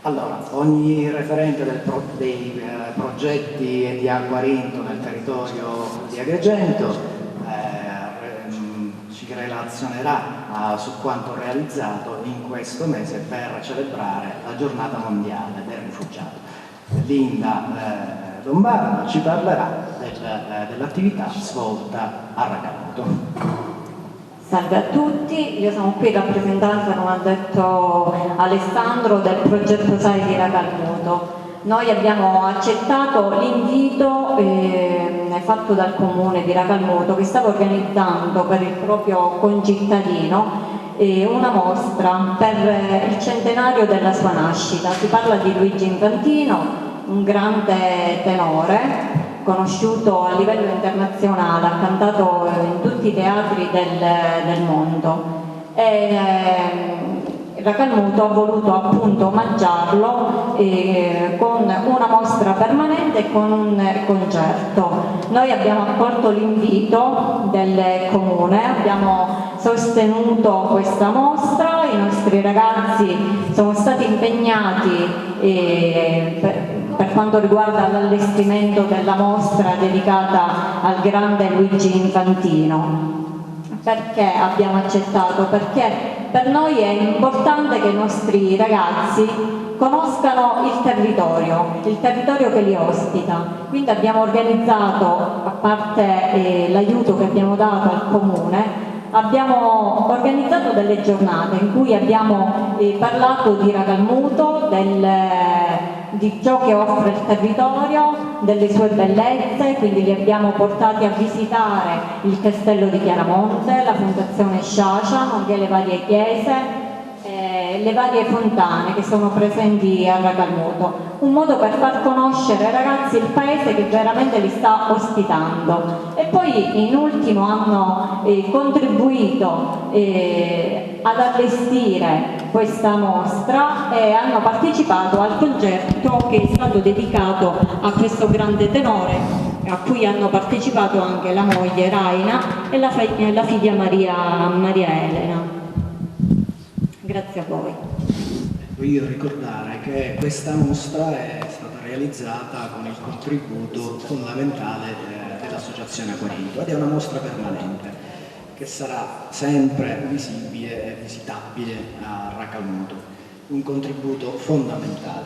Allora, ogni referente dei progetti di Acquarinto nel territorio di Agrigento ci relazionerà su quanto realizzato in questo mese per celebrare la giornata mondiale del rifugiato. Linda Lombardo ci parlerà dell'attività svolta a Racalmuto. Salve a tutti, io sono qui in rappresentanza, come ha detto Alessandro, del progetto SAI di Racalmuto. Noi abbiamo accettato l'invito fatto dal comune di Racalmuto, che stava organizzando per il proprio concittadino una mostra per il centenario della sua nascita. Si parla di Luigi Infantino, un grande tenore conosciuto a livello internazionale, ha cantato in tutti i teatri del mondo. Racalmuto ha voluto appunto omaggiarlo con una mostra permanente e con un concerto. Noi abbiamo accolto l'invito del comune, abbiamo sostenuto questa mostra, i nostri ragazzi sono stati impegnati per quanto riguarda l'allestimento della mostra dedicata al grande Luigi Infantino. Perché abbiamo accettato? Perché per noi è importante che i nostri ragazzi conoscano il territorio che li ospita. Quindi abbiamo organizzato, a parte l'aiuto che abbiamo dato al comune, abbiamo organizzato delle giornate in cui abbiamo parlato di Racalmuto, di ciò che offre il territorio, delle sue bellezze, quindi li abbiamo portati a visitare il castello di Chiaramonte, la fondazione Sciascia, nonché le varie chiese, le varie fontane che sono presenti a Racalmuto. Un modo per far conoscere ai ragazzi il paese che veramente li sta ospitando. E poi in ultimo hanno contribuito ad allestire questa mostra e hanno partecipato al concerto che è stato dedicato a questo grande tenore, a cui hanno partecipato anche la moglie Raina e la figlia Maria Elena. Grazie a voi. Voglio ricordare che questa mostra è stata realizzata con il contributo fondamentale dell'Associazione Acquarinto ed è una mostra permanente che sarà sempre visibile e visitabile a Racalmuto, un contributo fondamentale.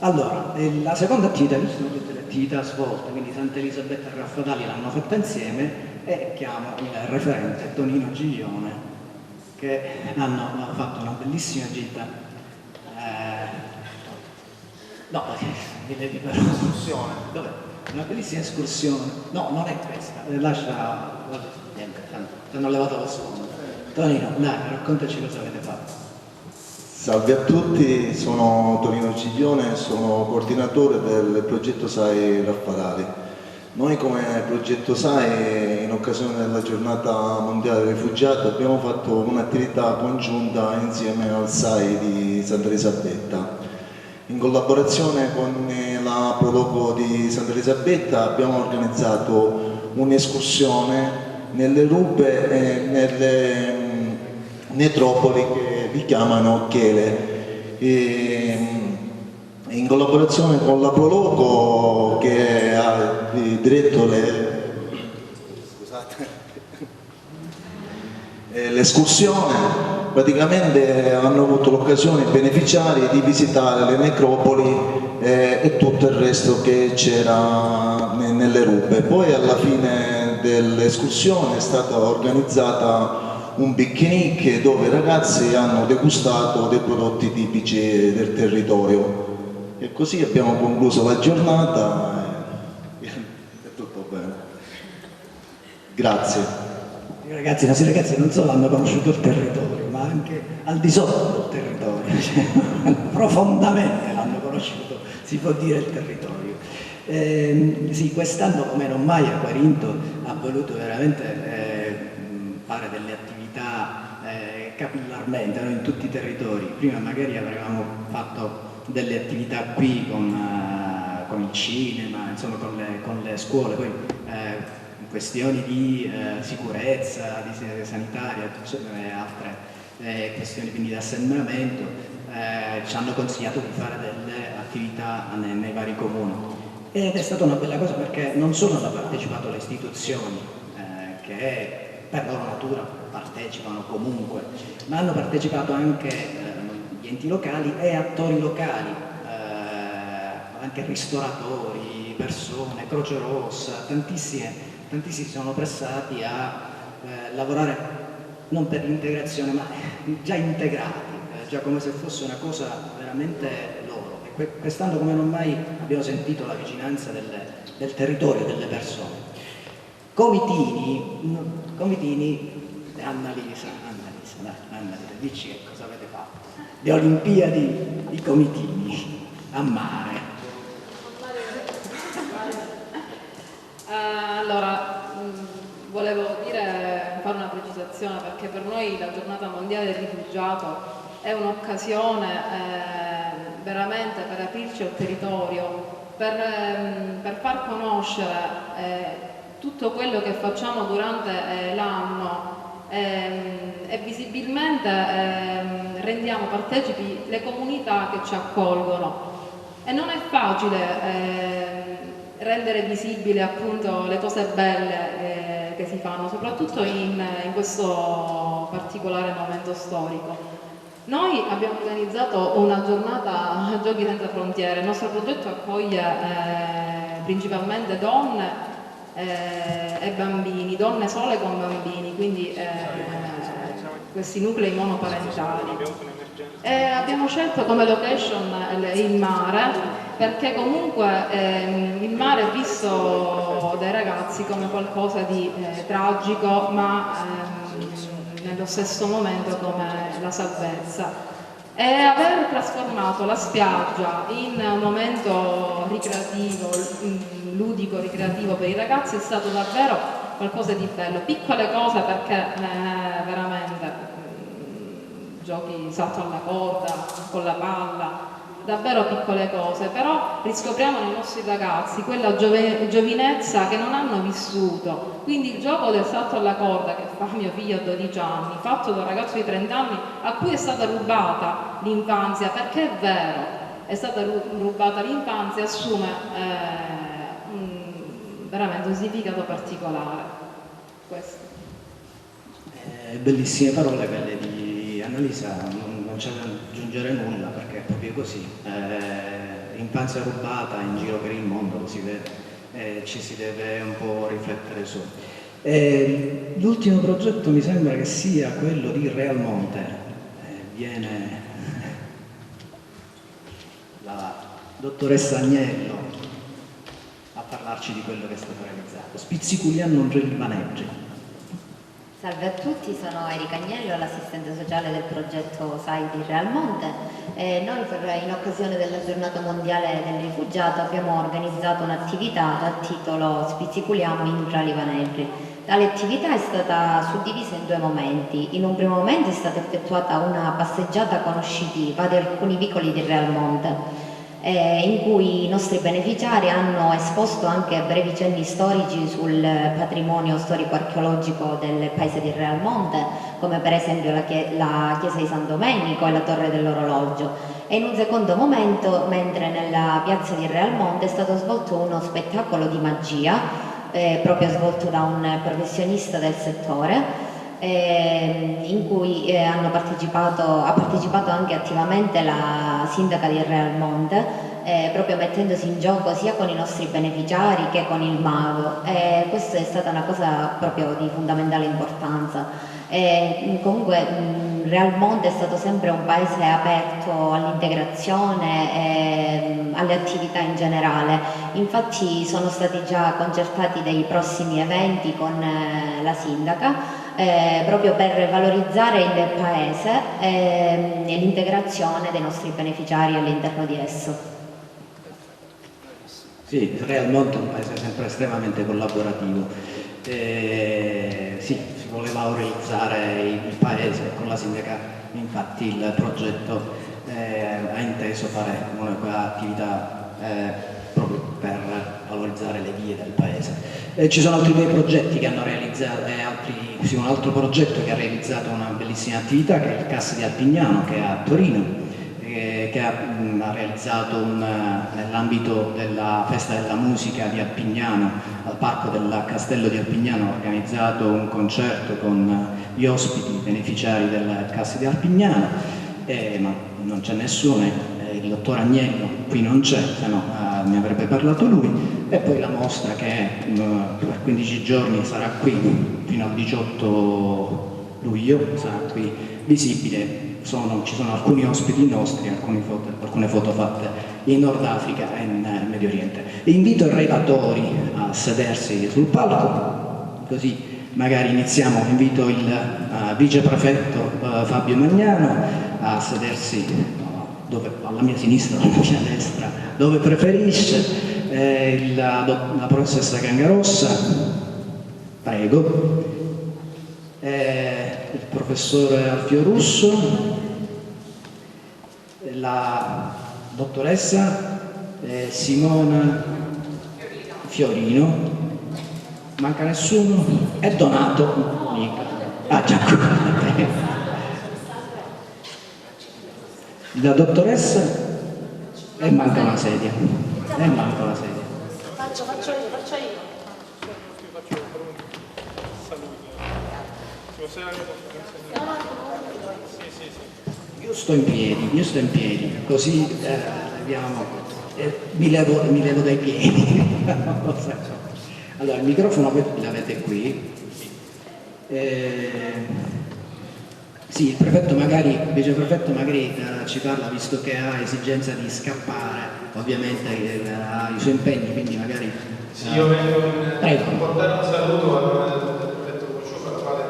Allora, la seconda attività, queste sono tutte le attività svolte, quindi Santa Elisabetta e Raffadali l'hanno fatta insieme e chiamo il referente Tonino Giglione, che hanno fatto una bellissima gita. No, escursione. Dov'è? Una bellissima escursione. No, non è questa. Lascia. Niente, ti hanno levato la suono. Tonino, dai, raccontaci cosa avete fatto. Salve a tutti, sono Tonino Giglione, sono coordinatore del progetto SAI Raffadali. Noi come progetto SAI, in occasione della giornata mondiale dei rifugiati, abbiamo fatto un'attività congiunta insieme al SAI di Santa Elisabetta. In collaborazione con la Proloco di Santa Elisabetta abbiamo organizzato un'escursione nelle rupe e nelle netropoli che li chiamano Chele. In collaborazione con la Proloco che ha diretto l'escursione, praticamente hanno avuto l'occasione i beneficiari di visitare le necropoli e tutto il resto che c'era nelle rupe. Poi alla fine dell'escursione è stata organizzata un picnic dove i ragazzi hanno degustato dei prodotti tipici del territorio. E così abbiamo concluso la giornata e è tutto bene. Grazie. I nostri ragazzi non solo hanno conosciuto il territorio, ma anche al di sotto del territorio, cioè, profondamente l'hanno conosciuto, si può dire, il territorio. Sì, quest'anno come non mai Acquarinto ha voluto veramente fare delle attività capillarmente, no? In tutti i territori. Prima magari avremmo fatto delle attività qui con il cinema, insomma con le scuole, poi questioni di sicurezza, di sanitaria e altre questioni quindi di assembramento, ci hanno consigliato di fare delle attività nei vari comuni. Ed è stata una bella cosa perché non solo hanno partecipato le istituzioni, che per loro natura partecipano comunque, ma hanno partecipato anche gli enti locali e attori locali, anche ristoratori, persone, Croce Rossa, tantissimi si sono pressati a lavorare non per l'integrazione, ma già integrati, già come se fosse una cosa veramente loro. E quest'anno come non mai abbiamo sentito la vicinanza del territorio, delle persone. Comitini, Annalisa, dici che cosa avete fatto? Le Olimpiadi di Comitini a mare. Allora, volevo fare una precisazione, perché per noi la giornata mondiale del rifugiato è un'occasione veramente per aprirci al territorio, per far conoscere tutto quello che facciamo durante l'anno e visibilmente rendiamo partecipi le comunità che ci accolgono. E non è facile rendere visibile appunto le cose belle che si fanno, soprattutto in questo particolare momento storico. Noi abbiamo organizzato una giornata Giochi Senza Frontiere. Il nostro progetto accoglie principalmente donne e bambini, donne sole con bambini, quindi questi nuclei monoparentali. Abbiamo scelto come location il mare, perché comunque il mare è visto dai ragazzi come qualcosa di tragico, ma nello stesso momento come la salvezza. E aver trasformato la spiaggia in un momento ricreativo, ludico, ricreativo per i ragazzi è stato davvero qualcosa di bello. Piccole cose, perché veramente giochi, salto alla corda, con la palla, davvero piccole cose, però riscopriamo nei nostri ragazzi quella giovinezza che non hanno vissuto. Quindi il gioco del salto alla corda che fa mio figlio a 12 anni, fatto da un ragazzo di 30 anni a cui è stata rubata l'infanzia, perché è vero, è stata rubata l'infanzia, assume veramente un significato particolare. Questo. Bellissime parole quelle di Annalisa, non c'è da aggiungere nulla perché è proprio così. Infanzia rubata in giro per il mondo, lo si vede, ci si deve un po' riflettere su. L'ultimo progetto mi sembra che sia quello di Realmonte. Viene la dottoressa Agnello a parlarci di quello che è stato realizzato. Spizziculiano non rimaneggi. Salve a tutti, sono Erika Agnello, l'assistente sociale del progetto SAI di Realmonte. Noi in occasione della giornata mondiale del rifugiato abbiamo organizzato un'attività dal titolo Spizziculiamo Intra Livaneggi. Tale attività è stata suddivisa in due momenti. In un primo momento è stata effettuata una passeggiata conoscitiva di alcuni vicoli di Realmonte, in cui i nostri beneficiari hanno esposto anche brevi cenni storici sul patrimonio storico-archeologico del paese di Realmonte, come per esempio la chiesa di San Domenico e la torre dell'orologio. E in un secondo momento, mentre nella piazza di Realmonte è stato svolto uno spettacolo di magia, proprio svolto da un professionista del settore, in cui ha partecipato anche attivamente la sindaca di Realmonte, proprio mettendosi in gioco sia con i nostri beneficiari che con il mago. Questa è stata una cosa proprio di fondamentale importanza. Comunque Realmonte è stato sempre un paese aperto all'integrazione e alle attività in generale. Infatti sono stati già concertati dei prossimi eventi con la sindaca, proprio per valorizzare il paese e l'integrazione dei nostri beneficiari all'interno di esso. Sì, Realmonte è un paese sempre estremamente collaborativo. Sì, si voleva valorizzare il paese con la sindaca, infatti il progetto ha inteso fare un'attività proprio per valorizzare le vie del paese. Ci sono altri due progetti che hanno realizzato, un altro progetto che ha realizzato una bellissima attività, che è il CAS di Alpignano, che è a Torino, che ha realizzato nell'ambito della festa della musica di Alpignano, al parco del castello di Alpignano, ha organizzato un concerto con gli ospiti beneficiari del CAS di Alpignano, ma non c'è nessuno, il dottor Agnello qui non c'è, se no ne avrebbe parlato lui. E poi la mostra che per 15 giorni sarà qui fino al 18 luglio, sarà qui visibile. Ci sono alcuni ospiti nostri, alcune foto fatte in Nord Africa e in Medio Oriente. Invito i relatori a sedersi sul palco, così magari iniziamo. Invito il viceprefetto Fabio Magnano a sedersi alla mia sinistra, alla mia destra, dove preferisce. La professoressa Cangarossa, prego. Il professore Alfio Russo, la dottoressa Simona Fiorino, manca nessuno? E Donato Mica. Ah, già, la dottoressa e manca una sedia. Faccio io. Io sto in piedi, così mi levo dai piedi. Allora, il microfono l'avete qui. Sì, il viceprefetto magari ci parla, visto che ha esigenza di scappare, ovviamente ha i suoi impegni, quindi magari... Sì, io vengo a portare un saluto al prefetto Cocciufa, la quale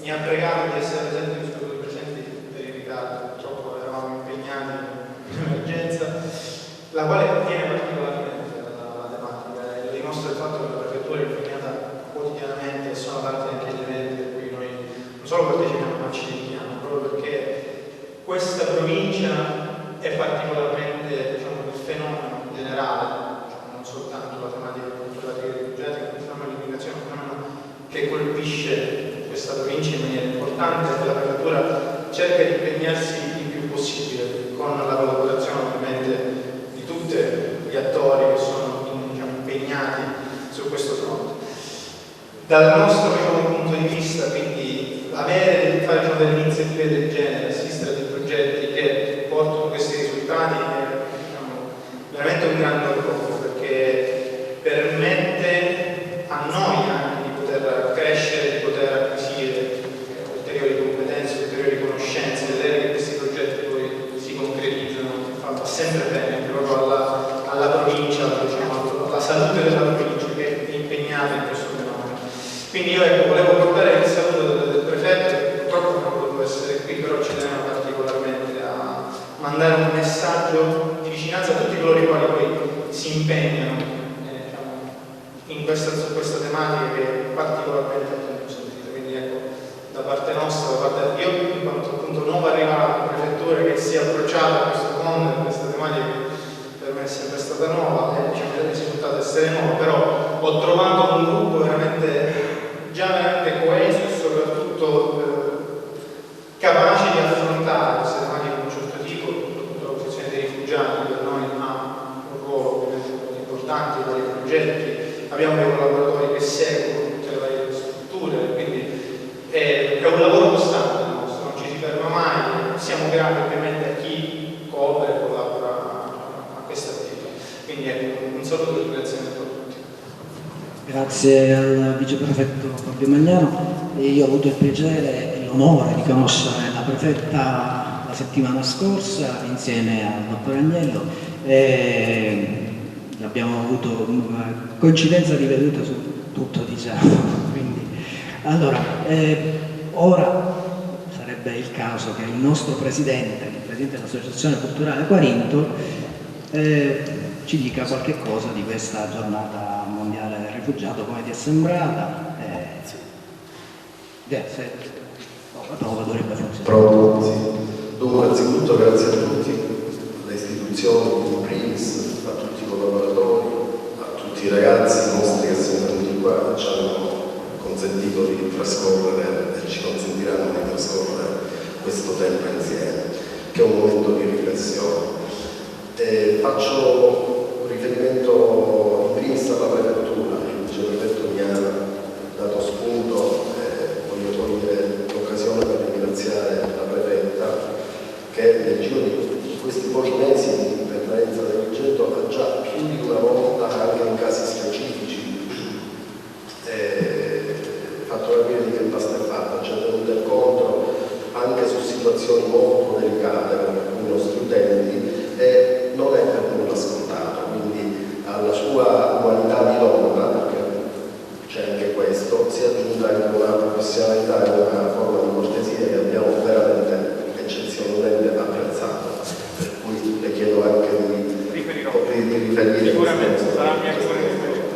mi ha pregato di essere presente in questi presenti per il ritardo, purtroppo eravamo impegnati in emergenza, la quale tiene particolarmente la tematica e lo dimostra il fatto che la prefettura è impegnata quotidianamente e sono tanti anche gli eventi per cui noi non solo partecipiamo ma ci dedichiamo, proprio perché questa provincia è particolarmente, diciamo, il fenomeno generale, diciamo, non soltanto la tematica dei rifugiati, ma il fenomeno dell'immigrazione, un fenomeno che colpisce questa provincia in maniera importante, e la prefettura cerca di impegnarsi il più possibile con la collaborazione ovviamente di tutti gli attori che sono impegnati su questo fronte. Dal nostro punto di vista, quindi, fare delle iniziative del genere, assistere a dei progetti che portano questi risultati è veramente un grande orgoglio, perché permette a noi anche di poter crescere, di poter acquisire ulteriori competenze, ulteriori conoscenze, vedere che questi progetti poi si concretizzano, fa sempre bene anche proprio alla provincia, diciamo, alla salute della provincia che è impegnata in questo fenomeno. Quindi io volevo portare il saluto del prefetto, che purtroppo non potevo essere qui, però ci tenevo particolarmente a mandare un messaggio di vicinanza a tutti coloro i quali poi si impegnano su questa tematica che è particolarmente appunto sentita. Quindi ecco, da parte nostra, io in quanto appunto nuovo arrivato in prefettura che si è approcciato a questo mondo, a questa tematica che per me è sempre stata nuova e è risultato essere nuova, però ho trovato un gruppo già veramente coeso e soprattutto capace di affrontare queste tematiche di un certo tipo. La posizione dei rifugiati per noi ha un ruolo molto importante in vari progetti, abbiamo dei collaboratori che seguono tutte le varie strutture, quindi è un lavoro costante il nostro, non ci si ferma mai, siamo grati ovviamente a chi coopera e collabora a questa attività. Quindi un saluto e un ringraziamento a tutti. Grazie al viceprefetto Fabio Magnano. Io ho avuto il piacere e l'onore di conoscere la prefetta la settimana scorsa insieme al dottor Agnello e abbiamo avuto una coincidenza di vedute su tutto, diciamo. Quindi, allora, ora sarebbe il caso che il nostro presidente dell'Associazione Culturale Quarinto ci dica qualche cosa di questa giornata mondiale del rifugiato, come ti è sembrata. La prova dovrebbe funzionare. Pronto? Sì. Dunque, anzitutto grazie a tutti, alle istituzioni, in primis, a tutti i collaboratori, a tutti i Faccio riferimento in primis alla prefettura. Il viceprefetto mi ha dato spunto, voglio cogliere l'occasione per ringraziare la prefetta che nel giro di questi pochi mesi di permanenza del progetto ha già più di una volta, anche in casi specifici, fatto capire di che pasta è fatta, ci ha tenuto incontro anche su situazioni molto delicate per alcuni nostri utenti e non è per nulla scontato, quindi alla sua umanità di donna, perché c'è anche questo, si è aggiunta anche una professionalità e una forma di cortesia che abbiamo veramente eccezionalmente apprezzato, per cui le chiedo anche di riferire. Sicuramente sarà mia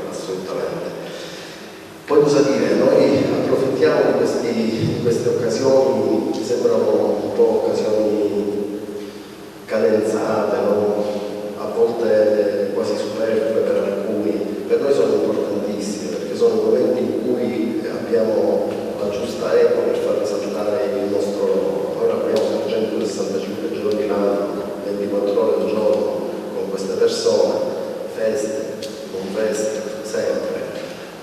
assolutamente. Poi cosa dire, noi approfittiamo di queste occasioni che sembrano un po' occasioni cadenzate, no? A volte quasi superflue per alcuni, per noi sono importantissime perché sono momenti in cui abbiamo la giusta epoca per far risaltare il nostro lavoro. Noi lavoriamo 365 giorni l'anno, 24 ore al giorno con queste persone, feste, non feste, sempre.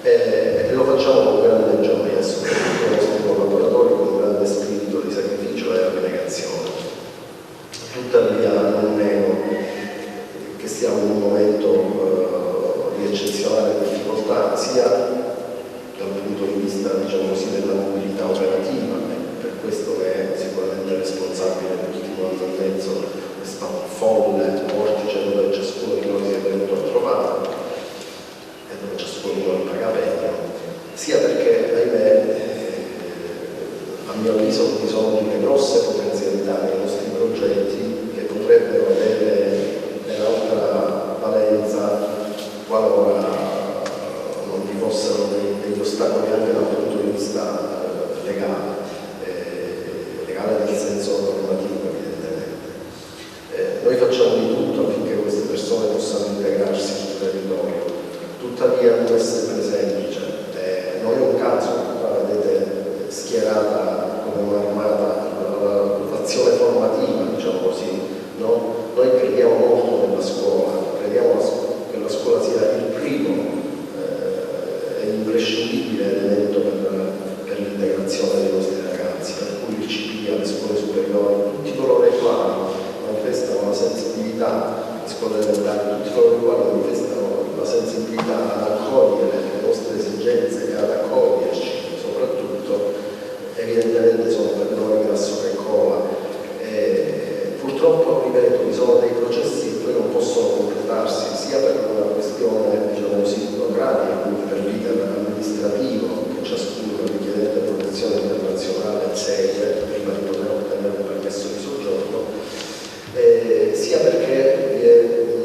E lo facciamo con grande gioia, soprattutto i nostri collaboratori con grande spirito di sacrificio e abnegazione. Tuttavia non nego che siamo in un momento di eccezionale difficoltà sia dal punto di vista, diciamo così, della mobilità operativa, per questo che è sicuramente responsabile nell'ultimo anno e mezzo questa folle vortice dove ciascuno di noi si è venuto a trovare e dove ciascuno di noi paga bene, sia perché, ahimè, a mio avviso vi sono delle grosse potenzialità nei nostri progetti che potrebbero avere un'altra valenza qualora non vi fossero degli ostacoli anche dal punto di vista legale nel senso normativo evidentemente. Noi facciamo di tutto affinché queste persone possano integrarsi sul territorio, tuttavia non è sempre semplice, non è un caso, vedete schierata come un'armata l'azione formativa, diciamo così, no? Noi crediamo molto nella scuola, crediamo che la scuola sia il primo e imprescindibile elemento per l'integrazione dei nostri ragazzi, per cui il CP alle scuole superiori, tutti coloro i quali manifestano la sensibilità, le scuole elementari, tutti coloro i quali manifestano la sensibilità ad accogliere le nostre esigenze e ad accoglierci soprattutto, evidentemente sono per noi grasso che cola. Purtroppo, ripeto, vi sono dei processi che poi non possono completarsi sia per una questione, diciamo così, burocratica, quindi per l'iter amministrativo che ciascuno richiedente protezione internazionale segue prima di poter ottenere un permesso di soggiorno, sia perché vi è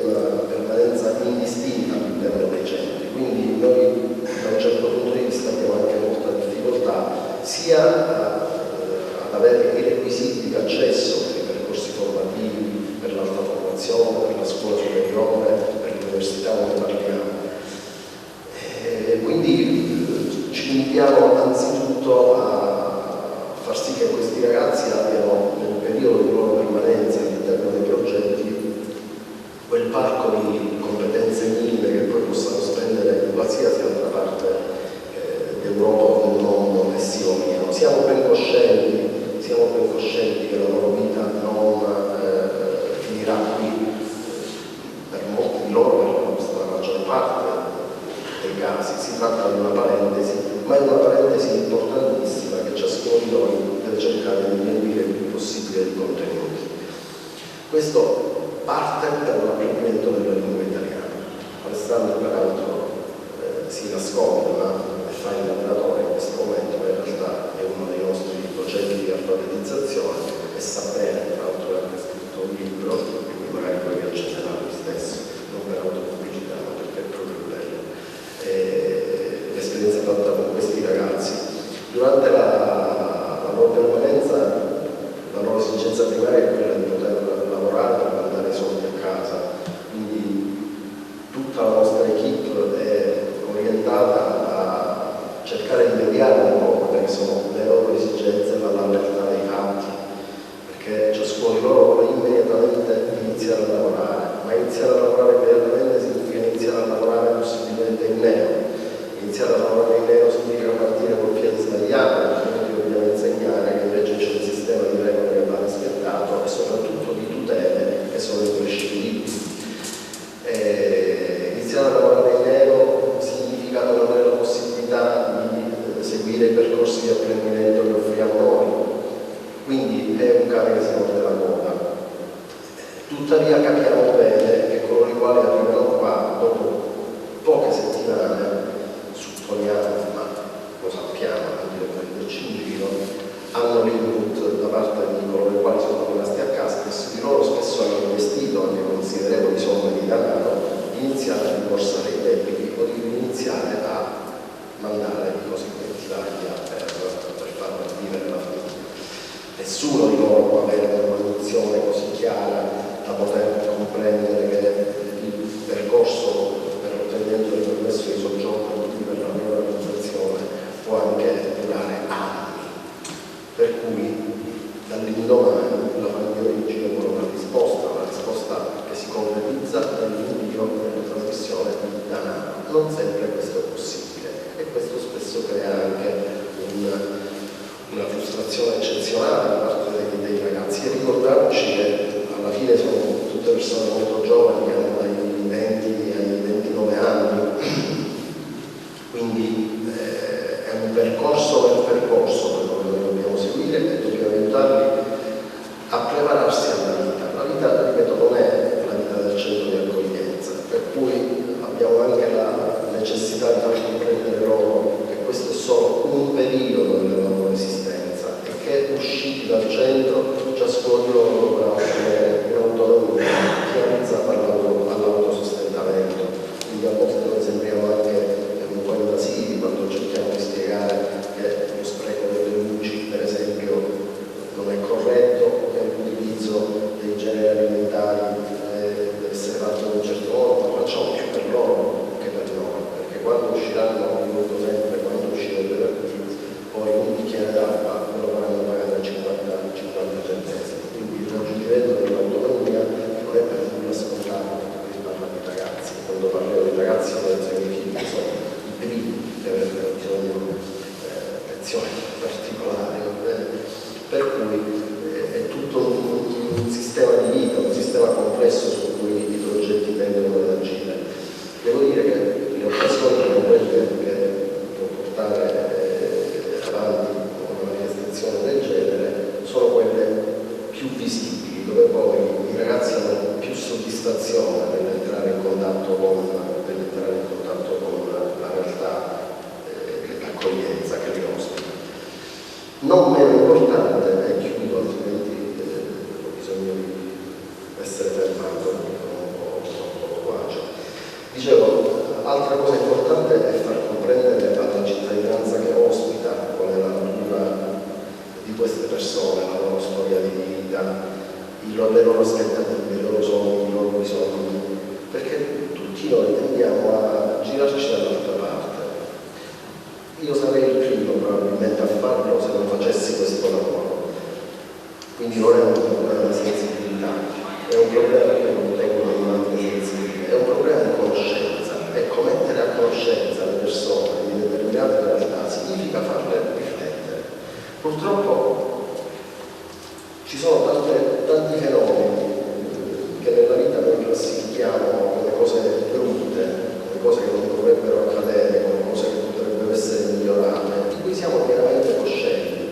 una permanenza indistinta all'interno dei centri, quindi noi da un certo punto di vista abbiamo anche molta difficoltà sia ad avere i requisiti di accesso per i percorsi formativi, per l'alta formazione, per la scuola superiore, per l'università dove parliamo. Quindi ci limitiamo anzitutto a far sì che questi ragazzi abbiano nel periodo di loro permanenza all'interno dei progetti quel parco di competenze minime che poi possano spendere in qualsiasi altra parte d'Europa o del mondo e si vogliono. Siamo ben coscienti che la loro vita non finirà qui, per molti di loro, per la maggior parte dei casi. Si tratta di una parentesi, ma è una parentesi importantissima che ciascuno di noi deve cercare di riempire il più possibile di contenuti. Questo parte dall'apprendimento della lingua italiana. Alessandro peraltro si nasconde, ma fa il lavoratore in questo momento, ma in realtà è uno dei nostri progetti di alfabetizzazione e sa bene, tra l'altro ha anche scritto un libro, quindi magari poi accenderà lui stesso, non per autopubblicità, ma perché è proprio bello. L'esperienza fatta con questi ragazzi. Durante la loro permanenza, la loro esigenza primaria è quella di poter lavorare per mandare i soldi a casa, quindi tutta la nostra equipe è orientata a cercare di mediare un po' quelle che sono le loro esigenze, la realtà dei fatti, perché Tuttavia capiamo bene che coloro i quali arrivano qua dopo poche settimane, supponiamo, ma lo sappiamo, anche per prenderci in giro, hanno l'input da parte di coloro i quali sono rimasti a casa, che su di loro spesso hanno investito anche considerevoli somme di denaro, di iniziare a rimborsare i debiti o di iniziare a mandare i cosiddetti vaglia per far vivere la famiglia. Nessuno di loro può avere una condizione così chiara da poter comprendere che il percorso per l'ottenimento del permesso di soggiorno e per la loro realizzazione può anche durare anni. Per cui dall'indomani la famiglia di origine vuole una risposta che si concretizza nell'invio e nella trasmissione di denaro. Non sempre questo è possibile e questo spesso crea anche una frustrazione eccezionale da parte dei ragazzi. E ricordarci che alla fine sono tutte persone molto giovani che hanno dai 20 ai 29 anni, quindi è un percorso per percorso che noi dobbiamo seguire e dobbiamo aiutarli a prepararsi alla vita. La vita, ripeto, non è la vita del centro di accoglienza, per cui abbiamo anche la necessità di far comprendere loro che questo è solo un periodo della loro esistenza e che usciti dal centro ciascuno di loro dovrà ottenere un'autonomia finalizzata all'autosostentamento. Quindi a volte noi sembriamo anche un po' invasivi quando cerchiamo di spiegare che lo spreco delle luci, per esempio, non è corretto, che l'utilizzo dei generi alimentari deve essere fatto in un certo modo, ma facciamo più per loro che per noi, perché quando usciranno, io dico sempre, quando uscirete da qui, poi un bicchiere d'acqua me lo faranno pagare 50 centesimi. Quindi il raggiungimento dell'autonomia non è per nulla scontato quando si parla di ragazzi. Quando parliamo di ragazzi penso che i figli sono i primi che avrebbero bisogno di attenzioni particolari. Per cui è tutto un sistema di vita, un sistema complesso su cui i progetti tendono ad agire. Devo dire che le occasioni come quelle che può portare avanti una manifestazione del genere sono quelle più visibili, dove poi i ragazzi hanno più soddisfazione nell'entrare in contatto con la realtà dell'accoglienza che li ospita. Non meno importante, e chiudo altrimenti ho bisogno di essere fermato perché sono un po' loquace. Dicevo, altra cosa importante è far comprendere alla cittadinanza che ospita qual è la natura di queste persone, la loro storia di vita, le loro aspettative, i loro sogni, i loro bisogni, perché tutti noi tendiamo a girarci dall'altra parte. Io sarei il primo probabilmente a farlo se non facessi questo lavoro. Quindi non è un problema di sensibilità, è un problema che non tengo normalmente sensibile, è un problema di conoscenza. Ecco, mettere a conoscenza le persone di determinate realtà significa farle riflettere. Purtroppo ci sono tanti fenomeni che nella vita noi classifichiamo come cose brutte, come cose che non dovrebbero accadere, come cose che potrebbero essere migliorate, di cui siamo pienamente coscienti.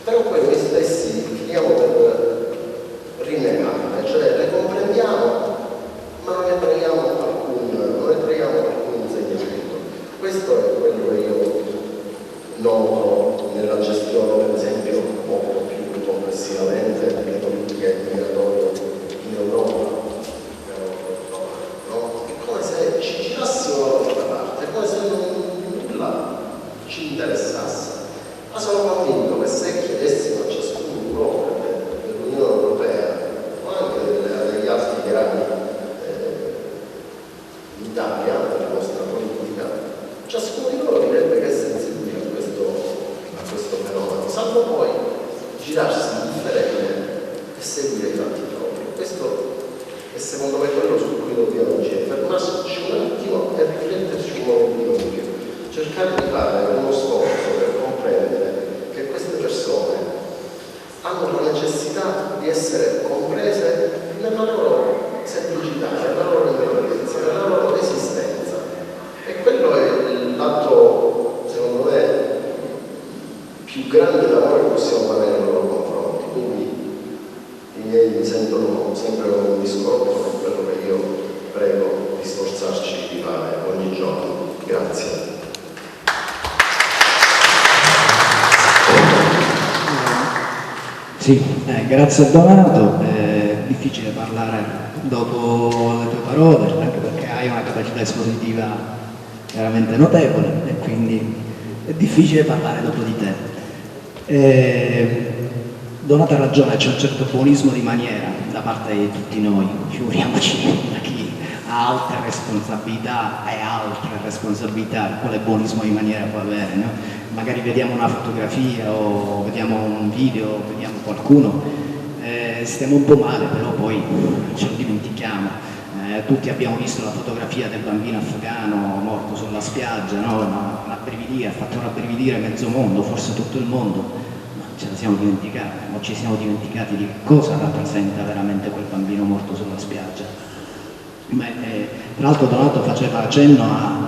Però poi noi stessi finiamo per rinnegarle, cioè le comprendiamo, ma non ne traiamo alcun insegnamento. Questo è quello che io noto nella gestione, per esempio, molto più complessivamente delle politiche migratorie in Europa. No? È come se ci girassimo dall'altra parte, è come se nulla ci interessasse. Ma sono convinto che se chiedessimo a ciascuno di loro dell'Unione Europea o anche degli altri grandi d'Italia, della nostra politica, ciascuno di loro direbbe che è sensibile a questo fenomeno, salvo poi girarsi indifferente e seguire i fatti propri. Questo è secondo me quello su cui dobbiamo agire, fermarci un attimo e rifletterci un momentino di più, cercare di fare uno sforzo per comprendere che queste persone hanno la necessità di essere comprese nella loro semplicità, nella loro indifferenza, nella loro esistenza. E quello è l'atto, secondo me, più grande d'amore che possiamo fare nei loro confronti. Quindi i miei mi sentono sempre un discorso Sì, grazie a Donato, è difficile parlare dopo le tue parole, anche perché hai una capacità espositiva veramente notevole e quindi è difficile parlare dopo di te. Donato ha ragione, c'è un certo buonismo di maniera da parte di tutti noi, figuriamoci da chi ha altre responsabilità, quale buonismo di maniera può avere, no? Magari vediamo una fotografia o vediamo un video, vediamo qualcuno, stiamo un po' male, però poi ce lo dimentichiamo. Tutti abbiamo visto la fotografia del bambino afghano morto sulla spiaggia, no? Ha fatto rabbrividire mezzo mondo, forse tutto il mondo, ma ce la siamo dimenticati, o ci siamo dimenticati di cosa rappresenta veramente quel bambino morto sulla spiaggia. Tra l'altro Donato faceva accenno a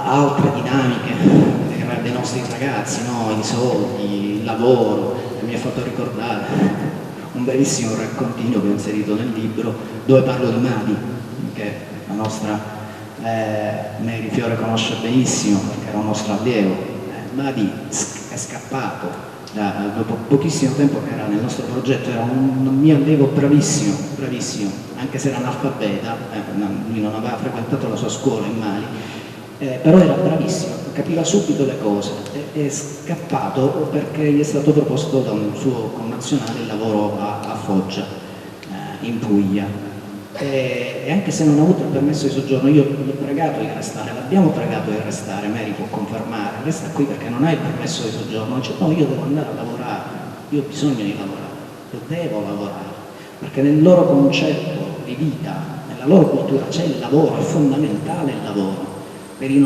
altre dinamiche dei nostri ragazzi, no? I soldi, il lavoro, e mi ha fatto ricordare un bellissimo raccontino che ho inserito nel libro dove parlo di Madi, che la nostra Mary Fiore conosce benissimo perché era un nostro allievo. Madi è scappato dopo pochissimo tempo che era nel nostro progetto, era un mio allievo bravissimo, anche se era analfabeta, lui non aveva frequentato la sua scuola in Mali, però era bravissimo, capiva subito le cose, è scappato perché gli è stato proposto da un suo connazionale il lavoro a Foggia, in Puglia, e anche se non ha avuto il permesso di soggiorno, io l'ho pregato di restare, l'abbiamo pregato di restare, Mary può confermare, resta qui perché non hai il permesso di soggiorno, dice no, io devo andare a lavorare, io ho bisogno di lavorare, io devo lavorare, perché nel loro concetto di vita, nella loro cultura c'è il lavoro, è fondamentale il lavoro, per i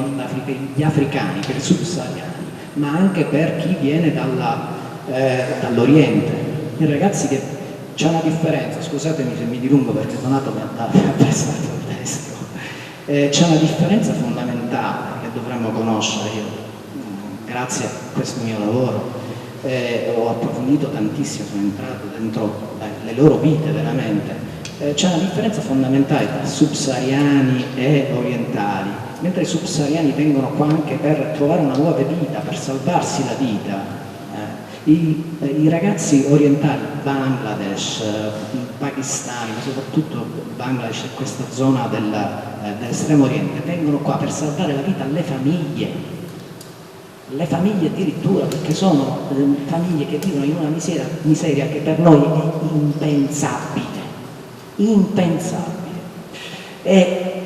gli africani, per i subsahariani, ma anche per chi viene dall'Oriente. I ragazzi che c'è una differenza, scusatemi se mi dilungo perché Donato mi ha prestato il testo, c'è una differenza fondamentale che dovremmo conoscere. Io, grazie a questo mio lavoro, ho approfondito tantissimo, sono entrato dentro le loro vite veramente. C'è una differenza fondamentale tra subsahariani e orientali. Mentre i subsahariani vengono qua anche per trovare una nuova vita, per salvarsi la vita, i ragazzi orientali, Bangladesh, pakistani, ma soprattutto Bangladesh e questa zona dell'estremo oriente, vengono qua per salvare la vita alle famiglie addirittura, perché sono famiglie che vivono in una miseria che per noi è impensabile. E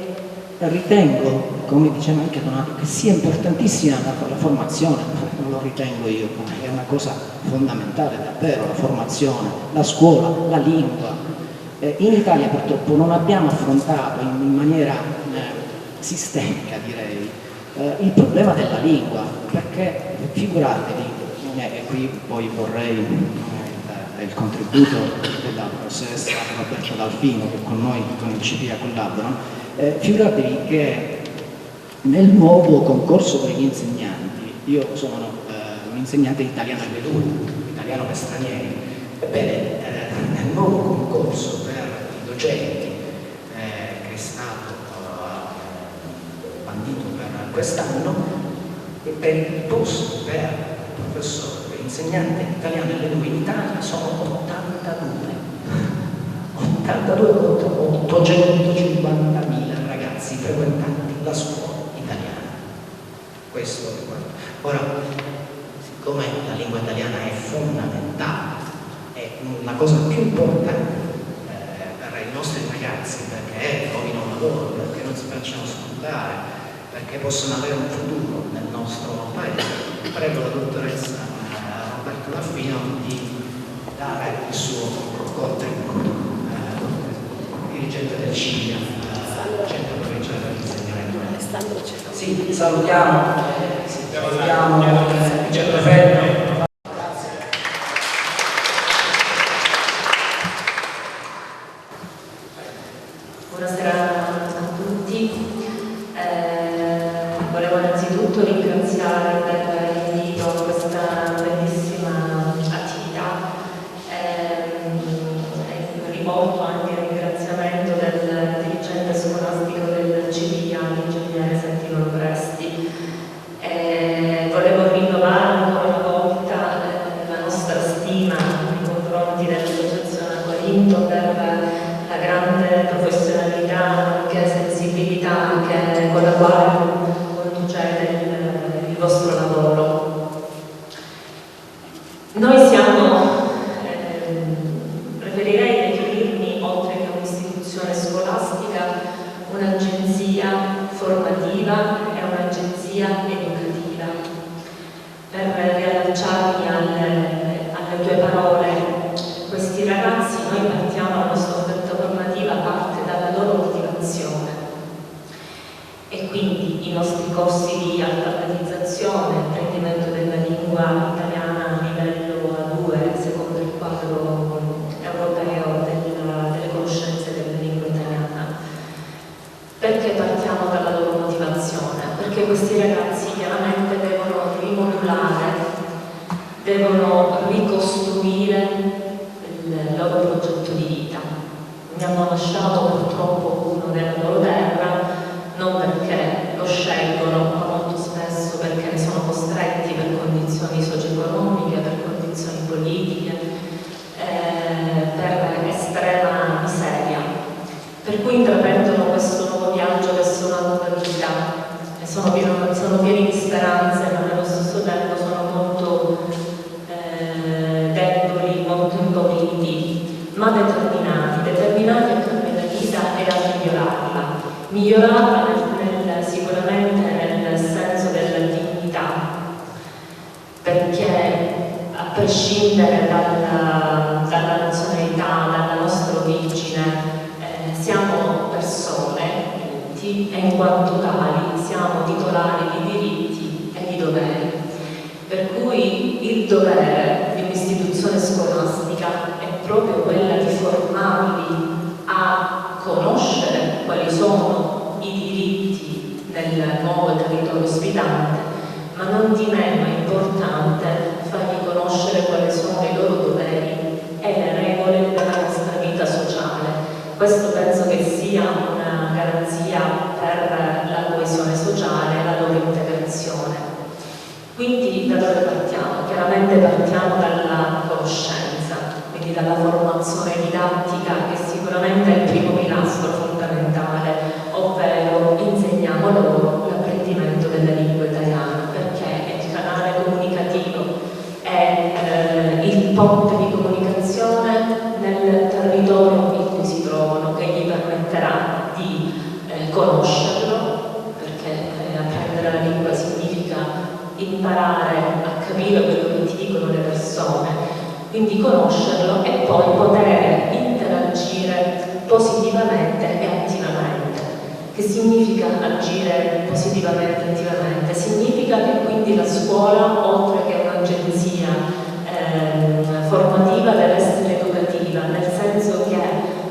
ritengo, come diceva anche Donato, che sia importantissima la formazione, non lo ritengo io, è una cosa fondamentale davvero, la formazione, la scuola, la lingua. In Italia purtroppo non abbiamo affrontato in maniera sistemica, direi, il problema della lingua, perché figuratevi, e qui poi vorrei il contributo della professoressa Roberta Dalfino, che con noi, con il CPA collaborano, figuratevi che nel nuovo concorso per gli insegnanti, io sono un insegnante di italiano e italiano per stranieri, ebbene nel nuovo concorso per i docenti che è stato bandito per quest'anno, per il posto per professore, per insegnante di italiano e in Italia sono 850.000 ragazzi frequentanti la scuola italiana. Questo è quello. Ora, siccome la lingua italiana è fondamentale, è la cosa più importante per i nostri ragazzi, perché trovino un lavoro, perché non si facciano sfruttare, perché possono avere un futuro nel nostro paese, prego la dottoressa Roberta Dalfino di dare il suo contributo, dirigente del CIPIA, Centro Provinciale per l'Insegnamento. Sì, salutiamo il viceprefetto. Buonasera a tutti. Volevo innanzitutto ringraziare per l'invito a questa bellissima attività. Rivolto anche il ringraziamento del dirigente scolastico del CPIA, l'ingegnere Settimo Lopresti. Volevo rinnovare ancora una volta la nostra stima nei confronti soprattutto per la grande professionalità e sensibilità con la quale conducete il vostro lavoro. Noi siamo, preferirei definirmi, oltre che un'istituzione scolastica, un'agenzia formativa e un'agenzia educativa. Per riallacciarmi alle tue parole, questi ragazzi, noi partiamo, la nostra offerta formativa parte dalla loro motivazione e quindi i nostri corsi di alfabetizzazione, apprendimento della lingua italiana a livello A2 secondo il quadro europeo delle conoscenze della lingua italiana. Perché partiamo dalla loro motivazione? Perché questi ragazzi chiaramente devono rimodulare, devono ricostruire il loro progetto di vita. Mi hanno lasciato purtroppo uno della loro terra, non perché lo scelgono, ma molto spesso perché ne sono costretti per condizioni socio-economiche, per condizioni politiche, per estrema miseria. Per cui intraprendono questo nuovo viaggio verso una nuova vita e sono pieni di speranze, ma nello stesso tempo sono molto deboli, molto impauriti, ma determinati a cambiare la vita e a migliorarla sicuramente nel senso della dignità, perché a prescindere dalla nazionalità, dalla nostra origine, siamo persone tutti e in quanto tali siamo titolari di diritti e di doveri. Per cui il dovere di un'istituzione scolastica è proprio quella di formarli a conoscere quali sono i diritti nel nuovo territorio ospitante, ma non di meno è importante fargli conoscere quali sono i loro doveri e le regole della nostra vita sociale. Questo penso che sia una garanzia per la coesione sociale e la loro integrazione. Quindi da dove partiamo? Chiaramente partiamo dalla conoscenza, quindi dalla formazione didattica, che sicuramente è il primo pilastro fondamentale, ovvero insegniamo loro l'apprendimento della lingua italiana, perché è il canale comunicativo, è il ponte di comunicazione nel territorio in cui si trovano, che gli permetterà di conoscerlo, perché apprendere la lingua significa imparare a capire quello che ti dicono le persone, quindi conoscerlo e poi poter interagire positivamente e attivamente. Che significa agire positivamente e attivamente? Significa che quindi la scuola, oltre che un'agenzia formativa, deve essere educativa, nel senso che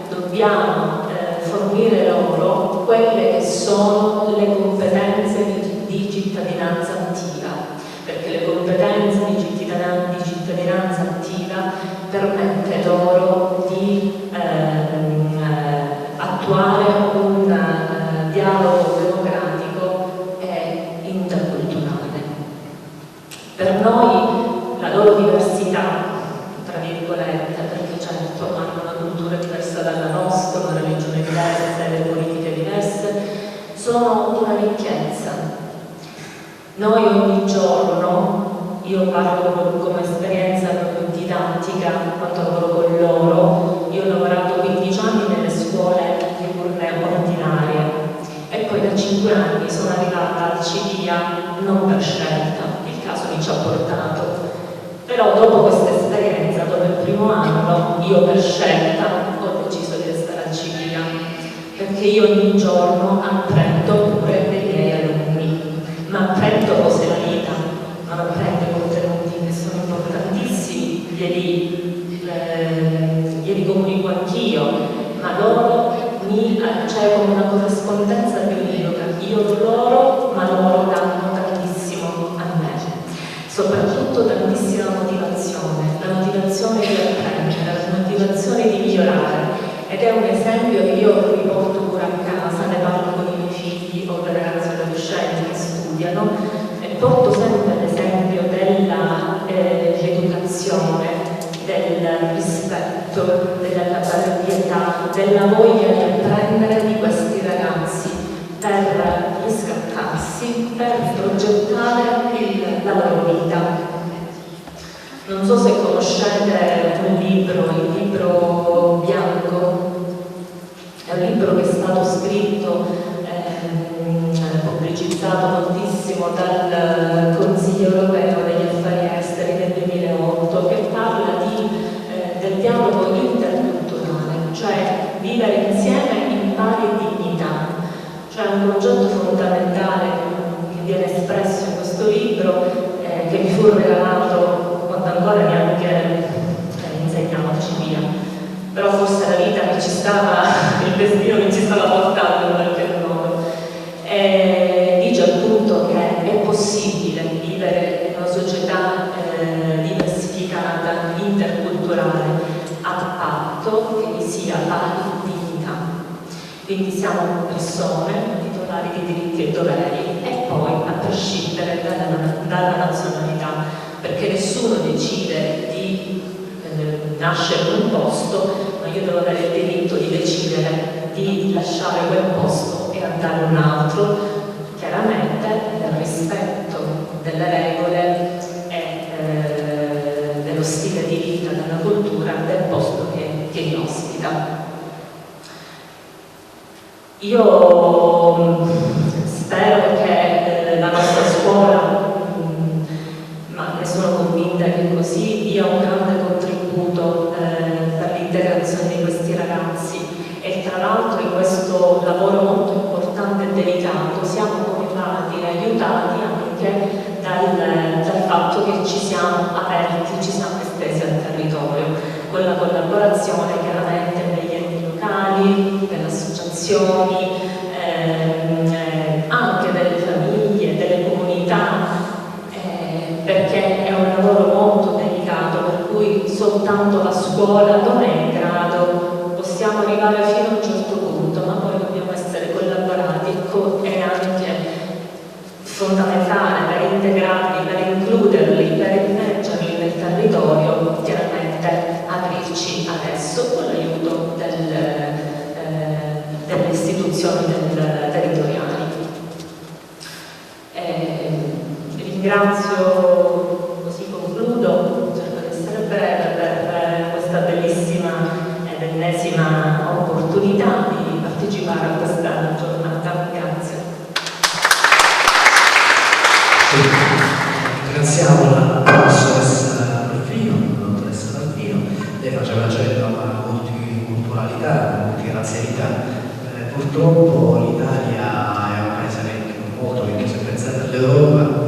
dobbiamo fornire loro quelle che sono le competenze di cittadinanza attiva, perché le competenze di cittadinanza attiva permette loro di attuare un dialogo democratico e interculturale. Per noi la loro diversità, tra virgolette, perché certo hanno una cultura diversa dalla nostra, una religione diversa, le politiche diverse, sono una ricchezza. Noi ogni giorno, io parlo come esperienza proprio didattica, quando lavoro con loro, io ho lavorato 15 anni nelle scuole diurne ordinarie e poi da 5 anni sono arrivata al CIDIA non per scelta, il caso mi ci ha portato, però dopo questa esperienza, dopo il primo anno, io per scelta ho deciso di restare al CIDIA, perché io ogni giorno apprendo pure dei miei alunni, ma apprendo cos'è la vita, non apprendo i contenuti che sono importantissimi, glieli comunico anch'io, ma loro c'è come una corrispondenza biologica, io do loro, ma loro danno tantissimo a me, soprattutto tantissima motivazione, la motivazione di apprendere, la motivazione di migliorare, ed è un esempio che io riporto pure a casa, ne parlo con i miei figli o con le ragazze e adolescenti che studiano, e porto sempre l'esempio dell'educazione, del rispetto, rispetto, della pietà, della voglia di apprendere di questi ragazzi per riscattarsi, per progettare la loro vita. Non so se conoscete un libro, il libro bianco. È un libro che è stato scritto, pubblicizzato moltissimo dal Consiglio europeo degli affari esteri nel 2008, che parla del dialogo interculturale, cioè vivere insieme in pari dignità. Cioè un concetto fondamentale che viene espresso in questo libro, che mi fu regalato quando ancora neanche insegnavo civica, però forse la vita che ci stava, il destino che ci stava portando in qualche modo. Dice appunto che è possibile vivere in una società diversificata, interculturale, a patto che vi sia pari dignità. Quindi siamo persone titolari di diritti e doveri, e poi a prescindere dalla nazionalità, perché nessuno decide di nascere in un posto, ma io devo avere il diritto di decidere di lasciare quel posto e andare in un altro, chiaramente nel rispetto delle regole e dello stile di vita, della cultura del posto che mi ospita. Io spero che la nostra scuola, ma ne sono convinta che così, dia un grande contributo per l'integrazione di questi ragazzi, e tra l'altro in questo lavoro molto importante e delicato siamo coinvolti e aiutati anche dal fatto che ci siamo aperti, ci siamo estesi al territorio, con la collaborazione chiaramente degli enti locali, delle associazioni, anche delle famiglie, delle comunità, perché è un lavoro molto delicato, per cui soltanto la scuola non è in grado, possiamo arrivare fino a un certo punto, ma poi dobbiamo essere collaborati e anche fondamentale per integrarli, per includerli, per immergerli nel territorio, chiaramente aprirci adesso con l'aiuto delle istituzioni territoriali. Ringrazio, così concludo, cerco di essere breve, per questa bellissima ed ennesima opportunità di partecipare a questa giornata. Grazie. Ringraziamo la professoressa Alfino, la dottoressa Alfino. Lei faceva cenno alla multiculturalità, alla multirazzialità. Purtroppo l'Italia è un paese molto vecchio, se pensate all'Europa,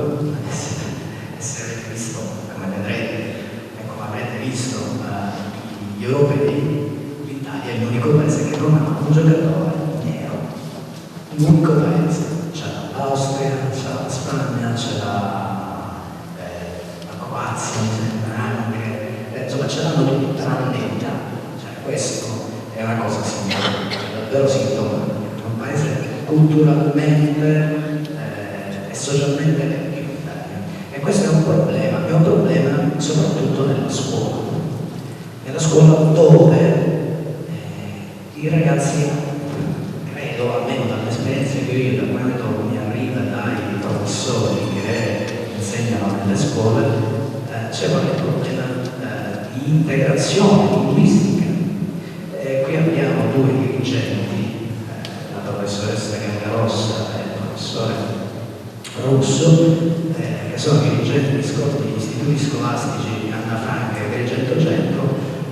essere visto, come vedrete e come avrete visto, gli europei, l'Italia è l'unico paese che non ha un giocatore nero. L'unico paese. C'è l'Austria, c'è la Spagna, c'è la Croazia, mi sembra anche, insomma ce l'hanno tutti tranne l'Italia. Cioè, questo è una cosa simbolica, davvero sintomatica. È un paese culturalmente e socialmente minoritario. E questo è un problema soprattutto nella scuola dove i ragazzi, credo, almeno dall'esperienza che io, da quando mi arriva dai professori che insegnano nelle scuole, c'è qualche problema di integrazione linguistica. Qui abbiamo due dirigenti, la professoressa Gangarossa e il professore Russo, che sono dirigenti di istituti scolastici Anna Franca e Agrigento Centro,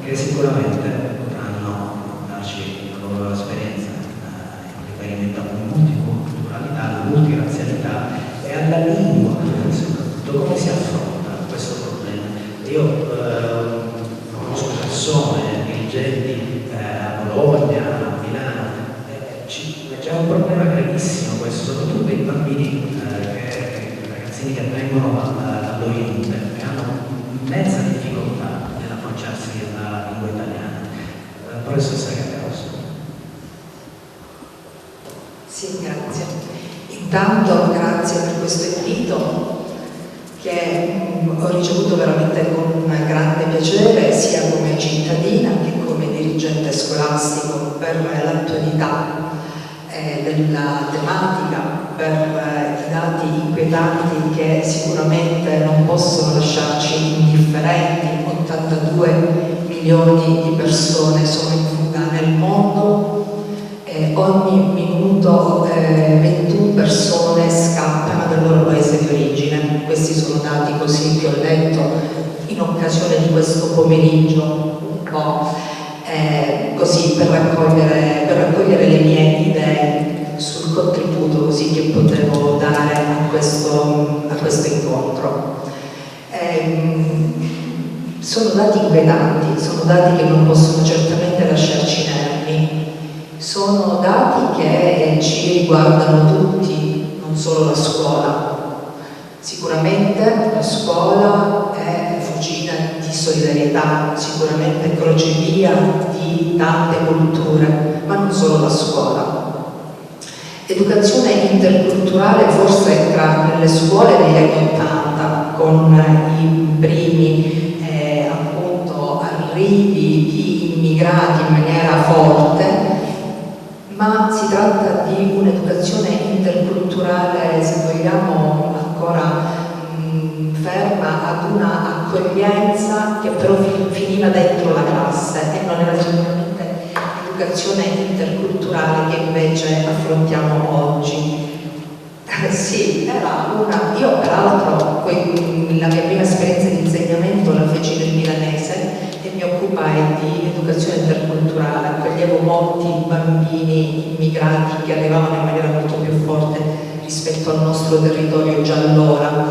che sicuramente potranno darci la loro esperienza in riferimento alla multiculturalità, alla multirazzialità e alla lingua, soprattutto come si affronta questo problema. Io conosco persone, dirigenti a Bologna, a Milano, c'è un problema gravissimo questo, soprattutto per i bambini, i ragazzini che vengono dall'Oriente, che hanno immensa difficoltà nell'approcciarsi alla lingua italiana. Professoressa Gangarossa. Sì, grazie. Intanto grazie per questo invito che ho ricevuto veramente con grande piacere, sia come cittadina che come della tematica, per i dati inquietanti che sicuramente non possono lasciarci indifferenti. 82 milioni di persone sono in fuga nel mondo e ogni minuto 21 persone scappano dal loro paese di origine. Questi sono dati così che ho letto in occasione di questo pomeriggio, un po' così per raccogliere le mie idee sul contributo così che potevo dare a questo incontro. Sono dati inquietanti, sono dati che non possono certamente lasciarci inermi, sono dati che ci riguardano tutti, non solo la scuola. Sicuramente la scuola è fucina di solidarietà, sicuramente crocevia di tante culture, ma non solo la scuola. Educazione interculturale forse entra nelle scuole negli anni '80 con i primi appunto arrivi di immigrati in maniera forte, ma si tratta di un'educazione interculturale, se vogliamo, ancora ferma ad una accoglienza che però finiva dentro la classe e non era sicuramente l'educazione interculturale che invece affrontiamo oggi. Sì, era una... Io peraltro la mia prima esperienza di insegnamento la feci nel milanese e mi occupai di educazione interculturale, accoglievo molti bambini immigrati che arrivavano in maniera molto più forte rispetto al nostro territorio già allora.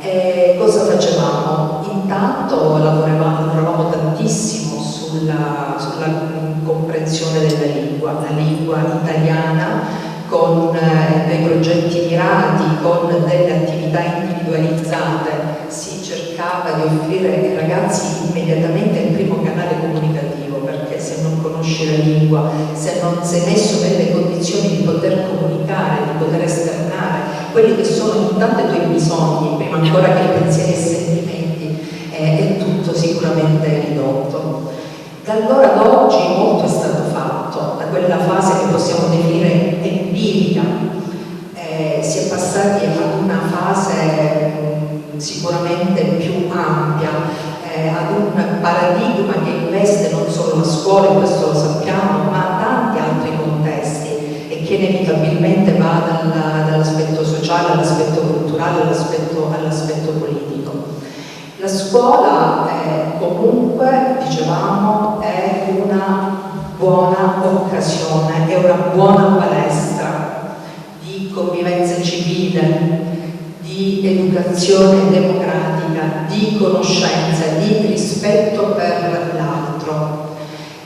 E cosa facevamo? Intanto lavoravamo tantissimo sulla comprensione della lingua italiana, con dei progetti mirati, con delle attività individualizzate. Si cercava di offrire ai ragazzi immediatamente il primo canale comunicativo, perché se non conosci la lingua, se non sei messo nelle condizioni di poter comunicare, di poter esternare quelli che sono intanto i tuoi bisogni, prima ancora che i pensieri e i sentimenti, è tutto sicuramente ridotto. Da allora ad oggi molto è stato fatto, da quella fase che possiamo definire empirica, si è passati ad una fase sicuramente più ampia, ad un paradigma che investe non solo la scuola, e questo lo sappiamo, ma tanti altri contesti e che inevitabilmente va dall'aspetto sociale all'aspetto culturale all'aspetto politico. La scuola comunque, dicevamo, è una buona occasione, è una buona palestra di convivenza civile, di educazione democratica, di conoscenza, di rispetto per l'altro.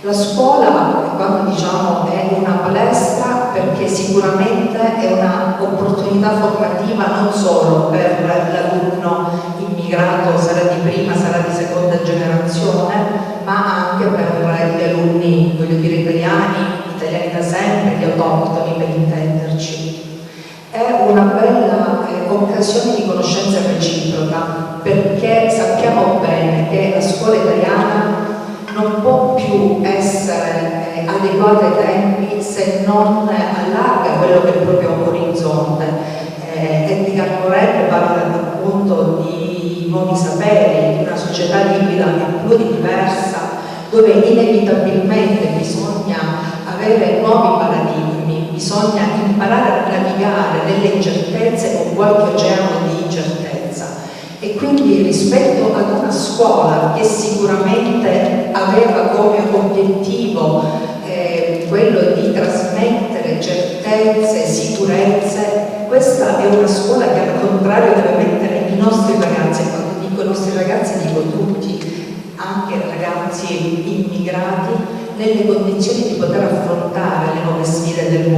La scuola, quando diciamo è una palestra, perché sicuramente è un'opportunità formativa non solo per l'alunno immigrato, sarà di prima, sarà di seconda generazione, ma anche per gli alunni, voglio dire, italiani da sempre, gli autoctoni, per intenderci. È una bella occasione di conoscenza reciproca, perché sappiamo bene che la scuola italiana non può più essere adeguata ai tempi se non allarga quello che è il proprio orizzonte. Edgar Morin parla appunto di nuovi saperi, di una società liquida e pluridiversa, dove inevitabilmente bisogna avere nuovi paradigmi, bisogna imparare a navigare nelle incertezze con qualche oceano di incertezza. E quindi rispetto ad una scuola che sicuramente aveva come obiettivo quello di trasmettere certezze, sicurezze, questa è una scuola che al contrario deve mettere i nostri ragazzi, e quando dico i nostri ragazzi dico tutti, anche ragazzi immigrati, nelle condizioni di poter affrontare le nuove sfide del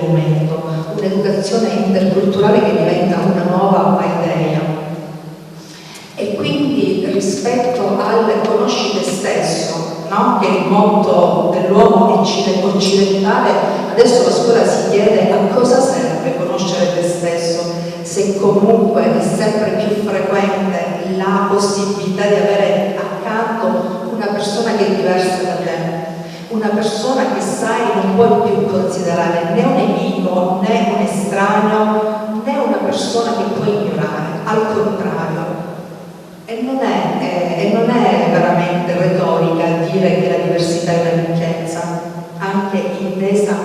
momento, un'educazione interculturale che diventa una nuova idea. E quindi rispetto al conosci te stesso, no? Che è il motto dell'uomo occidentale, adesso la scuola si chiede a cosa serve conoscere te stesso, se comunque è sempre più frequente la possibilità di avere accanto una persona che è diversa da te, una persona che sai non puoi più considerare né un nemico, né un estraneo, né una persona che puoi ignorare, al contrario. E non è veramente retorica dire che la diversità è una ricchezza, anche intesa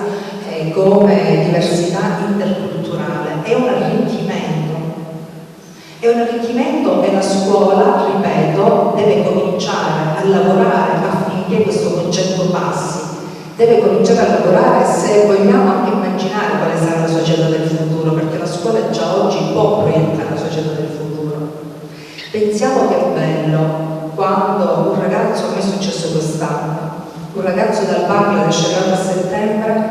come diversità interculturale, è un arricchimento. È un arricchimento e la scuola, ripeto, deve cominciare a lavorare affinché questo concetto passi. Deve cominciare a lavorare se vogliamo anche immaginare quale sarà la società del futuro, perché la scuola già oggi può proiettare la società del futuro. Pensiamo che è bello quando un ragazzo, a me è successo quest'anno, un ragazzo dal Bangladesh arrivato a settembre,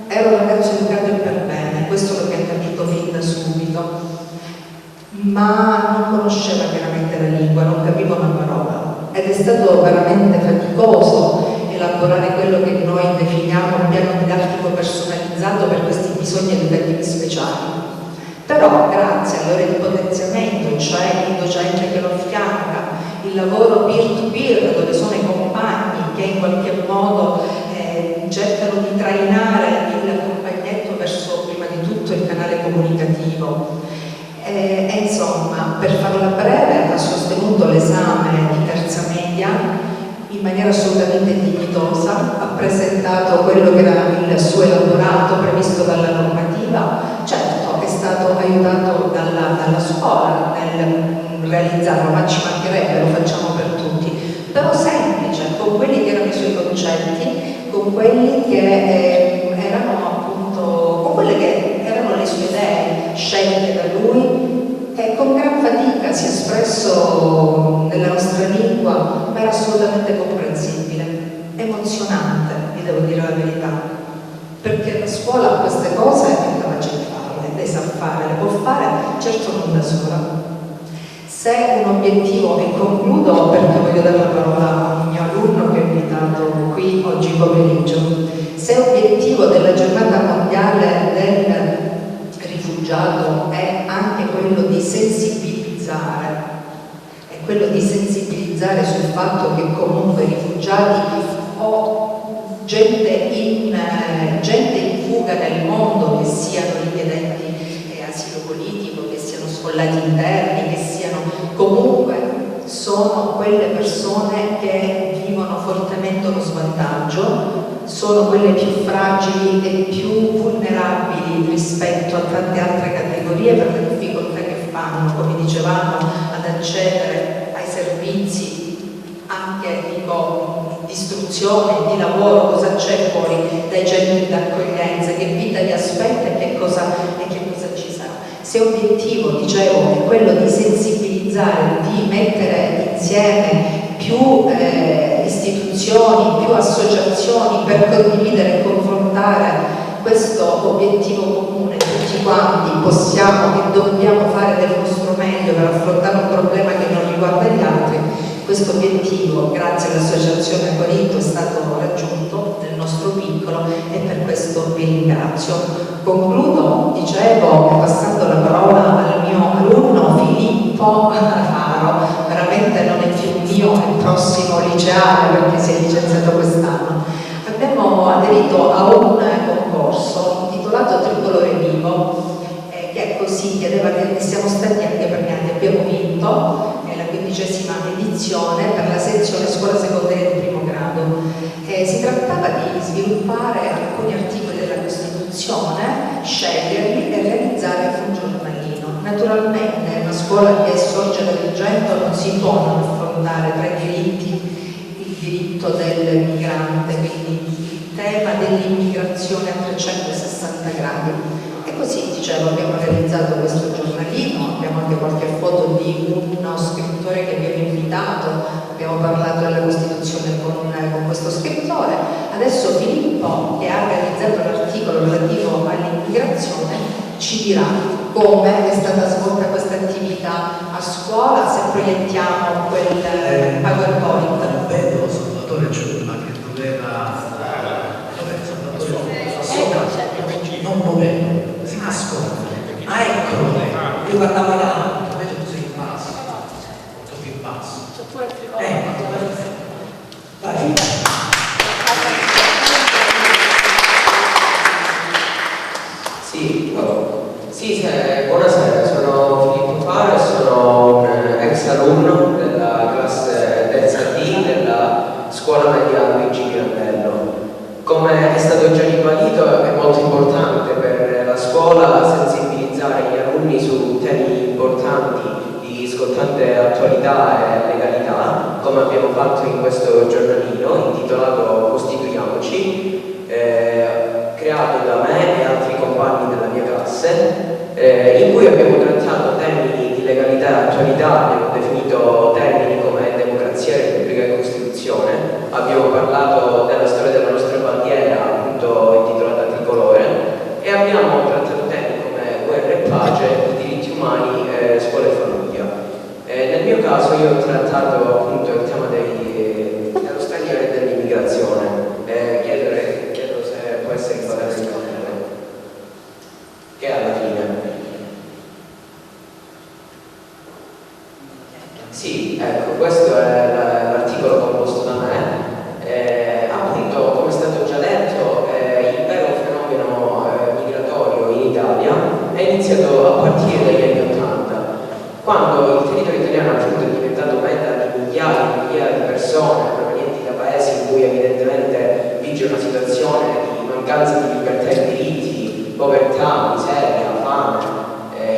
era un ragazzo educato e per bene, questo l'abbiamo capito fin da subito, ma non conosceva chiaramente la lingua, non capiva una parola ed è stato veramente faticoso elaborare quello che noi definiamo un piano didattico personalizzato per questi bisogni educativi speciali. Però grazie alle ore di potenziamento, cioè il docente che lo affianca, il lavoro peer-to-peer dove sono i compagni che in qualche modo cercano di trainare il compagnetto verso prima di tutto il canale comunicativo. E insomma, per farla breve, ha sostenuto l'esame di terza media in maniera assolutamente dignitosa, ha presentato quello che era il suo elaborato previsto dalla normativa, certo è stato aiutato dalla scuola nel realizzarlo, ma ci mancherebbe, lo facciamo per tutti, però semplice, con quelli che erano i suoi concetti, con quelli che erano appunto, con quelle che erano le sue idee scelte da lui, e con gran fatica si è espresso nella nostra lingua, ma era assolutamente comprensibile, emozionante, vi devo dire la verità, perché la scuola queste cose è capace di farle, lei sa fare, le può fare, certo non da sola. Se un obiettivo, e concludo perché voglio dare la parola a un mio alunno che ho invitato qui oggi pomeriggio, se obiettivo della giornata mondiale del rifugiato è anche quello di sensibilizzare, è quello di sensibilizzare sul fatto che comunque i rifugiati o gente in fuga nel mondo, che siano richiedenti asilo politico, che siano sfollati interni, che siano comunque sono quelle persone che vivono fortemente lo svantaggio, sono quelle più fragili e più vulnerabili rispetto a tante altre categorie per le difficoltà che fanno, come dicevamo, ad accedere ai servizi anche di istruzione, di lavoro, cosa c'è fuori dai centri d'accoglienza, che vita vi aspetta e che cosa ci sarà. Se obiettivo, dicevo, è quello di sensibilizzare, di mettere insieme più istituzioni, più associazioni per condividere e confrontare questo obiettivo comune, tutti quanti possiamo e dobbiamo fare del nostro meglio per affrontare un problema che non riguarda gli altri, questo obiettivo, grazie all'Associazione Corinto, è stato raggiunto nel nostro piccolo e per questo vi ringrazio. Concludo, dicevo, passando la parola al mio alunno Filippo Faro, veramente non è più mio, è il prossimo liceale perché si è licenziato quest'anno. Abbiamo aderito a un concorso intitolato Tricolore Vivo, che così chiedeva che siamo stati anche premiati, abbiamo vinto, è la 15ª edizione per la sezione scuola secondaria di primo grado. Si trattava di sviluppare alcuni articoli della Costituzione, sceglierli e realizzare un giornalino. Naturalmente una scuola che sorge da Agrigento non si può non affrontare tra i diritti il diritto del migrante, quindi il tema dell'immigrazione a 360 gradi. E così, dicevo, abbiamo realizzato questo giornalino, abbiamo anche qualche foto di uno scrittore che abbiamo invitato, abbiamo parlato della Costituzione con questo scrittore. Adesso Filippo, che ha realizzato l'articolo relativo all'immigrazione, ci dirà come è stata svolta questa attività a scuola, se proiettiamo quel PowerPoint. Vedo Salvatore Ciulla che doveva... non lo vedo, si nasconde. Ah, eccolo, io guardavo là, invece tu sei in basso, molto più in basso. Ecco, vai. Luigi Pirandello. Come è stato già ribadito, è molto importante per la scuola sensibilizzare gli alunni su temi importanti di scottante attualità e legalità, come abbiamo fatto in questo giornalino intitolato Costituiamoci, creato da me e altri compagni della mia classe, in cui abbiamo trattato temi di legalità e attualità, abbiamo definito termini come democrazia, repubblica e costituzione, abbiamo parlato della storia della nostra bandiera, appunto intitolata Tricolore, e abbiamo trattato temi come guerra e pace, diritti umani, scuola e famiglia. Nel mio caso io ho trattato appunto il tema dello straniero e dell'immigrazione. Chiedo se può essere inquadrato il camera, che è alla fine. Sì, ecco, questo è l'articolo composto da me. Appunto, come è stato già detto, il vero fenomeno migratorio in Italia è iniziato a partire dagli anni '80, quando il territorio italiano appunto è diventato meta di migliaia e migliaia di persone provenienti da paesi in cui evidentemente vige una situazione di mancanza di libertà e diritti, povertà, miseria, fame,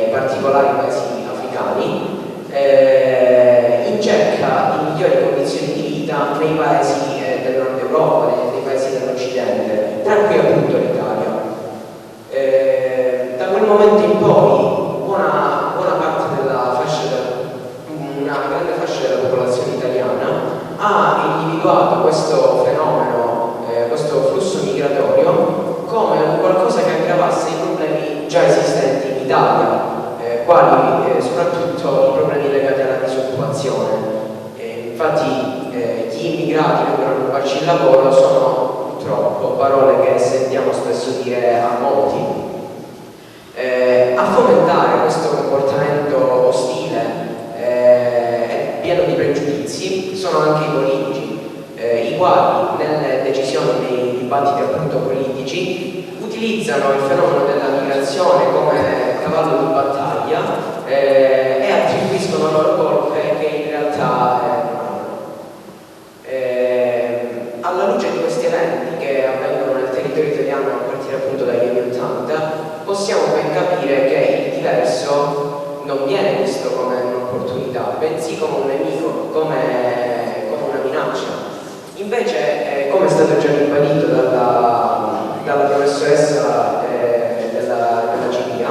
in particolare i paesi africani, in cerca di migliori condizioni di vita nei paesi del nord Europa, nei paesi dell'Occidente, tra cui appunto l'Italia. Da quel momento in poi buona parte della una grande fascia della popolazione italiana ha individuato questo fenomeno, questo flusso migratorio come qualcosa che aggravasse i problemi già esistenti in Italia, quali soprattutto i problemi legati alla disoccupazione. Infatti gli immigrati che vengono a rubarci il lavoro sono purtroppo parole che sentiamo spesso dire a molti. A fomentare questo comportamento ostile e pieno di pregiudizi sono anche i politici, i quali nelle decisioni, nei dibattiti appunto politici, utilizzano il fenomeno della migrazione come cavallo di battaglia e attribuiscono loro colpe che in realtà non hanno. Alla luce di questi eventi che avvengono nel territorio italiano a partire appunto dagli anni '80, possiamo ben capire che il diverso non viene visto come un'opportunità, bensì come un nemico, come una minaccia. Invece, come è stato già ribadito dalla professoressa della CIPIA,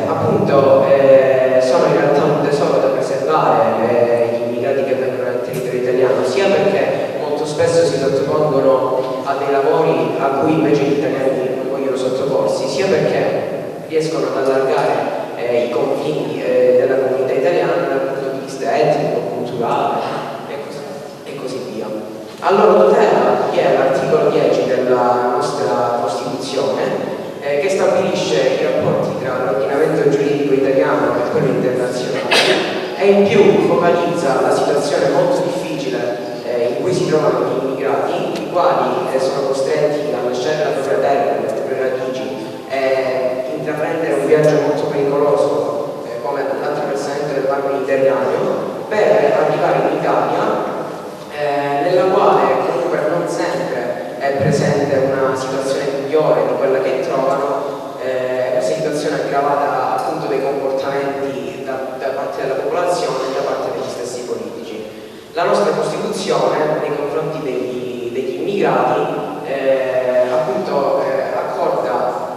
appunto sono in realtà un tesoro da preservare gli immigrati che vengono nel territorio italiano, sia perché molto spesso si sottopongono a dei lavori a cui invece gli italiani non vogliono sottoporsi, sia perché riescono ad allargare i confini della comunità italiana dal punto di vista etnico, culturale e così via. A loro tutela vi è l'articolo 10 della nostra Costituzione, che stabilisce i rapporti tra l'ordinamento giuridico italiano e quello internazionale e in più focalizza la situazione molto difficile in cui si trovano gli immigrati, i quali sono costretti a lasciare la propria terra, le proprie radici e intraprendere un viaggio molto pericoloso come l'attraversamento del mar Mediterraneo per arrivare in Italia, nella quale comunque non sempre è presente una situazione migliore di quella che trovano, questa situazione aggravata appunto dai comportamenti da parte della popolazione e da parte degli stessi politici. La nostra Costituzione nei confronti degli immigrati appunto accorda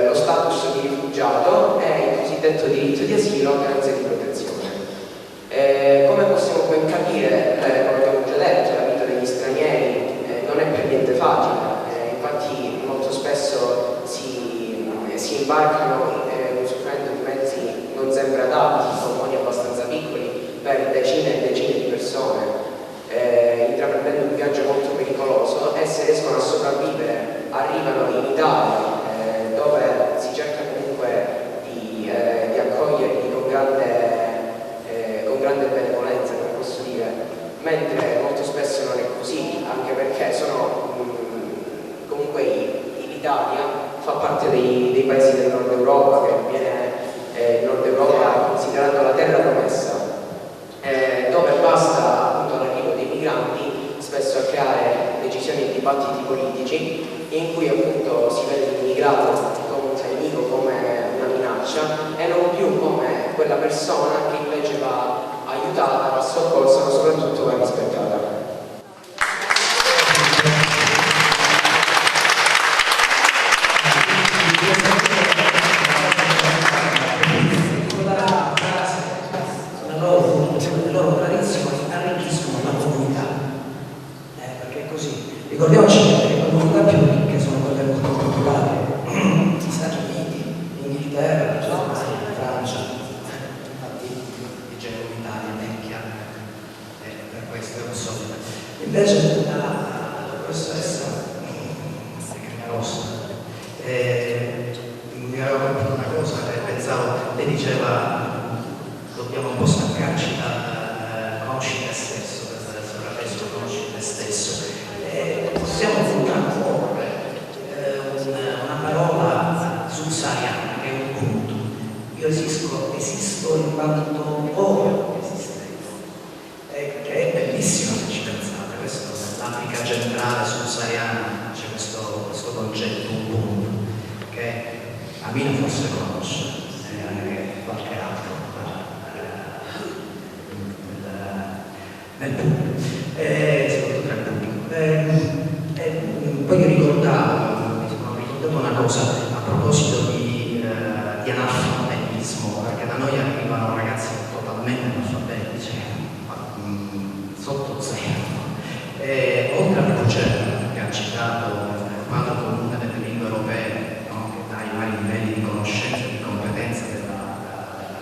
lo status di rifugiato e il cosiddetto diritto di asilo a garanzia di protezione. Come possiamo ben capire, come abbiamo già detto, la vita degli stranieri non è per niente facile, infatti molto spesso si imbarcano usufruendo di mezzi non sempre adatti, gommoni abbastanza piccoli, per decine e decine di persone, intraprendendo un viaggio molto pericoloso, e se riescono a sopravvivere arrivano in Italia, dove si cerca comunque di accoglierli con grande benevolenza, come posso dire, mentre molto spesso non è così, anche perché comunque l'Italia fa parte dei paesi del nord Europa, che viene il nord Europa considerato la terra promessa, dove basta appunto l'arrivo dei migranti spesso a creare dibattiti politici in cui appunto si vede l'immigrato come un nemico, come una minaccia e non più come quella persona che invece va aiutata, va soccorsa, ma soprattutto va rispettata. Le loro tradizioni arricchiscono la comunità, perché è così. Ricordiamoci che le comunità più ricche sono quelle molto culturali, gli Stati Uniti, l'Inghilterra, la Germania, la Francia, infatti dicevo l'Italia vecchia, per questo non so. Invece la professoressa Rossa mi aveva capito una cosa che pensavo, lei diceva dobbiamo un po' staccarci da conosci te stesso, questo sovrappeso conosci te stesso. Possiamo contrapporre una parola subsahariana che è un punto. Io esisto in quanto povero esistente, che è bellissimo se ci pensate. Questo nell'Africa centrale subsahariana c'è questo concetto, un punto, che Amina forse conosce, e anche qualche altro nel punto, soprattutto nel punto. Poi mi sono ricordato una cosa a proposito di analfabetismo, perché da noi arrivano ragazzi totalmente analfabetici, sotto zero. Oltre alla Lucerna, che ha citato il quadro comune delle lingue europee, no? Che dà i vari livelli di conoscenza e di competenza della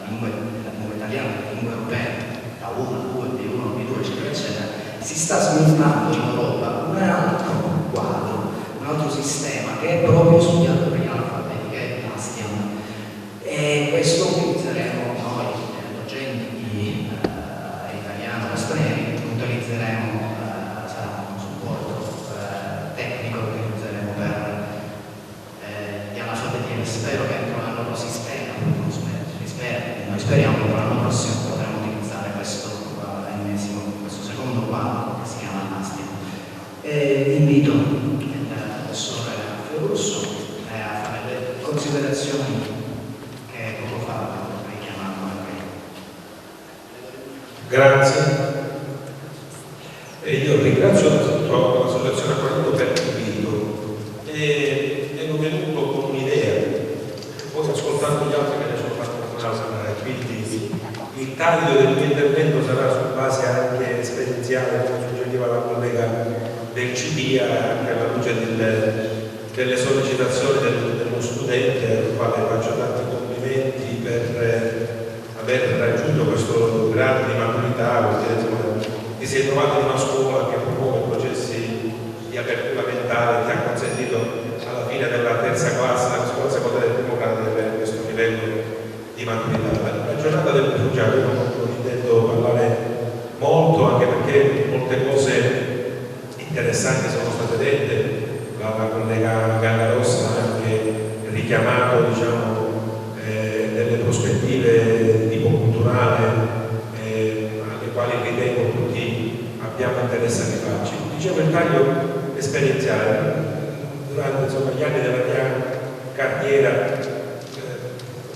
lingua italiana, delle lingue europee, da 1, 2, B1, B2, eccetera, eccetera, si sta sviluppando in Europa un altro quadro, un altro sistema che è proprio studiato per gli analfabeti, che è l'Astiam. E questo utilizzeremo noi, docenti italiano o stranieri, utilizzeremo, sarà un supporto tecnico che utilizzeremo per gli analfabeti. Spero che entro l'anno prossimo, noi speriamo che l'anno prossimo potremo utilizzare questo secondo quadro che si chiama l'Astiam. Invito il professore Fiorusso a fare le considerazioni che poco fa ho richiamato anche. Grazie. E io ringrazio l'associazione Acquarello per l'invito e ero venuto con un'idea, poi ascoltando gli altri che ne sono fatti parlare, quindi il taglio del mio intervento sarà su base anche esperienziale, come suggeriva la collega del CDIA, anche alla luce delle sollecitazioni dello studente, al quale faccio tanti complimenti per aver raggiunto questo grado di maturità, perché ti sei trovato in una scuola che promuove processi di apertura mentale, ti ha consentito alla fine della terza classe, la scuola secondaria del primo grado, di avere questo livello di maturità. La giornata del rifugiato io non intendo parlare molto, anche perché molte cose interessanti sono state dette. La collega Gallarossa ha anche richiamato, diciamo, delle prospettive tipo culturale alle quali ritengo tutti abbiamo interesse a rifarci. Dicevo il taglio esperienziale durante gli anni della mia carriera.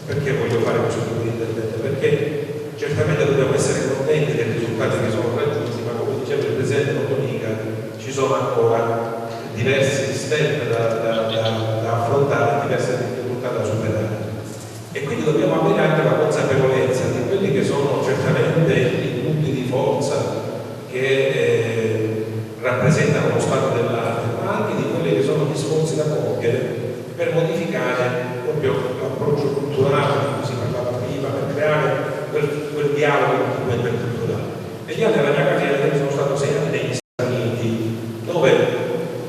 Perché voglio fare questo tipo di intervento? Perché certamente dobbiamo essere contenti dei risultati che sono raggiunti, ma come diceva il Presidente Motonica, ci sono ancora diversi step da affrontare, diverse difficoltà da superare. E quindi dobbiamo avere anche la consapevolezza di quelli che sono certamente i punti di forza che rappresentano lo stato dell'arte, ma anche di quelli che sono gli sforzi da compiere per modificare proprio l'approccio culturale di cui si parlava prima, per creare quel dialogo interculturale. Negli anni della mia carriera io sono stato 6 anni negli Stati Uniti, dove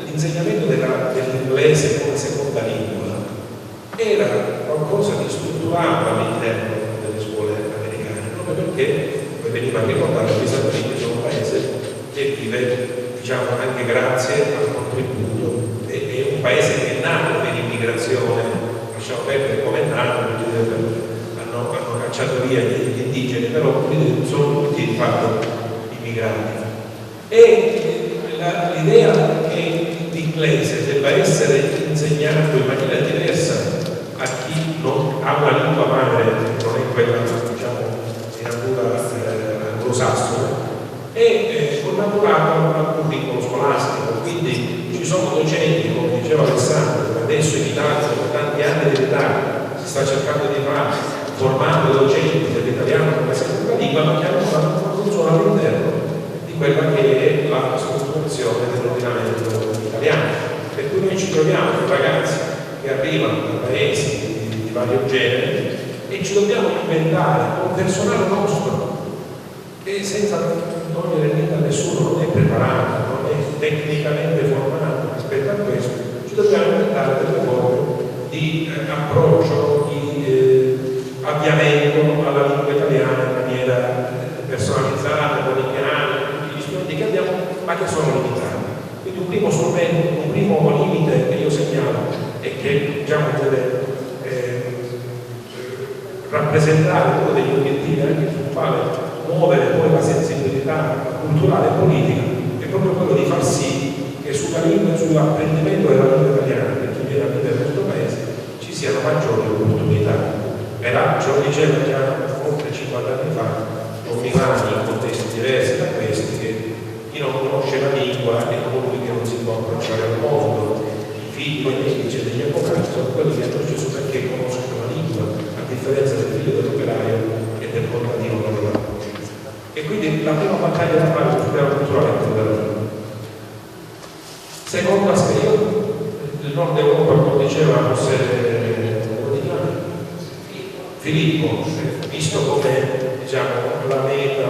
l'insegnamento dell'inglese come seconda lingua era qualcosa di strutturato all'interno delle scuole americane, proprio perché, come veniva ricordato, gli Stati Uniti sono un paese che vive, diciamo, anche grazie al contributo, è un paese che è nato per immigrazione, lasciamo perdere come è nato, hanno cacciato via gli indigeni, però sono tutti di fatto immigrati. E l'idea che l'inglese debba essere insegnato in maniera diversa a chi non ha una lingua madre, che non è quella, diciamo, di natura anglosassone, è connaturata al curriculum scolastico. Quindi ci sono docenti, come diceva Alessandro, adesso in Italia dopo tanti anni di età si sta cercando di fare, formando docenti dell'italiano come seconda lingua, ma che hanno una funzione all'interno di quella che è la strutturazione dell'ordinamento italiano. Per cui noi ci troviamo ragazzi che arrivano da paesi di vario genere e ci dobbiamo inventare un personale nostro che, senza togliere niente a nessuno, non è preparato, non è tecnicamente formato rispetto a questo. Ci dobbiamo inventare delle forme di approccio, di avviamento alla lingua italiana in maniera personalizzata, con i piani, tutti gli strumenti che abbiamo, ma che sono limitati. Quindi un primo strumento, un primo limite che io segnalo e che, diciamo, deve rappresentare uno degli obiettivi anche sul quale muovere poi la sensibilità culturale e politica, è proprio quello di far sì che sulla lingua e sull'apprendimento della lingua italiana per chi viene a vivere nel nostro paese ci siano maggiori opportunità. Ce lo diceva già oltre 50 anni fa Don Milani, in contesti diversi da questi, che chi non conosce la lingua è colui che non si può approcciare al mondo. I figli dei medici e degli avvocati sono quelli che hanno sceso perché conoscono la lingua, a differenza del figlio dell'operaio e del contadino che non la conosce. E quindi la prima battaglia da fare sul piano culturale è quella della lingua. Secondo aspetto, il nord Europa, come diceva Filippo, visto come, diciamo, la meta,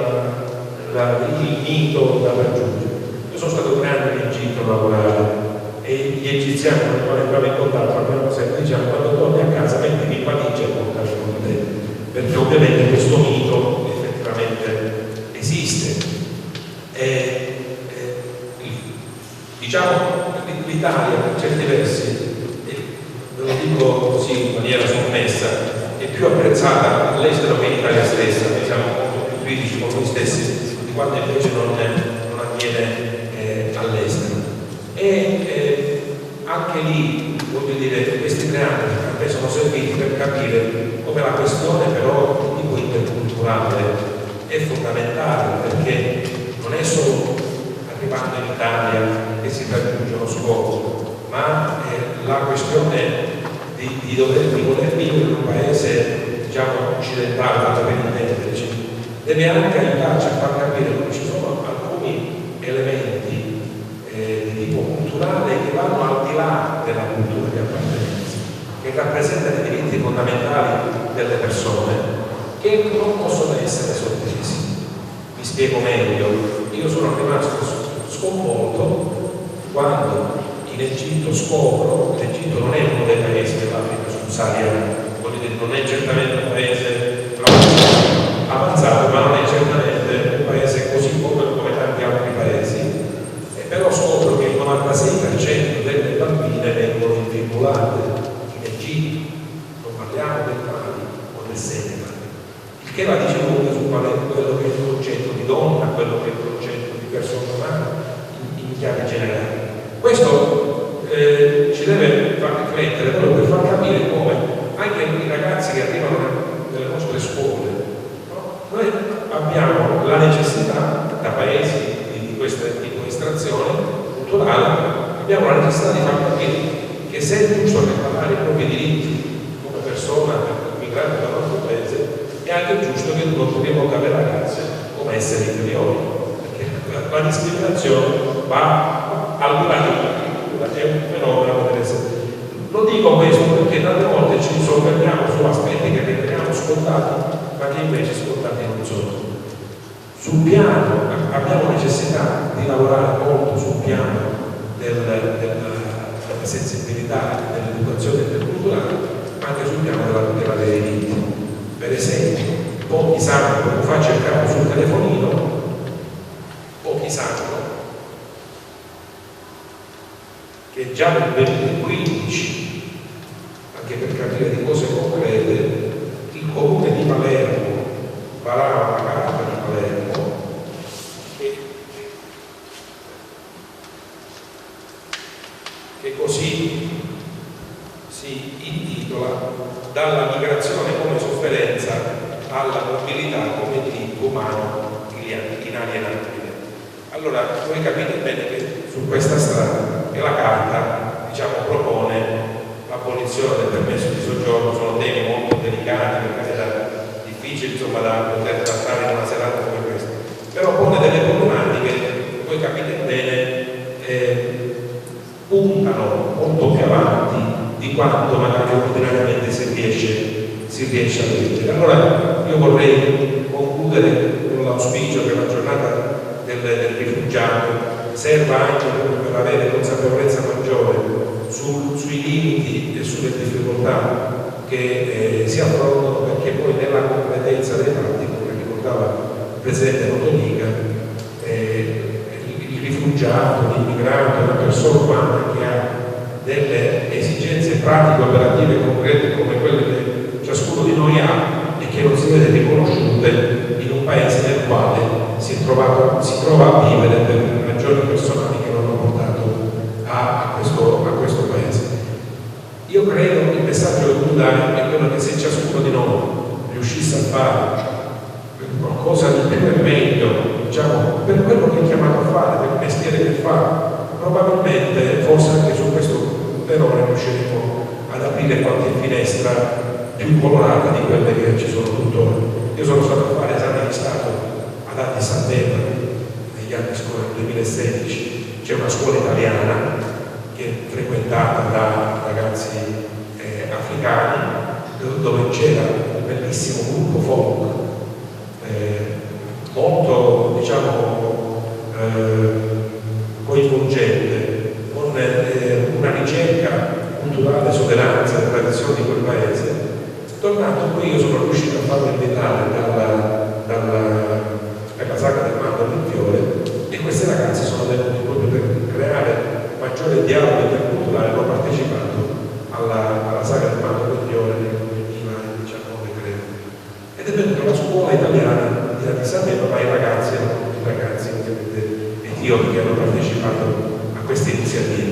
il mito da raggiungere. Io sono stato 3 anni in Egitto a lavorare e gli egiziani quando entrano in contatto abbiamo sempre, diciamo, quando torni a casa mettimi in valigia e portami con te, perché ovviamente questo mito effettivamente esiste. Diciamo l'Italia per certi versi, ve lo dico così in maniera sommessa, è più apprezzata all'estero che in Italia stessa. Noi siamo molto più critici con noi stessi di quando invece non avviene all'estero. E anche lì, voglio dire, questi 3 anni a me sono serviti per capire come la questione però di tipo interculturale è fondamentale, perché non è solo arrivando in Italia che si raggiunge uno scopo, ma è la questione di voler vivere in un paese, diciamo, occidentale, per intenderci, deve anche aiutarci a far capire come ci sono alcuni elementi di tipo culturale che vanno al di là della cultura di appartenenza, che rappresentano i diritti fondamentali delle persone, che non possono essere sottesi. Mi spiego meglio. Io sono rimasto sconvolto quando in Egitto scopro che l'Egitto non è uno dei paesi dell'Africa subsahariana, non è certamente un paese avanzato, ma non è certamente un paese così povero come tanti altri paesi, e però scopro che il 96% delle bambine vengono infibulate in Egitto, non parliamo del Mali o del Senegal, il che la dice lunga su qual è quello che è il concetto di donna, quello che è il concetto di persona umana in chiave generale. Questo ci deve far riflettere proprio per far capire come anche i ragazzi che arrivano nelle nostre scuole, no? Noi abbiamo la necessità, da paesi di questa estrazione culturale, abbiamo la necessità di far capire che se è giusto parlare i propri diritti come persona migrante dal nostro paese, è anche giusto che non dobbiamo dare ragazze come esseri inferiori, perché la discriminazione va al di là di è un fenomeno delle esempio. Lo dico questo perché tante volte ci soffermiamo su aspetti che riteniamo scontati, ma che invece scontati non sono. Sul piano abbiamo necessità di lavorare molto sul piano della sensibilità, dell'educazione e del culturale, ma anche sul piano della tutela dei diritti. Per esempio, pochi sanno, come fa cercare sul telefonino, pochi sanno che già nel 2015, anche per capire di cose concrete, il comune di Palermo varava la carta di Palermo che così si intitola Dalla migrazione come sofferenza alla mobilità come tipo umano inalienabile. Allora, voi capite bene che su questa strada che la Carta, diciamo, propone l'abolizione del permesso di soggiorno. Sono temi molto delicati, perché è difficile, insomma, da poter trattare in una serata come questa, però pone delle problematiche, voi capite bene, puntano molto più avanti di quanto magari ordinariamente si riesce a leggere. Allora io vorrei concludere con l'auspicio che la giornata del rifugiato serva anche per avere consapevolezza maggiore sui limiti e sulle difficoltà che si affrontano, perché poi nella completezza dei fatti, come ricordava il Presidente Notonica, il rifugiato, l'immigrato è una persona umana che ha delle esigenze pratiche, operative, concrete come quelle che ciascuno di noi ha e che non si vede riconosciute in un paese nel quale si trova a vivere per ragioni personali che lo hanno portato a questo paese. Io credo che il messaggio che voglio dare è quello che se ciascuno di noi riuscisse a fare qualcosa di più e meglio, diciamo, per quello che è chiamato a fare, per il mestiere che fa, probabilmente forse anche su questo terreno riusciremo ad aprire qualche finestra più colorata di quelle che ci sono tuttora. Io sono stato a fare esami di Stato ad Addis Abeba negli anni scorsi, nel 2016. C'è una scuola italiana che è frequentata da ragazzi africani, dove c'era un bellissimo gruppo folk, molto, diciamo, coinvolgente, con una ricerca culturale sulle danze e tradizioni di quel paese. Tornato qui io sono riuscito a farlo invitare per la saga del Manto del Fiore, e questi ragazzi sono venuti proprio per creare maggiore dialogo interculturale. Hanno partecipato alla saga del Manto del Fiore nel 2019, credo, ed è venuta la scuola italiana di Addis Abeba, ma i ragazzi erano tutti ragazzi ovviamente etiopi che hanno partecipato a queste iniziative,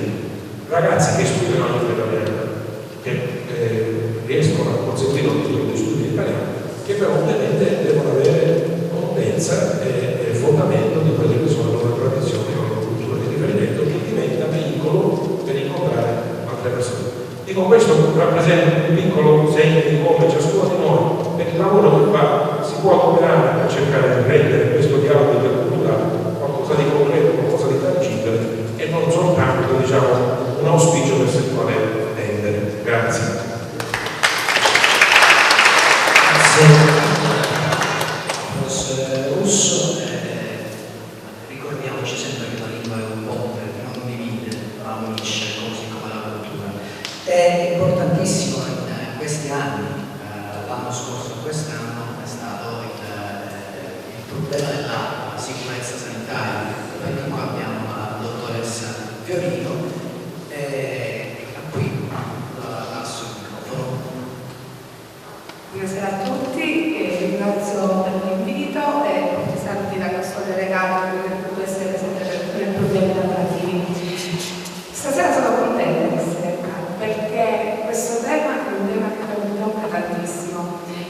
ragazzi che studiano la lingua italiana, che riescono a conseguire un titolo di studio in italiano, che però ovviamente devono avere contezza e fondamento di quelle che sono le loro tradizioni, le loro culture di riferimento, che diventa veicolo per incontrare altre persone. Dico, questo rappresenta un piccolo segno di come ciascuno di noi, per il lavoro che fa, si può adoperare per cercare di rendere questo dialogo interculturale qualcosa di concreto, qualcosa di tangibile, e non soltanto, diciamo, un auspicio per il quale tendere. Grazie. Professor Russo, ricordiamoci sempre che la lingua è un ponte, non divide, ma unisce, così come la cultura. È importantissimo in questi anni, l'anno scorso e quest'anno, è stato il problema della sicurezza sanitaria. Perché qua abbiamo la dottoressa Fiorino, a cui passo il microfono. Buonasera a tutti, ringrazio per l'invito e portanti da questo delegato per poter essere presente per i problemi lavorativi. Stasera sono contenta di essere qua perché questo tema è un tema che mi tocca tantissimo.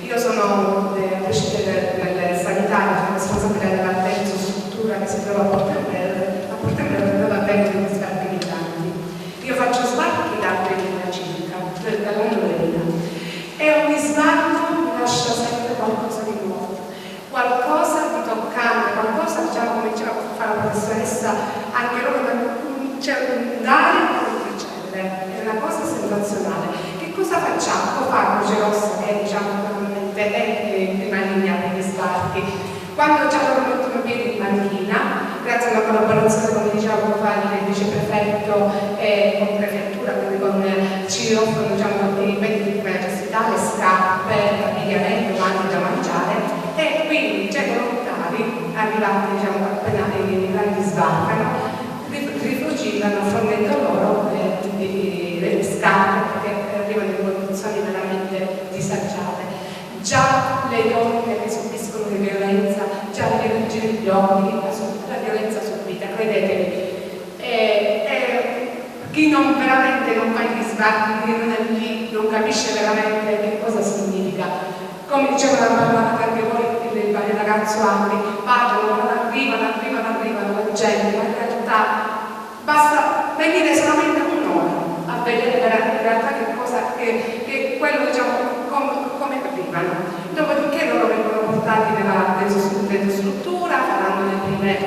Io sono preside del sanitario, sono responsabile della terza struttura che si trova a Portogallo dove avvengono gli sbarchi migranti. Io faccio sbarchi da 2000 circa, dall'anno 2000. E ogni sbarco lascia sempre qualcosa di nuovo, qualcosa di toccante, qualcosa, diciamo, come diceva la professoressa, anche loro c'è un dare e un ricevere, è una cosa sensazionale. Che cosa facciamo? Lo fa Croce Rossa, che diciamo naturalmente è in prima linea per gli sbarchi. Quando già loro mettono piedi in banchina, grazie a una collaborazione, come diciamo, fa il viceprefetto e con prefettura, quindi ci offrono, diciamo, i mezzi di prima necessità, le scarpe, abbigliamento, anche da mangiare, e quindi c'è volontari arrivati, diciamo, appena i migranti sbarcano, rifugivano fornendo loro le scarpe perché arrivano in condizioni veramente disagiate. Già le donne che subiscono di violenza, già le vigili gli uomini, la violenza subita, credetemi. chi non veramente non fa gli sbarchi, chi non è lì, non capisce veramente che cosa significa. Come dicevano anche voi, il ragazzo Angri, parlano, arrivano la gente, ma in realtà basta venire solamente un'ora a vedere in realtà che cosa, che quello diciamo come arrivano. Dopodiché loro vengono portati nella struttura, faranno le prime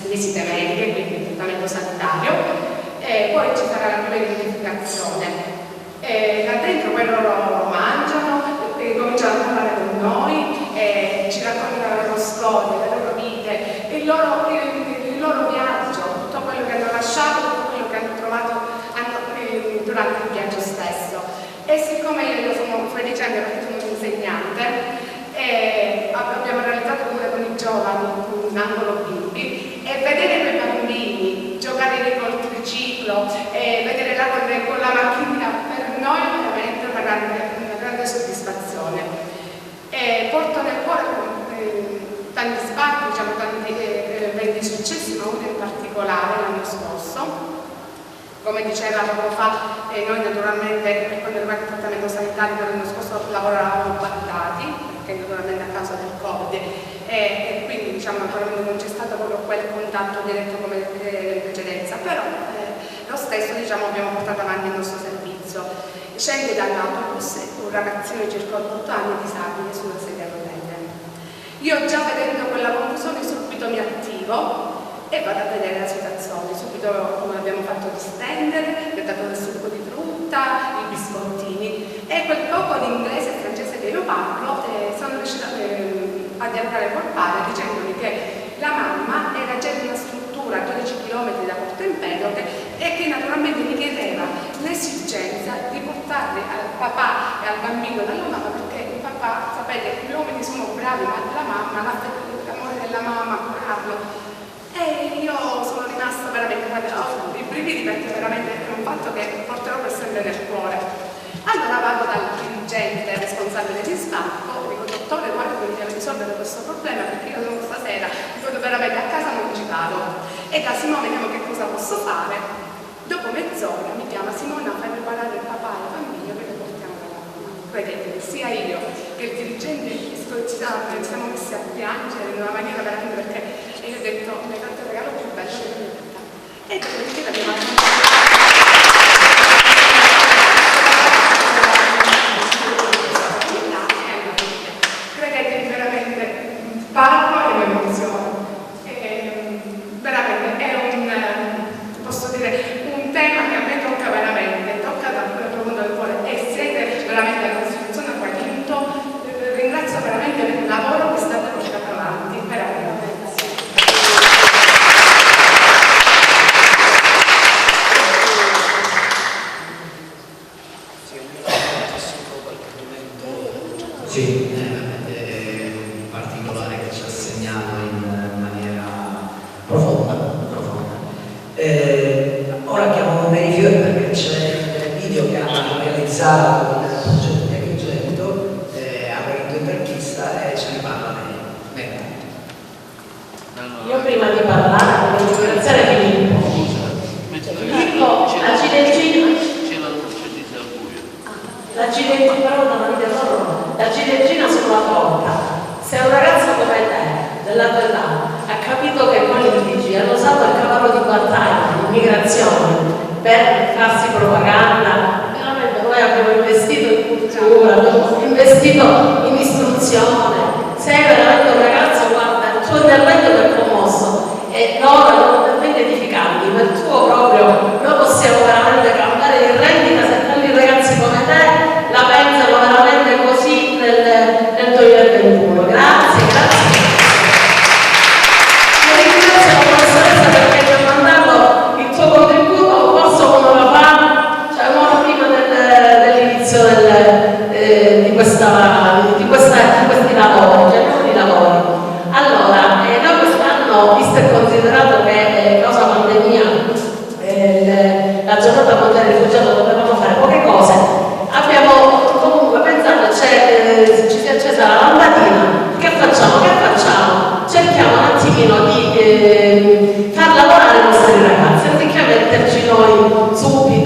visite mediche, quindi il trattamento sanitario, e poi ci sarà la prima identificazione. Là dentro poi loro mangiano, cominciano a parlare con noi, ci raccontano le loro storie, le loro vite, il loro viaggio, tutto quello che hanno lasciato, tutto quello che hanno trovato durante il viaggio stesso. E siccome io sono felicemente perché sono un insegnante, abbiamo realizzato pure con i giovani un angolo bimbi, e vedere quei bambini giocare col triciclo, vedere là con la macchina, per noi è veramente una grande soddisfazione. Porto nel cuore tanti sbarchi, diciamo, tanti eventi successi, ma uno in particolare l'anno scorso. Come diceva poco fa, noi naturalmente per quanto riguarda il trattamento sanitario l'anno scorso lavoravamo bandati, perché naturalmente a causa del Covid, e quindi diciamo naturalmente non c'è stato proprio quel contatto diretto come in precedenza, però lo stesso diciamo abbiamo portato avanti il nostro servizio. Scende dall'autobus un ragazzino di circa 8 anni disabile sulla sedia a rotelle. Io già vedendo quella confusione subito mi attivo e vado a vedere la situazione, subito come abbiamo fatto distendere, gli ho dato del succo di frutta, i biscottini, e quel poco di inglese e francese che io parlo sono riuscita a dialogare col padre dicendomi che la mamma era già in una struttura a 12 km da Porto Empedocle e che naturalmente mi chiedeva l'esigenza di portarli al papà e al bambino dalla mamma, perché il papà, sapete, gli uomini sono bravi, ma la mamma, l'amore della mamma, curarlo. E io sono rimasta veramente, ho i brividi, perché veramente è un fatto che porterò per sempre nel cuore. Allora vado dal dirigente responsabile di sbarco, dico dottore guarda che devo risolvere questo problema perché io stasera dico veramente a casa non ci vado. E da Simone vediamo che cosa posso fare. Dopo mezz'ora mi chiama Simona, fai preparare il papà e il bambino che li portiamo dalla mamma. Vedete, sia io che il dirigente ci siamo messi a piangere in una maniera veramente, perché io ho detto mi hai fatto il regalo più bello della mia vita. E dopodiché l'abbiamo credetemi, veramente parlo e mi emoziono. Veramente è posso dire, un tema che a me tocca veramente, tocca dal profondo del cuore, e siete veramente la Costituzione a quinto. Ringrazio veramente per il lavoro che state portando avanti, veramente. Sì, un particolare che ci ha segnato in maniera profonda. Ora chiamo Merifiori perché c'è il video che ha realizzato il progetto di Agrigento, ha vinto intervista e ce ne parla lei. Io prima di parlare voglio ringraziare Filippo. Filippo, la ciliegina sulla torta. Se un ragazzo come te, dell'altro lato, ha capito che i politici hanno usato il cavallo di battaglia, l'immigrazione, per farsi propaganda, veramente noi abbiamo investito in cultura, abbiamo investito in istruzione. Sei veramente un ragazzo, guarda, il tuo intervento mi ha commosso e loro hanno interventi edificanti, ma il tuo proprio, noi possiamo veramente cambiare di rendita se tanti ragazzi come te la pensano veramente così nel 2021. Grazie. Ti ringrazio la professoressa perché mi ha mandato il tuo contributo un corso come lo fa, cioè un'ora prima dell'inizio di questi lavori, di lavori. Allora, noi quest'anno, visto e considerato che causa pandemia la giornata mondiale del rifugiato dovevamo fare poche cose, abbiamo comunque pensato, ci si è accesa la lampadina, che facciamo? Cerchiamo un attimino di far lavorare i nostri ragazzi, anziché metterci noi subito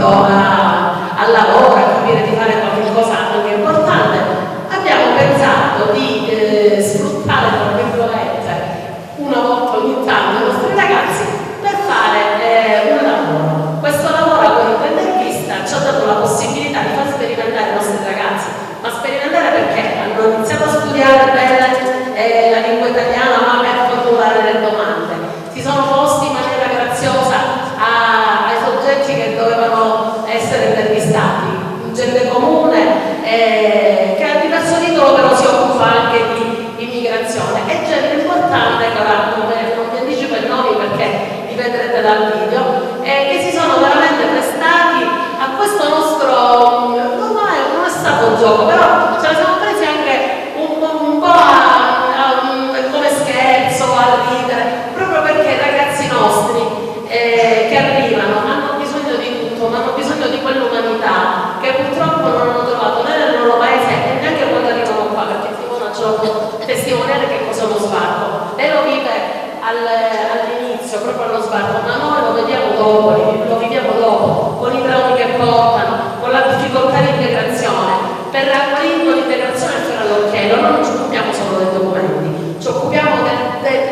gioco, però ce la siamo presi anche un po' come scherzo, a ridere, proprio perché i ragazzi nostri che arrivano hanno bisogno di tutto, ma hanno bisogno di quell'umanità che purtroppo non hanno trovato né nel loro paese e neanche quando arrivano qua, perché Simona ce lo può testimoniare che cosa è uno sbarco. Lei lo vive all'inizio, proprio allo sbarco, ma noi lo vediamo dopo, lo viviamo dopo, con i traumi che portano, con la difficoltà di integrazione. Per Acquarinto l'integrazione è fiore all'occhiello, noi non ci occupiamo solo dei documenti, ci occupiamo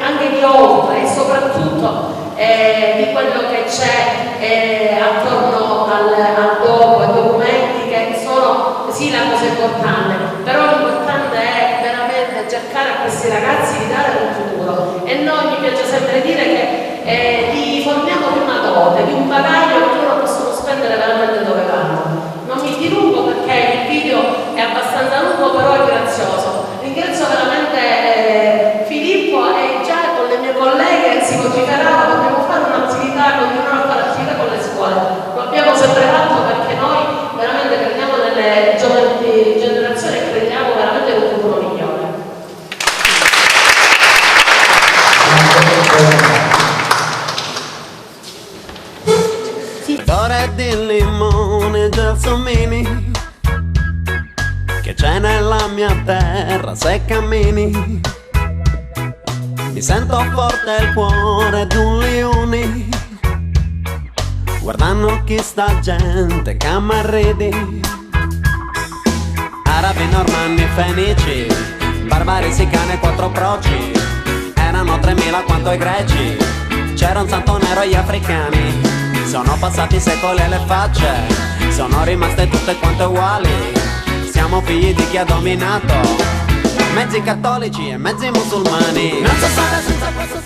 anche di oltre e soprattutto di quello che c'è attorno al dopo, ai documenti che sono sì la cosa importante, però l'importante è veramente cercare a questi ragazzi di dare un futuro, e noi mi piace sempre dire che li forniamo di una dote, di un bagaglio che loro possono spendere veramente dove vanno. Non mi dilungo perché il video è abbastanza lungo, però è grazioso. Ringrazio veramente Filippo, e già con le mie colleghe si vociferava, dobbiamo fare un'attività, continuare a fare attività con le scuole. Lo abbiamo sempre fatto perché noi veramente crediamo nelle giovani generazioni e crediamo veramente in un futuro migliore. Fiore di limone, gelsomini, che c'è nella mia terra se cammini. Mi sento forte il cuore d'un leone, guardando chi sta gente che m'arredi. Arabi, normanni, fenici, barbari, sicani e quattro proci, erano 3000 quanto i greci, c'era un santo nero agli africani. Sono passati secoli e le facce sono rimaste tutte quante uguali. Siamo figli di chi ha dominato, mezzi cattolici e mezzi musulmani. Non so stare senza questo.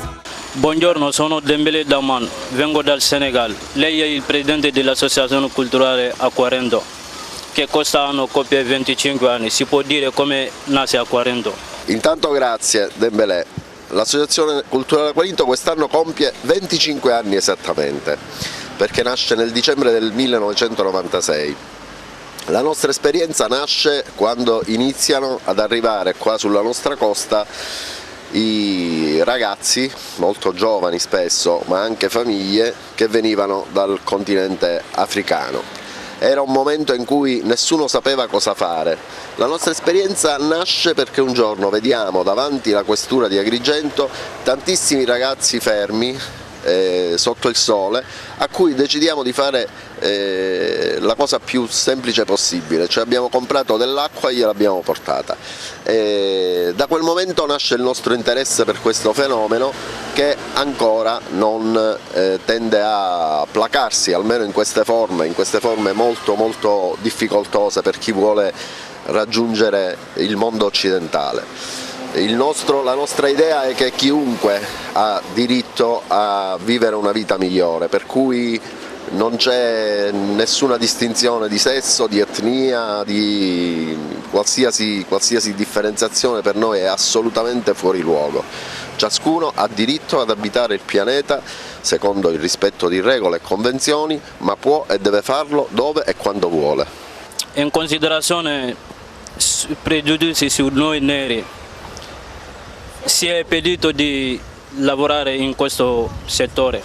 Buongiorno, sono Dembele Daman, vengo dal Senegal. Lei è il presidente dell'Associazione Culturale Acquarento, che quest'anno compie 25 anni. Si può dire come nasce Acquarento? Intanto grazie Dembele. L'Associazione Culturale Acquarento quest'anno compie 25 anni esattamente, perché nasce nel dicembre del 1996. La nostra esperienza nasce quando iniziano ad arrivare qua sulla nostra costa i ragazzi, molto giovani spesso, ma anche famiglie, che venivano dal continente africano. Era un momento in cui nessuno sapeva cosa fare. La nostra esperienza nasce perché un giorno vediamo davanti alla questura di Agrigento tantissimi ragazzi fermi sotto il sole, a cui decidiamo di fare la cosa più semplice possibile, cioè abbiamo comprato dell'acqua e gliel'abbiamo portata. Da quel momento nasce il nostro interesse per questo fenomeno, che ancora non tende a placarsi, almeno in queste forme molto difficoltose per chi vuole raggiungere il mondo occidentale. La nostra idea è che chiunque ha diritto a vivere una vita migliore, per cui non c'è nessuna distinzione di sesso, di etnia, di qualsiasi differenziazione per noi è assolutamente fuori luogo. Ciascuno ha diritto ad abitare il pianeta secondo il rispetto di regole e convenzioni, ma può e deve farlo dove e quando vuole. In considerazione pregiudizi su noi neri, si è impedito di lavorare in questo settore?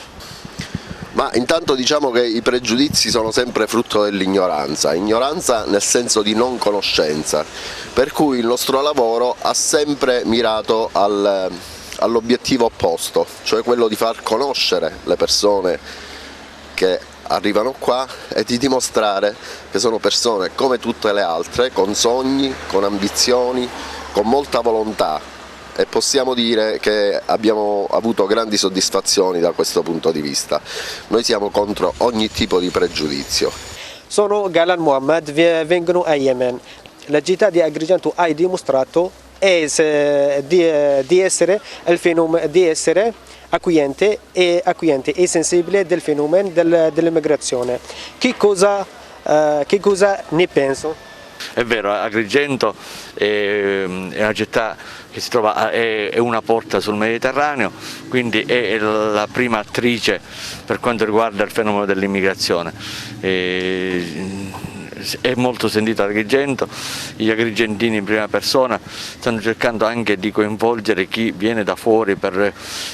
Ma intanto diciamo che i pregiudizi sono sempre frutto dell'ignoranza, ignoranza nel senso di non conoscenza, per cui il nostro lavoro ha sempre mirato all'obiettivo opposto, cioè quello di far conoscere le persone che arrivano qua e di dimostrare che sono persone come tutte le altre, con sogni, con ambizioni, con molta volontà. E possiamo dire che abbiamo avuto grandi soddisfazioni da questo punto di vista. Noi siamo contro ogni tipo di pregiudizio. Sono Galan Muhammad, vengono a Yemen. La città di Agrigento ha dimostrato di essere accogliente e sensibile del fenomeno dell'immigrazione. Che cosa ne penso? È vero, Agrigento è una città che si trova, è una porta sul Mediterraneo, quindi è la prima attrice per quanto riguarda il fenomeno dell'immigrazione. è molto sentito l'Agrigento, gli agrigentini in prima persona stanno cercando anche di coinvolgere chi viene da fuori per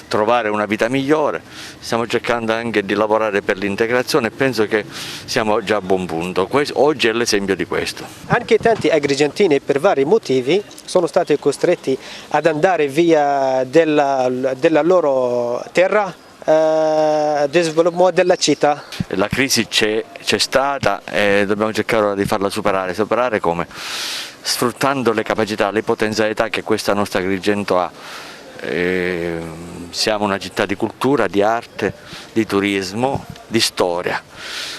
trovare una vita migliore, stiamo cercando anche di lavorare per l'integrazione e penso che siamo già a buon punto. Oggi è l'esempio di questo. Anche tanti agrigentini per vari motivi sono stati costretti ad andare via della loro terra del sviluppo della città. La crisi c'è stata e dobbiamo cercare di farla superare come? Sfruttando le capacità, le potenzialità che questa nostra Agrigento ha. Siamo una città di cultura, di arte, di turismo, di storia.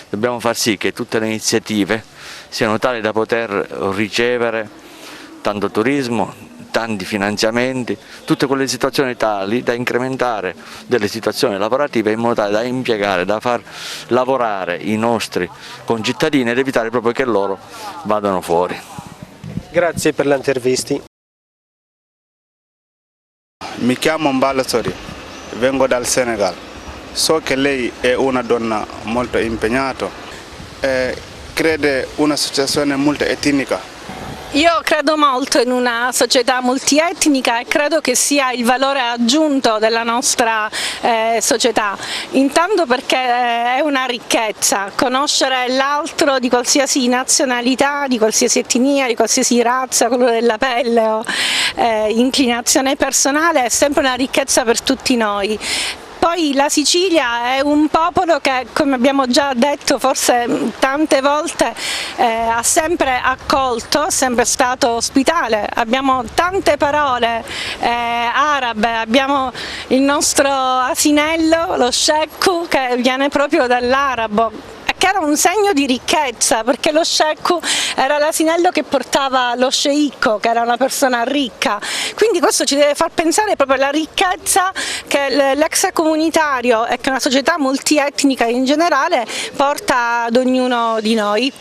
Dobbiamo far sì che tutte le iniziative siano tali da poter ricevere tanto turismo, tanti finanziamenti, tutte quelle situazioni tali da incrementare delle situazioni lavorative in modo tale da impiegare, da far lavorare i nostri concittadini ed evitare proprio che loro vadano fuori. Grazie per l'intervista. Mi chiamo Mbalo Sori, vengo dal Senegal. So che lei è una donna molto impegnata e crede un'associazione multietnica. Io credo molto in una società multietnica e credo che sia il valore aggiunto della nostra società, intanto perché è una ricchezza, conoscere l'altro di qualsiasi nazionalità, di qualsiasi etnia, di qualsiasi razza, colore della pelle o inclinazione personale è sempre una ricchezza per tutti noi. Poi la Sicilia è un popolo che, come abbiamo già detto forse tante volte, ha sempre accolto, è sempre stato ospitale. Abbiamo tante parole arabe, abbiamo il nostro asinello, lo shekku, che viene proprio dall'arabo, che era un segno di ricchezza, perché lo shekku era l'asinello che portava lo sceicco, che era una persona ricca. Quindi questo ci deve far pensare proprio alla ricchezza che l'extracomunitario e che una società multietnica in generale porta ad ognuno di noi.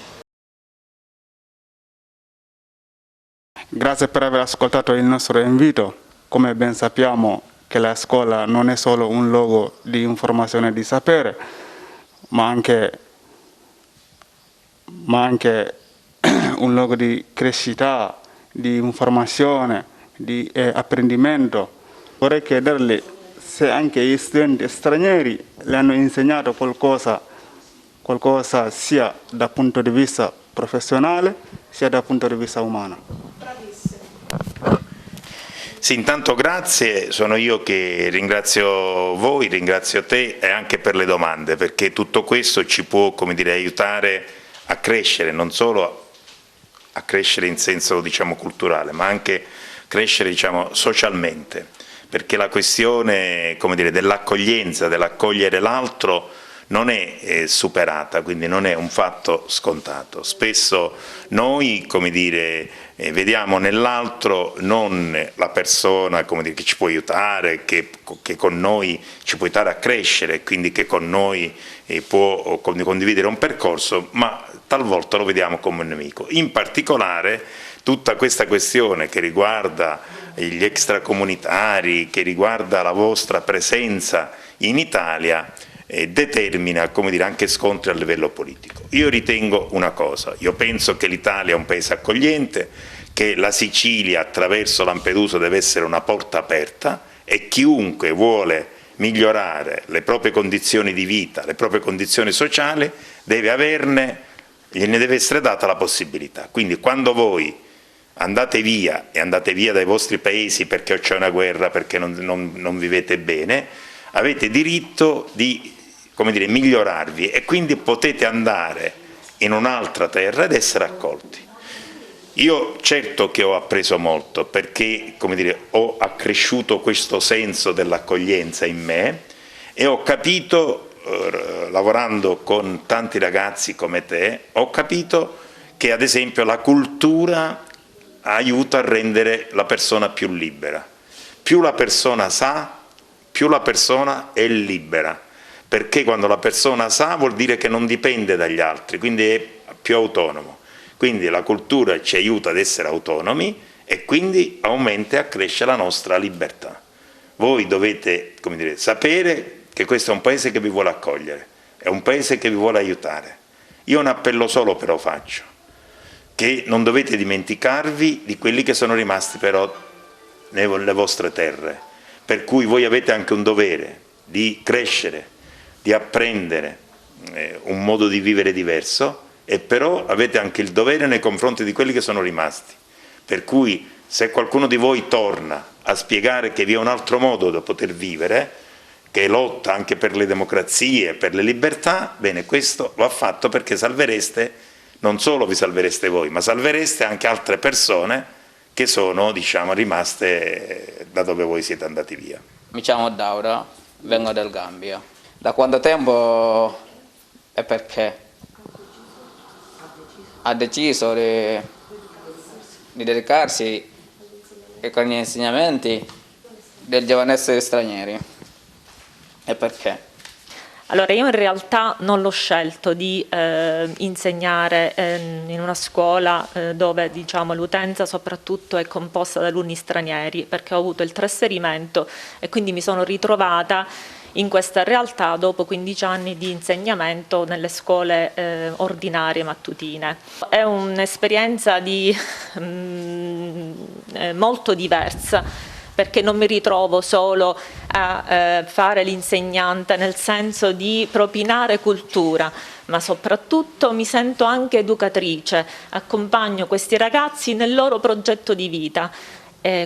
Grazie per aver ascoltato il nostro invito. Come ben sappiamo che la scuola non è solo un luogo di informazione e di sapere, ma anche un luogo di crescita, di informazione, di apprendimento. Vorrei chiederle se anche gli studenti stranieri le hanno insegnato qualcosa sia dal punto di vista professionale sia dal punto di vista umano. Sì, intanto grazie, sono io che ringrazio voi, ringrazio te e anche per le domande, perché tutto questo ci può, come dire, aiutare a crescere, non solo a crescere in senso, diciamo, culturale, ma anche crescere, diciamo, socialmente, perché la questione, come dire, dell'accoglienza, dell'accogliere l'altro non è superata, quindi non è un fatto scontato. Spesso noi, come dire, vediamo nell'altro non la persona, come dire, che ci può aiutare, che con noi ci può aiutare a crescere, quindi che con noi può condividere un percorso, ma talvolta lo vediamo come un nemico. In particolare tutta questa questione che riguarda gli extracomunitari, che riguarda la vostra presenza in Italia, determina, come dire, anche scontri a livello politico. Io ritengo una cosa, io penso che l'Italia è un paese accogliente, che la Sicilia attraverso Lampedusa deve essere una porta aperta e chiunque vuole migliorare le proprie condizioni di vita, le proprie condizioni sociali, gliene deve essere data la possibilità. Quindi quando voi andate via e andate via dai vostri paesi perché c'è una guerra, perché non vivete bene, avete diritto di, come dire, migliorarvi e quindi potete andare in un'altra terra ed essere accolti. Io certo che ho appreso molto perché, come dire, ho accresciuto questo senso dell'accoglienza in me e ho capito, lavorando con tanti ragazzi come te, ho capito che ad esempio la cultura aiuta a rendere la persona più libera. Più la persona sa, più la persona è libera, perché quando la persona sa vuol dire che non dipende dagli altri, quindi è più autonomo. Quindi la cultura ci aiuta ad essere autonomi e quindi aumenta e accresce la nostra libertà. Voi dovete, come dire, sapere che questo è un paese che vi vuole accogliere, è un paese che vi vuole aiutare. Io un appello solo però faccio, che non dovete dimenticarvi di quelli che sono rimasti però nelle vostre terre, per cui voi avete anche un dovere di crescere, di apprendere un modo di vivere diverso, e però avete anche il dovere nei confronti di quelli che sono rimasti, per cui se qualcuno di voi torna a spiegare che vi è un altro modo da poter vivere, che lotta anche per le democrazie, per le libertà, bene, questo va fatto, perché salvereste, non solo vi salvereste voi, ma salvereste anche altre persone che sono, diciamo, rimaste da dove voi siete andati via. Mi chiamo Daura, vengo dal Gambia. Da quanto tempo e perché? Ha deciso di dedicarsi con gli insegnamenti del giovanesseri stranieri. E perché? Allora, io in realtà non l'ho scelto di insegnare in una scuola dove, diciamo, l'utenza soprattutto è composta da alunni stranieri, perché ho avuto il trasferimento e quindi mi sono ritrovata in questa realtà dopo 15 anni di insegnamento nelle scuole ordinarie mattutine. È un'esperienza molto diversa, perché non mi ritrovo solo a fare l'insegnante nel senso di propinare cultura, ma soprattutto mi sento anche educatrice, accompagno questi ragazzi nel loro progetto di vita.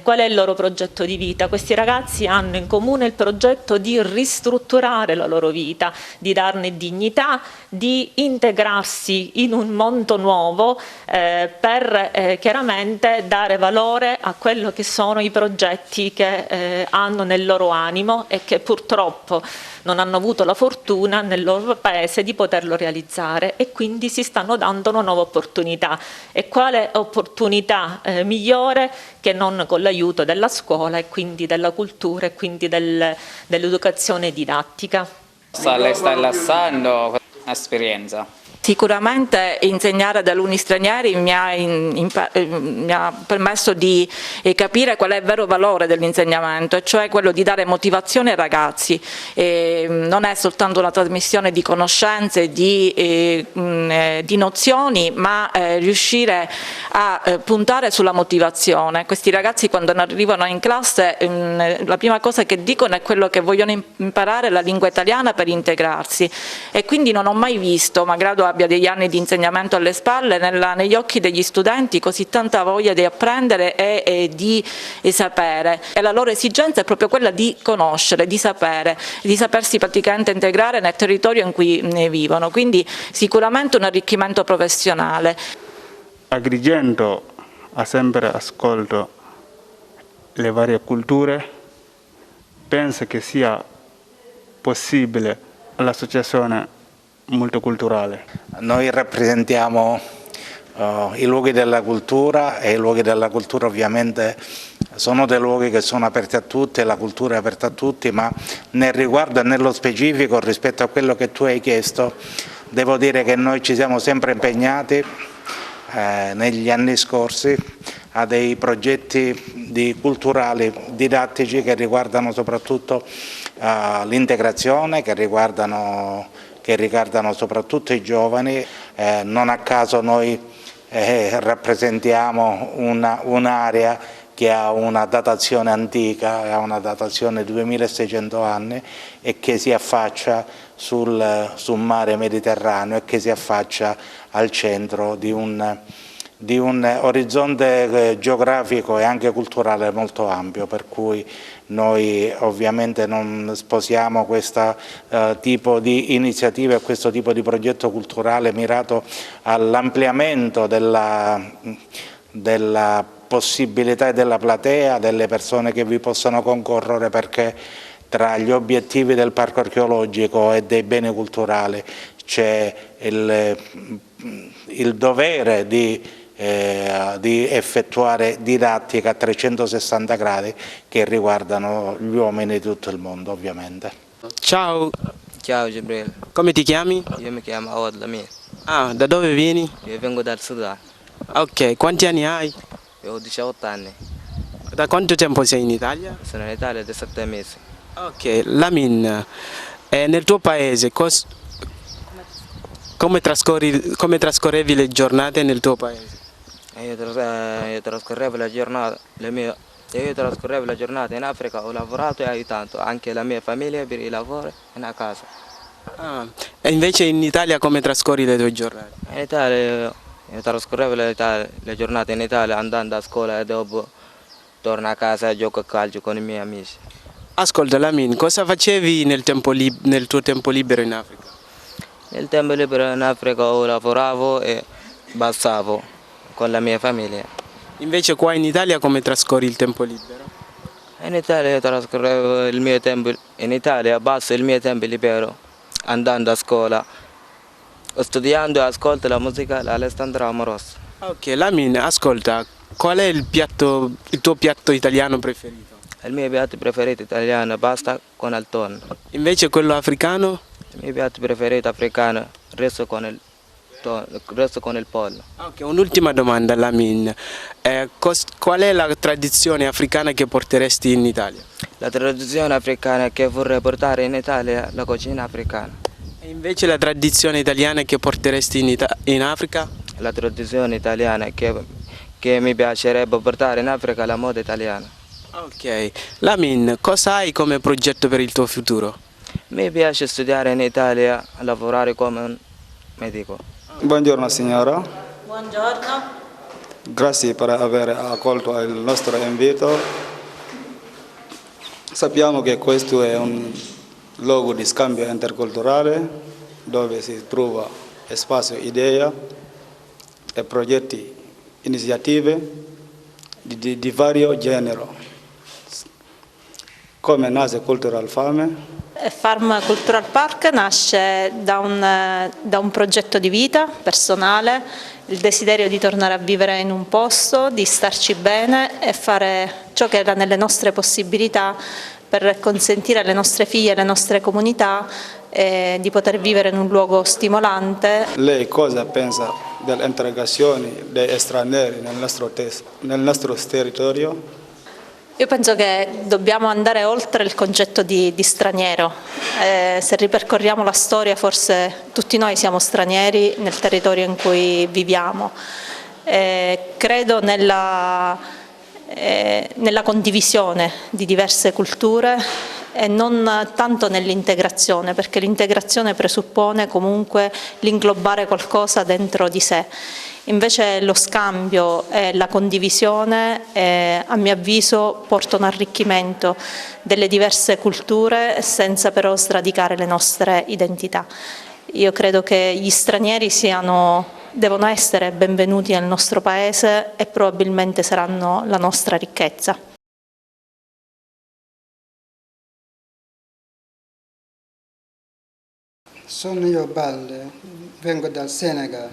Qual è il loro progetto di vita? Questi ragazzi hanno in comune il progetto di ristrutturare la loro vita, di darne dignità, di integrarsi in un mondo nuovo per chiaramente dare valore a quello che sono i progetti che hanno nel loro animo e che purtroppo non hanno avuto la fortuna nel loro paese di poterlo realizzare, e quindi si stanno dando una nuova opportunità. E quale opportunità migliore che non con l'aiuto della scuola e quindi della cultura e quindi dell'educazione didattica. Lei sta lasciando esperienza. Sicuramente insegnare ad alunni stranieri mi ha permesso di capire qual è il vero valore dell'insegnamento, e cioè quello di dare motivazione ai ragazzi. Non è soltanto una trasmissione di conoscenze, di nozioni, ma riuscire a puntare sulla motivazione. Questi ragazzi, quando arrivano in classe, la prima cosa che dicono è quello che vogliono imparare la lingua italiana per integrarsi, e quindi non ho mai visto, malgrado abbia degli anni di insegnamento alle spalle, negli occhi degli studenti così tanta voglia di apprendere e di sapere, e la loro esigenza è proprio quella di conoscere, di sapere, di sapersi praticamente integrare nel territorio in cui vivono, quindi sicuramente un arricchimento professionale. Agrigento ha sempre ascoltato le varie culture, penso che sia possibile l'associazione multiculturale. Noi rappresentiamo i luoghi della cultura, e i luoghi della cultura ovviamente sono dei luoghi che sono aperti a tutti, la cultura è aperta a tutti, ma nel riguardo e nello specifico rispetto a quello che tu hai chiesto, devo dire che noi ci siamo sempre impegnati negli anni scorsi a dei progetti culturali, didattici, che riguardano soprattutto l'integrazione, che riguardano soprattutto i giovani. Non a caso noi rappresentiamo un'area che ha una datazione antica, ha una datazione di 2600 anni, e che si affaccia sul mare Mediterraneo, e che si affaccia al centro di un orizzonte geografico e anche culturale molto ampio, per cui noi ovviamente non sposiamo questo tipo di iniziative e questo tipo di progetto culturale mirato all'ampliamento della possibilità e della platea delle persone che vi possano concorrere, perché tra gli obiettivi del parco archeologico e dei beni culturali c'è il dovere di effettuare didattica a 360 gradi che riguardano gli uomini di tutto il mondo, ovviamente. Ciao. Ciao Gabriele. Come ti chiami? Io mi chiamo Awad Lamir. Ah, da dove vieni? Io vengo dal Sudan. Ok, quanti anni hai? Io ho 18 anni. Da quanto tempo sei in Italia? Sono in Italia da 7 mesi. Ok, Lamin, nel tuo paese come trascorrevi le giornate nel tuo paese? Io trascorrevo la giornata in Africa, ho lavorato e aiutato anche la mia famiglia per il lavoro e la casa. E invece in Italia come trascorri le tue giornate? In Italia io trascorrevo le giornate in Italia andando a scuola e dopo torno a casa e gioco a calcio con i miei amici. Ascolta Lamin, cosa facevi nel tuo tempo libero in Africa? Nel tempo libero in Africa lavoravo e passavo con la mia famiglia. Invece qua in Italia come trascorri il tempo libero? In Italia io trascorrevo il mio tempo, in Italia passo il mio tempo libero andando a scuola, studiando e ascolto la musica di Alessandro Amoroso. Ok, Lamin, ascolta, qual è il tuo piatto italiano preferito? Il mio piatto preferito italiano è pasta con il tonno. Invece quello africano? Il mio piatto preferito africano è riso con il pollo. Ok, un'ultima domanda Lamin, qual è la tradizione africana che porteresti in Italia? La tradizione africana che vorrei portare in Italia è la cucina africana. E invece la tradizione italiana che porteresti in Africa? La tradizione italiana che mi piacerebbe portare in Africa è la moda italiana. Ok, Lamin, cosa hai come progetto per il tuo futuro? Mi piace studiare in Italia, lavorare come un medico. Buongiorno signora. Buongiorno. Grazie per aver accolto il nostro invito. Sappiamo che questo è un luogo di scambio interculturale dove si trova spazio, idee e progetti, iniziative di vario genere. Come nasce Cultural Fame? Farm Cultural Park nasce da un progetto di vita personale, il desiderio di tornare a vivere in un posto, di starci bene e fare ciò che era nelle nostre possibilità per consentire alle nostre figlie e alle nostre comunità di poter vivere in un luogo stimolante. Lei cosa pensa dell'integrazione degli stranieri nel nostro territorio? Io penso che dobbiamo andare oltre il concetto di straniero. Se ripercorriamo la storia, forse tutti noi siamo stranieri nel territorio in cui viviamo. Credo nella condivisione di diverse culture e non tanto nell'integrazione, perché l'integrazione presuppone comunque l'inglobare qualcosa dentro di sé. Invece lo scambio e la condivisione, a mio avviso, portano arricchimento delle diverse culture senza però sradicare le nostre identità. Io credo che gli stranieri devono essere benvenuti nel nostro paese e probabilmente saranno la nostra ricchezza. Sono io Balde, vengo dal Senegal.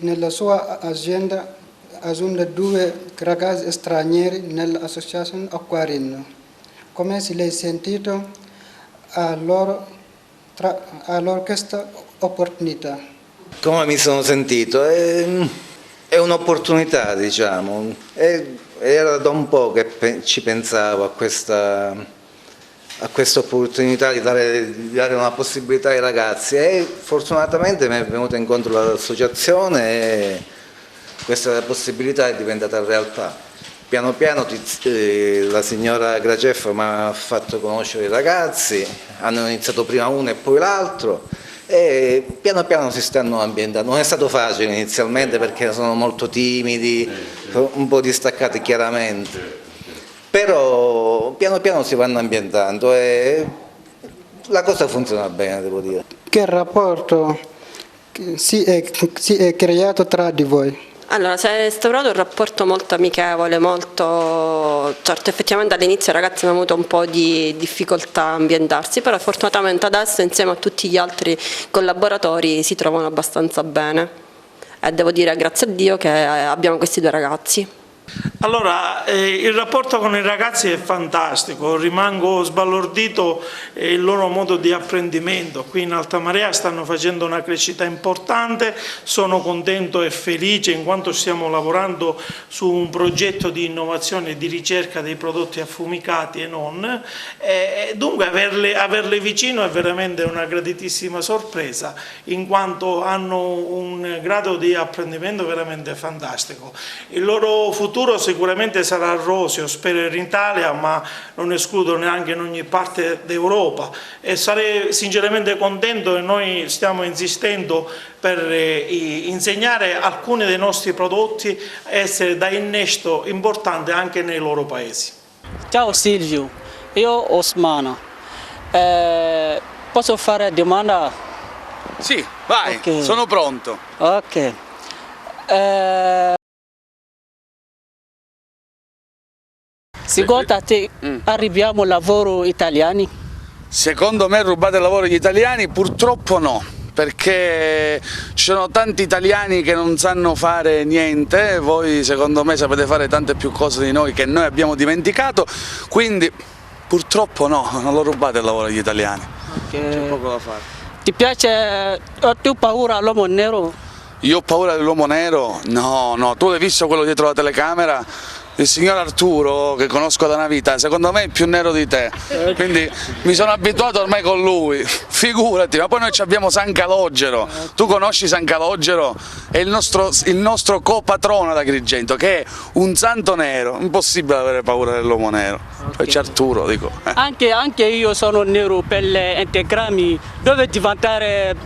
Nella sua azienda assume 2 ragazzi stranieri nell'associazione Acquarino. Come si è sentito a loro questa opportunità? Come mi sono sentito? È un'opportunità, diciamo. Era da un po' che ci pensavo a questa opportunità di dare una possibilità ai ragazzi e fortunatamente mi è venuta incontro l'associazione e questa possibilità è diventata realtà. Piano piano la signora Graceffa mi ha fatto conoscere i ragazzi, hanno iniziato prima uno e poi l'altro e piano piano si stanno ambientando. Non è stato facile inizialmente perché sono molto timidi, un po' distaccati chiaramente. Però piano piano si vanno ambientando e la cosa funziona bene, devo dire. Che rapporto si è creato tra di voi? Allora, si è instaurato un rapporto molto amichevole, certo effettivamente all'inizio i ragazzi hanno avuto un po' di difficoltà a ambientarsi, però fortunatamente adesso insieme a tutti gli altri collaboratori si trovano abbastanza bene e devo dire grazie a Dio che abbiamo questi 2 ragazzi. Allora, il rapporto con i ragazzi è fantastico, rimango sbalordito il loro modo di apprendimento. Qui in Alta Marea stanno facendo una crescita importante, sono contento e felice in quanto stiamo lavorando su un progetto di innovazione e di ricerca dei prodotti affumicati e non. Dunque averle vicino è veramente una graditissima sorpresa, in quanto hanno un grado di apprendimento veramente fantastico. Il loro futuro sicuramente sarà roseo, spero in Italia, ma non escludo neanche in ogni parte d'Europa, e sarei sinceramente contento, e noi stiamo insistendo per insegnare alcuni dei nostri prodotti a essere da innesto importante anche nei loro paesi. Ciao Silvio, io Osmana, posso fare domanda? Sì, vai, Okay. sono pronto. Ok. Secondo te arriviamo al lavoro italiani? Secondo me rubate il lavoro agli italiani? Purtroppo no, perché ci sono tanti italiani che non sanno fare niente, voi secondo me sapete fare tante più cose di noi che noi abbiamo dimenticato, quindi purtroppo no, non lo rubate il lavoro agli italiani. C'è poco da fare. Ti piace, tu hai paura all'uomo nero? Io ho paura dell'uomo nero? No, no, tu l'hai visto quello dietro la telecamera? Il signor Arturo, che conosco da una vita, secondo me è più nero di te, quindi mi sono abituato ormai con lui, figurati, ma poi noi abbiamo San Calogero, tu conosci San Calogero? È il nostro copatrono ad Agrigento, che è un santo nero, impossibile avere paura dell'uomo nero, poi c'è Arturo, dico. Anche io sono nero per integrarmi, dove diventare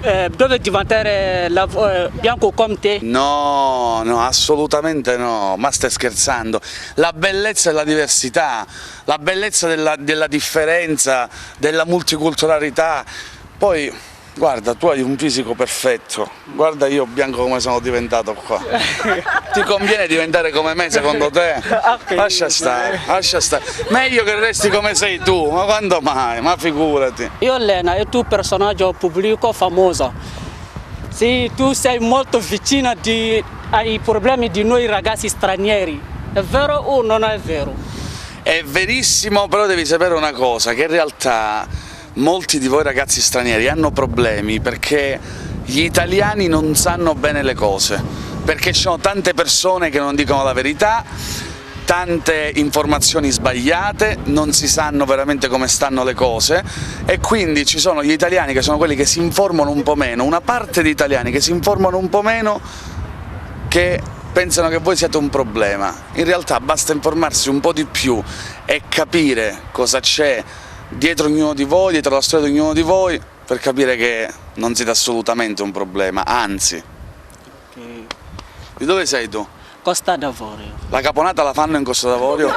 bianco come te? No, no, assolutamente no, ma stai scherzando. La bellezza della diversità, la bellezza della differenza, della multiculturalità. Poi, guarda, tu hai un fisico perfetto, guarda io bianco come sono diventato qua. Ti conviene diventare come me secondo te? Lascia stare, lascia stare. Meglio che resti come sei tu, ma quando mai? Ma figurati. Io Elena, e tu personaggio pubblico famoso. Sì, tu sei molto vicina ai problemi di noi ragazzi stranieri. È vero o non è vero? È verissimo, però devi sapere una cosa, che in realtà molti di voi ragazzi stranieri hanno problemi perché gli italiani non sanno bene le cose, perché ci sono tante persone che non dicono la verità, tante informazioni sbagliate, non si sanno veramente come stanno le cose, e quindi ci sono gli italiani che sono quelli che si informano un po' meno, una parte di italiani che si informano un po' meno, che pensano che voi siate un problema. In realtà basta informarsi un po' di più e capire cosa c'è dietro ognuno di voi, dietro la storia di ognuno di voi, per capire che non siete assolutamente un problema, anzi. Okay. Di dove sei tu? Costa d'Avorio. La caponata la fanno in Costa d'Avorio?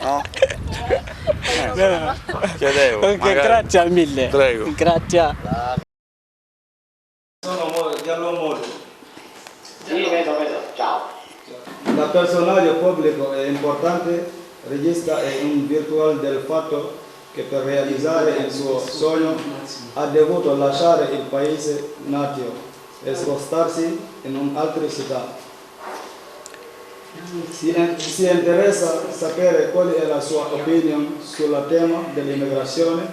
No? Chiedevo. Ok, grazie mille. Prego. Grazie. Sono Giallo Moro. Sì, vedo, ciao. La personaggio pubblico è importante, regista è un virtuale del fatto che per realizzare il suo sogno ha dovuto lasciare il paese natio e spostarsi in un'altra città. Si interessa sapere qual è la sua opinione sul tema dell'immigrazione?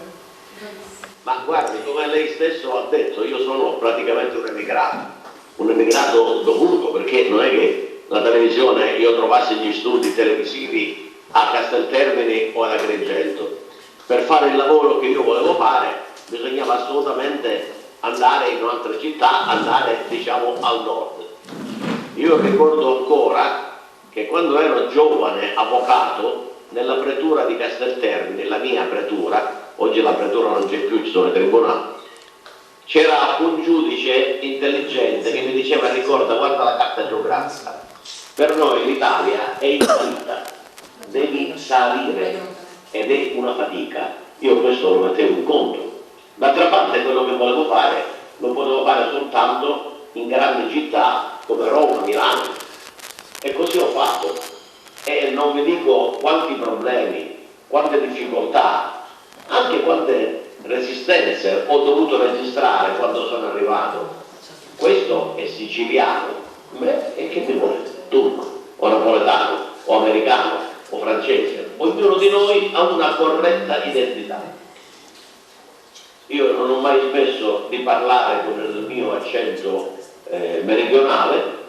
Ma guardi, come lei stesso ha detto, io sono praticamente un emigrato dovuto, perché non è che la televisione io trovassi gli studi televisivi a Casteltermini o ad Agrigento. Per fare il lavoro che io volevo fare bisognava assolutamente andare in un'altra città, andare diciamo al nord. Io ricordo ancora che quando ero giovane avvocato, nella pretura di Casteltermini, la mia pretura, oggi la pretura non c'è più, ci sono i tribunali, c'era un giudice intelligente che mi diceva: ricorda, guarda la carta geografica, per noi l'Italia è in salita, devi salire ed è una fatica. Io questo lo mettevo in conto. D'altra parte quello che volevo fare lo potevo fare soltanto in grandi città come Roma, Milano, e così ho fatto, e non vi dico quanti problemi, quante difficoltà, anche quante resistenze ho dovuto registrare quando sono arrivato. Questo è siciliano. Beh, e che mi vuole? Turco. o napoletano, o americano, o francese. Ognuno di noi ha una corretta identità. Io non ho mai smesso di parlare con il mio accento meridionale,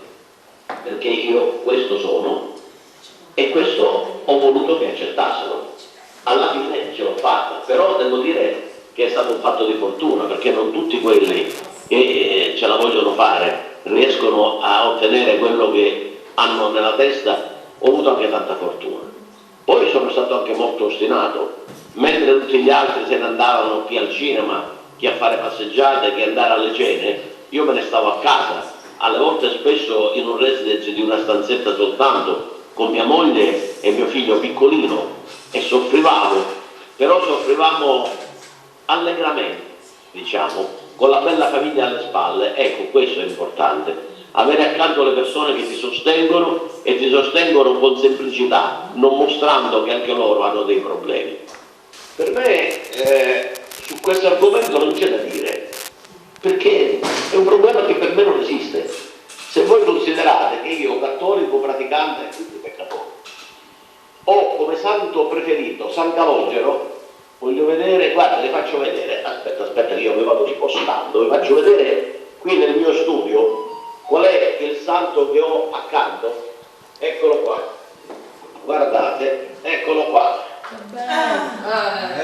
perché io questo sono e questo ho voluto che accettassero. Alla fine ce l'ho fatta, però devo dire che è stato un fatto di fortuna, perché non tutti quelli che ce la vogliono fare riescono a ottenere quello che hanno nella testa. Ho avuto anche tanta fortuna. Poi sono stato anche molto ostinato, mentre tutti gli altri se ne andavano chi al cinema, chi a fare passeggiate, chi andare alle cene, io me ne stavo a casa, alle volte spesso in un residence di una stanzetta soltanto, con mia moglie e mio figlio piccolino, e soffrivamo, però soffrivamo allegramente, diciamo, con la bella famiglia alle spalle. Ecco, questo è importante. Avere accanto le persone che ti sostengono e ti sostengono con semplicità, non mostrando che anche loro hanno dei problemi. Per me su questo argomento non c'è da dire, perché è un problema che per me non esiste. Se voi considerate che io, cattolico praticante, quindi peccatore, ho come santo preferito San Calogero, voglio vedere, guarda, le faccio vedere, aspetta che io mi vado spostando, vi faccio vedere qui nel mio studio qual è il santo che ho accanto. Eccolo qua, guardate, eccolo qua,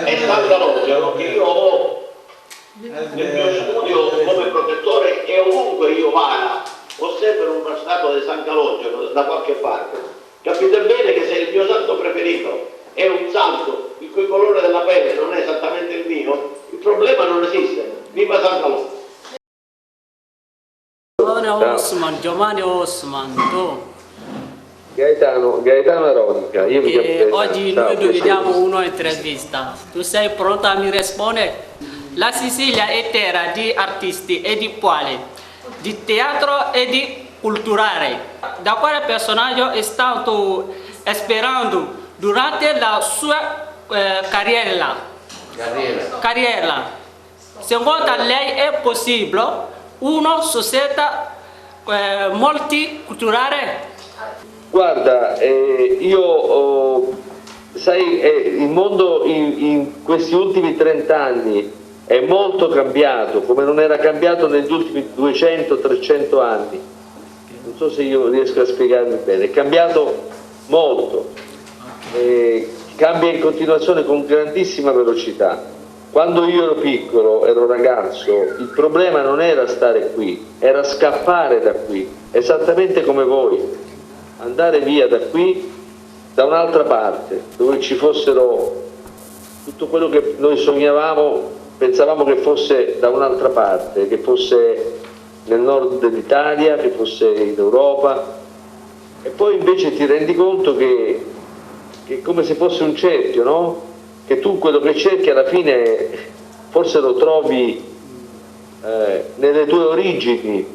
è San Calogero che io ho nel mio studio come protettore, e ovunque io vada ho sempre una statua di San Calogero da qualche parte. Capite bene che se il mio santo preferito è un santo il cui colore della pelle non è esattamente il mio, il problema non esiste. Viva San Calogero! Giovanni Osman, Gaetano Aronica. Oggi noi vediamo un'intervista. Tu sei pronto a mi rispondere? La Sicilia è terra di artisti e di quali? Di teatro e di culturale. Da quale personaggio è stato ispirato durante la sua carriera? Secondo lei è possibile una società multiculturale? Guarda, sai, il mondo in questi ultimi 30 anni è molto cambiato, come non era cambiato negli ultimi 200-300 anni. Non so se io riesco a spiegarmi bene, è cambiato molto, cambia in continuazione con grandissima velocità. Quando io ero piccolo, ero ragazzo, il problema non era stare qui, era scappare da qui, esattamente come voi, andare via da qui, da un'altra parte, dove ci fossero tutto quello che noi sognavamo, pensavamo che fosse da un'altra parte, che fosse nel nord dell'Italia, che fosse in Europa, e poi invece ti rendi conto che è come se fosse un cerchio, no? Che tu quello che cerchi alla fine forse lo trovi nelle tue origini,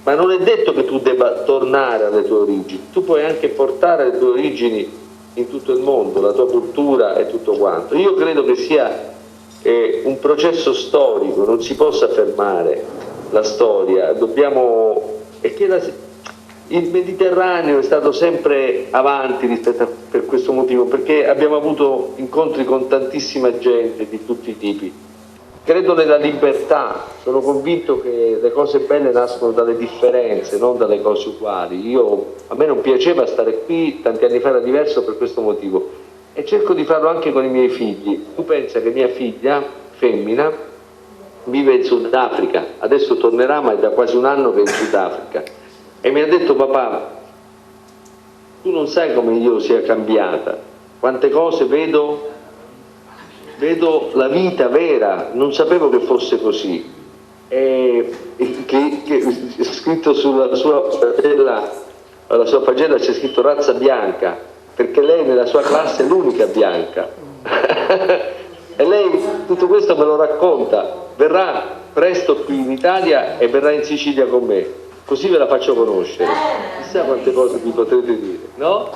ma non è detto che tu debba tornare alle tue origini, tu puoi anche portare le tue origini in tutto il mondo, la tua cultura e tutto quanto. Io credo che sia un processo storico, non si possa fermare la storia, il Mediterraneo è stato sempre avanti per questo motivo, perché abbiamo avuto incontri con tantissima gente di tutti i tipi. Credo nella libertà, sono convinto che le cose belle nascono dalle differenze, non dalle cose uguali. A me non piaceva stare qui, tanti anni fa era diverso per questo motivo, e cerco di farlo anche con i miei figli. Tu pensa che mia figlia, femmina, vive in Sudafrica, adesso tornerà, ma è da quasi un anno che è in Sudafrica, e mi ha detto: papà, tu non sai come io sia cambiata, quante cose vedo la vita vera, non sapevo che fosse così. Scritto sulla sua pagella c'è scritto razza bianca, perché lei nella sua classe è l'unica bianca. E lei tutto questo me lo racconta, verrà presto qui in Italia e verrà in Sicilia con me, così ve la faccio conoscere. Chissà quante cose vi potrete dire, no?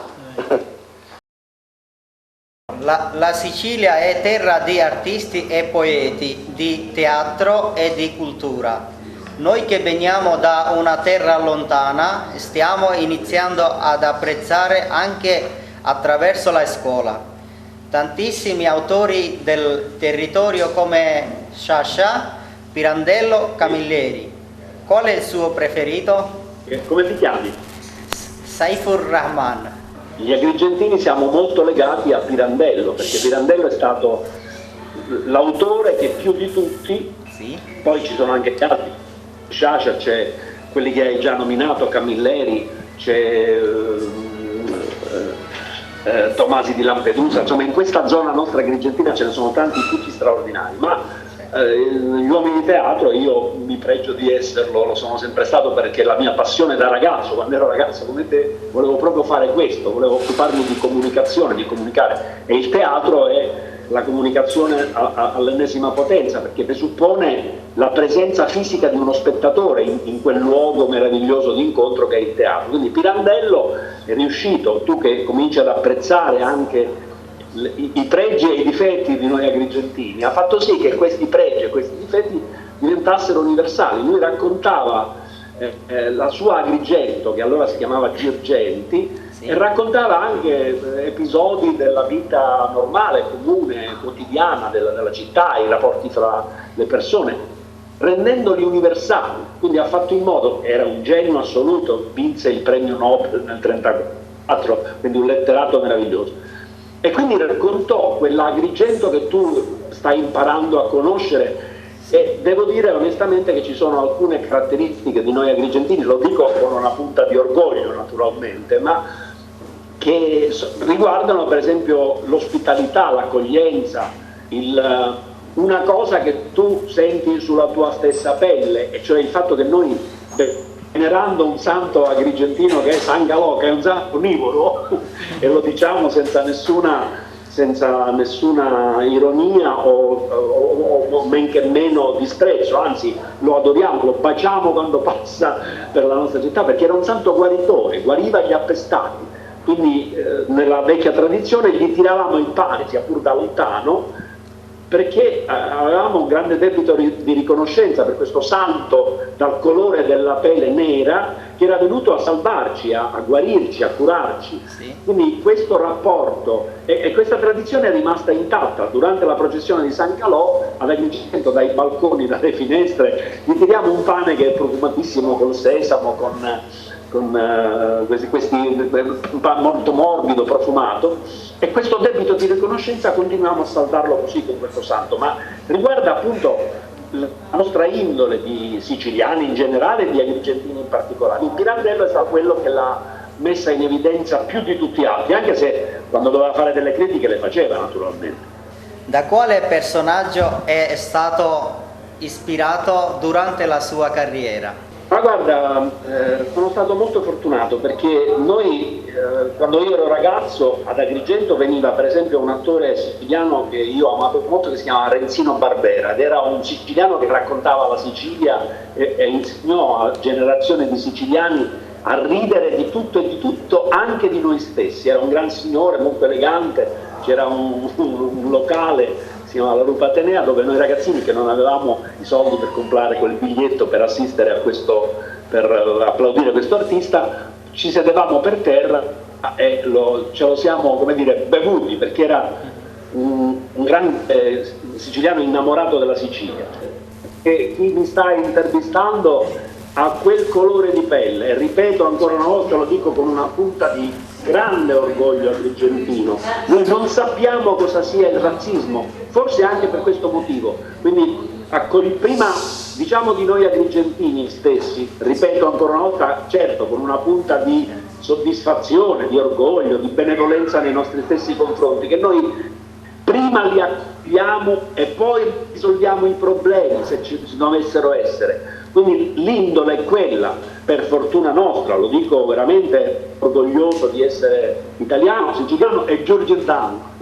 La Sicilia è terra di artisti e poeti, di teatro e di cultura. Noi che veniamo da una terra lontana stiamo iniziando ad apprezzare anche attraverso la scuola. Tantissimi autori del territorio come Sciascia, Pirandello, Camilleri. Qual è il suo preferito? Come ti chiami? Saifur Rahman. Gli agrigentini siamo molto legati a Pirandello, perché Pirandello è stato l'autore che più di tutti, poi ci sono anche altri, Sciascia, c'è quelli che hai già nominato, Camilleri, c'è Tomasi di Lampedusa, insomma in questa zona nostra agrigentina ce ne sono tanti, tutti straordinari, ma gli uomini di teatro io mi pregio di esserlo, lo sono sempre stato, perché la mia passione da ragazzo, quando ero ragazzo come te, volevo proprio fare questo, volevo occuparmi di comunicazione, di comunicare, e il teatro è la comunicazione all'ennesima potenza, perché presuppone la presenza fisica di uno spettatore in quel luogo meraviglioso di incontro che è il teatro. Quindi Pirandello è riuscito, tu che cominci ad apprezzare anche i pregi e i difetti di noi agrigentini, ha fatto sì che questi pregi e questi difetti diventassero universali. Lui raccontava la sua Agrigento, che allora si chiamava Girgenti, e raccontava anche episodi della vita normale, comune, quotidiana della città, i rapporti fra le persone, rendendoli universali. Quindi ha fatto in modo, era un genio assoluto, vinse il premio Nobel nel 1934, quindi un letterato meraviglioso. E quindi raccontò quell'Agrigento che tu stai imparando a conoscere, e devo dire onestamente che ci sono alcune caratteristiche di noi agrigentini, lo dico con una punta di orgoglio naturalmente, ma che riguardano per esempio l'ospitalità, l'accoglienza, una cosa che tu senti sulla tua stessa pelle, e cioè il fatto che noi, venerando un santo agrigentino che è San Galò, che è un santo onnivoro, e lo diciamo senza nessuna ironia o men che meno disprezzo, anzi lo adoriamo, lo baciamo quando passa per la nostra città, perché era un santo guaritore, guariva gli appestati. Quindi nella vecchia tradizione gli tiravamo il pane, sia pur da lontano, perché avevamo un grande debito di riconoscenza per questo santo dal colore della pelle nera, che era venuto a salvarci, a guarirci, a curarci. Quindi questo rapporto e questa tradizione è rimasta intatta. Durante la processione di San Calò, ad Agrigento, dai balconi, dalle finestre, gli tiriamo un pane che è profumatissimo col sesamo, con un pane molto morbido, profumato, e questo debito di riconoscenza continuiamo a saldarlo così con questo santo. Ma riguarda appunto la nostra indole di siciliani in generale e di agrigentini in particolare. Il Pirandello è stato quello che l'ha messa in evidenza più di tutti gli altri, anche se quando doveva fare delle critiche le faceva naturalmente. Da quale personaggio è stato ispirato durante la sua carriera? Ma guarda, sono stato molto fortunato, perché noi, quando io ero ragazzo, ad Agrigento veniva per esempio un attore siciliano che io ho amato molto, che si chiama Renzino Barbera, ed era un siciliano che raccontava la Sicilia e insegnò a generazioni di siciliani a ridere di tutto e di tutto, anche di noi stessi. Era un gran signore, molto elegante, c'era un locale, si chiamava la Rupa Atenea, dove noi ragazzini che non avevamo i soldi per comprare quel biglietto per assistere a per applaudire questo artista, ci sedevamo per terra e ce lo siamo, come dire, bevuti, perché era un grande siciliano innamorato della Sicilia. E chi mi sta intervistando ha quel colore di pelle, e ripeto ancora una volta, lo dico con una punta di grande orgoglio agrigentino. Noi non sappiamo cosa sia il razzismo, forse anche per questo motivo. Quindi prima diciamo di noi agrigentini stessi, ripeto ancora una volta, certo con una punta di soddisfazione, di orgoglio, di benevolenza nei nostri stessi confronti, che noi prima li accogliamo e poi risolviamo i problemi, se ci dovessero essere. Quindi l'indole è quella, per fortuna nostra, lo dico veramente orgoglioso di essere italiano, siciliano e giurgentano.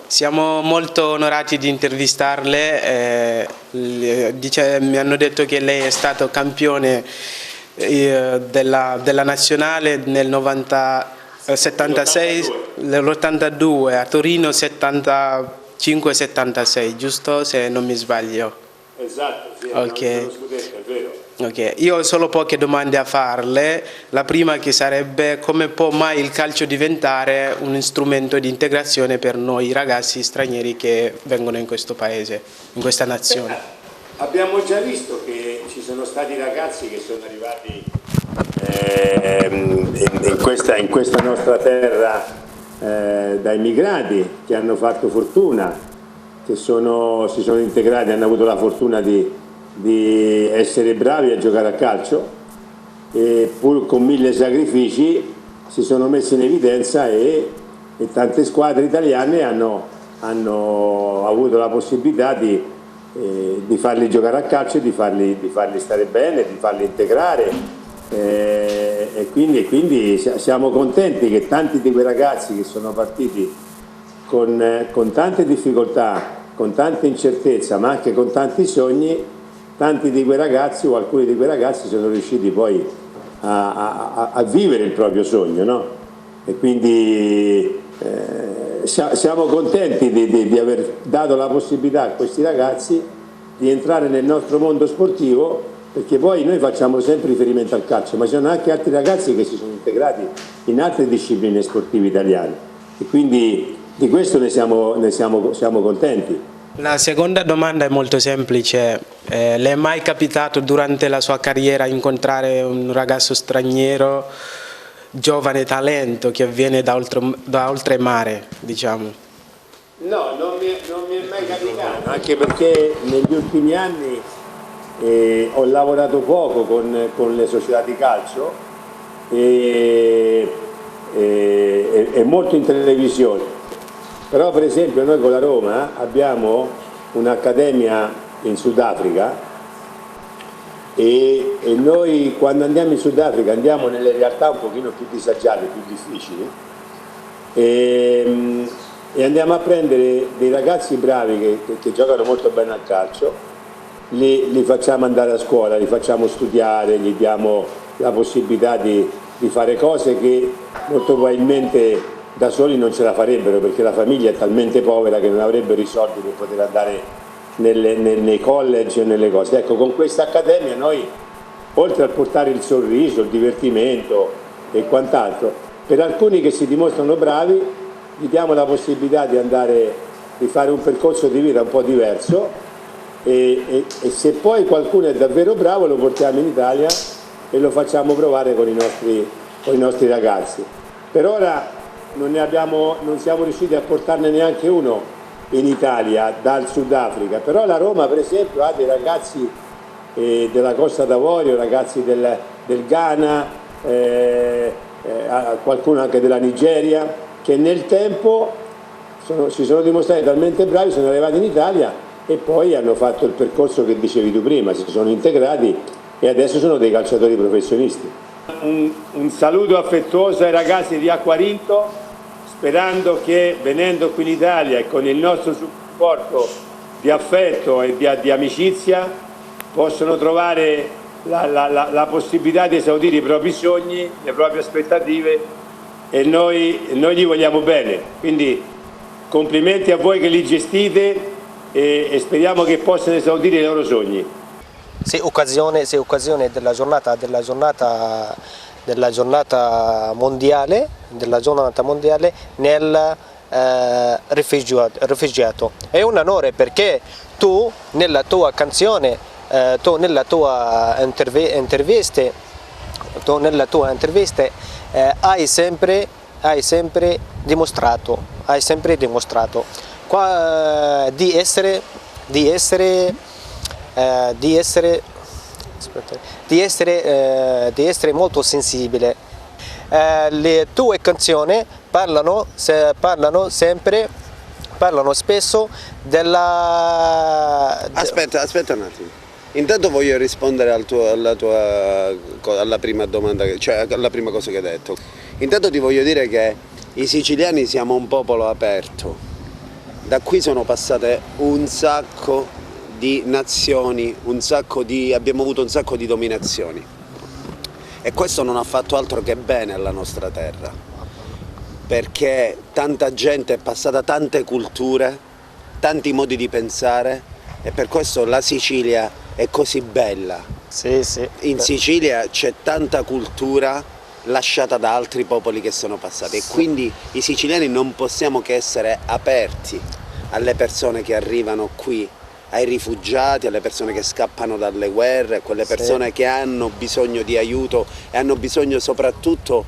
Siamo molto onorati di intervistarle, mi hanno detto che lei è stato campione della nazionale nel 76, nell'82, a Torino 76 5,76, giusto? Se non mi sbaglio. Esatto, sì, Ok. lo scudetto, è vero. Ok, io ho solo poche domande a farle. La prima che sarebbe: come può mai il calcio diventare un strumento di integrazione per noi ragazzi stranieri che vengono in questo paese, in questa nazione? Abbiamo già visto che ci sono stati ragazzi che sono arrivati in questa nostra terra da immigrati, che hanno fatto fortuna, che si sono integrati, hanno avuto la fortuna di essere bravi a giocare a calcio e pur con 1000 sacrifici si sono messi in evidenza e tante squadre italiane hanno avuto la possibilità di farli giocare a calcio e di farli stare bene, di farli integrare e quindi siamo contenti che tanti di quei ragazzi che sono partiti con tante difficoltà, con tante incertezze, ma anche con tanti sogni, tanti di quei ragazzi o alcuni di quei ragazzi sono riusciti poi a vivere il proprio sogno, no? E quindi siamo contenti di aver dato la possibilità a questi ragazzi di entrare nel nostro mondo sportivo, perché poi noi facciamo sempre riferimento al calcio, ma ci sono anche altri ragazzi che si sono integrati in altre discipline sportive italiane e quindi di questo ne siamo contenti. La seconda domanda è molto semplice. Le è mai capitato durante la sua carriera incontrare un ragazzo straniero, giovane talento, che viene da oltremare, diciamo? No, non mi è mai capitato, anche perché negli ultimi anni ho lavorato poco con le società di calcio e molto in televisione. Però per esempio noi con la Roma abbiamo un'accademia in Sudafrica e noi quando andiamo in Sudafrica andiamo nelle realtà un pochino più disagiate, più difficili e andiamo a prendere dei ragazzi bravi che giocano molto bene al calcio, li facciamo andare a scuola, li facciamo studiare, gli diamo la possibilità di fare cose che molto probabilmente da soli non ce la farebbero, perché la famiglia è talmente povera che non avrebbero i soldi per poter andare nei college e nelle cose. Ecco, con questa accademia noi, oltre a portare il sorriso, il divertimento e quant'altro, per alcuni che si dimostrano bravi gli diamo la possibilità di fare un percorso di vita un po' diverso e se poi qualcuno è davvero bravo lo portiamo in Italia e lo facciamo provare con i nostri ragazzi. Per ora non siamo riusciti a portarne neanche uno in Italia dal Sudafrica, però la Roma per esempio ha dei ragazzi della Costa d'Avorio, ragazzi del Ghana, qualcuno anche della Nigeria, che nel tempo si sono dimostrati talmente bravi, sono arrivati in Italia e poi hanno fatto il percorso che dicevi tu prima, si sono integrati e adesso sono dei calciatori professionisti. Un saluto affettuoso ai ragazzi di Acquarinto, sperando che venendo qui in Italia e con il nostro supporto di affetto e di amicizia possano trovare la possibilità di esaudire i propri sogni, le proprie aspettative e noi gli vogliamo bene. Quindi complimenti a voi che li gestite e speriamo che possano esaudire i loro sogni. Se occasione della giornata mondiale nel rifugiato. È un onore perché tu nella tua canzone, nella tua intervista hai sempre dimostrato di essere molto sensibile. Le tue canzoni parlano spesso della... Aspetta un attimo. Intanto voglio rispondere alla prima domanda, cioè alla prima cosa che hai detto. Intanto ti voglio dire che i siciliani siamo un popolo aperto. Da qui sono passate un sacco di nazioni, abbiamo avuto un sacco di dominazioni e questo non ha fatto altro che bene alla nostra terra, perché tanta gente è passata, tante culture tanti modi di pensare e per questo la Sicilia è così bella. Sì, sì. In Sicilia c'è tanta cultura lasciata da altri popoli che sono passati e quindi i siciliani non possiamo che essere aperti alle persone che arrivano qui, ai rifugiati, alle persone che scappano dalle guerre, a quelle persone che hanno bisogno di aiuto e hanno bisogno soprattutto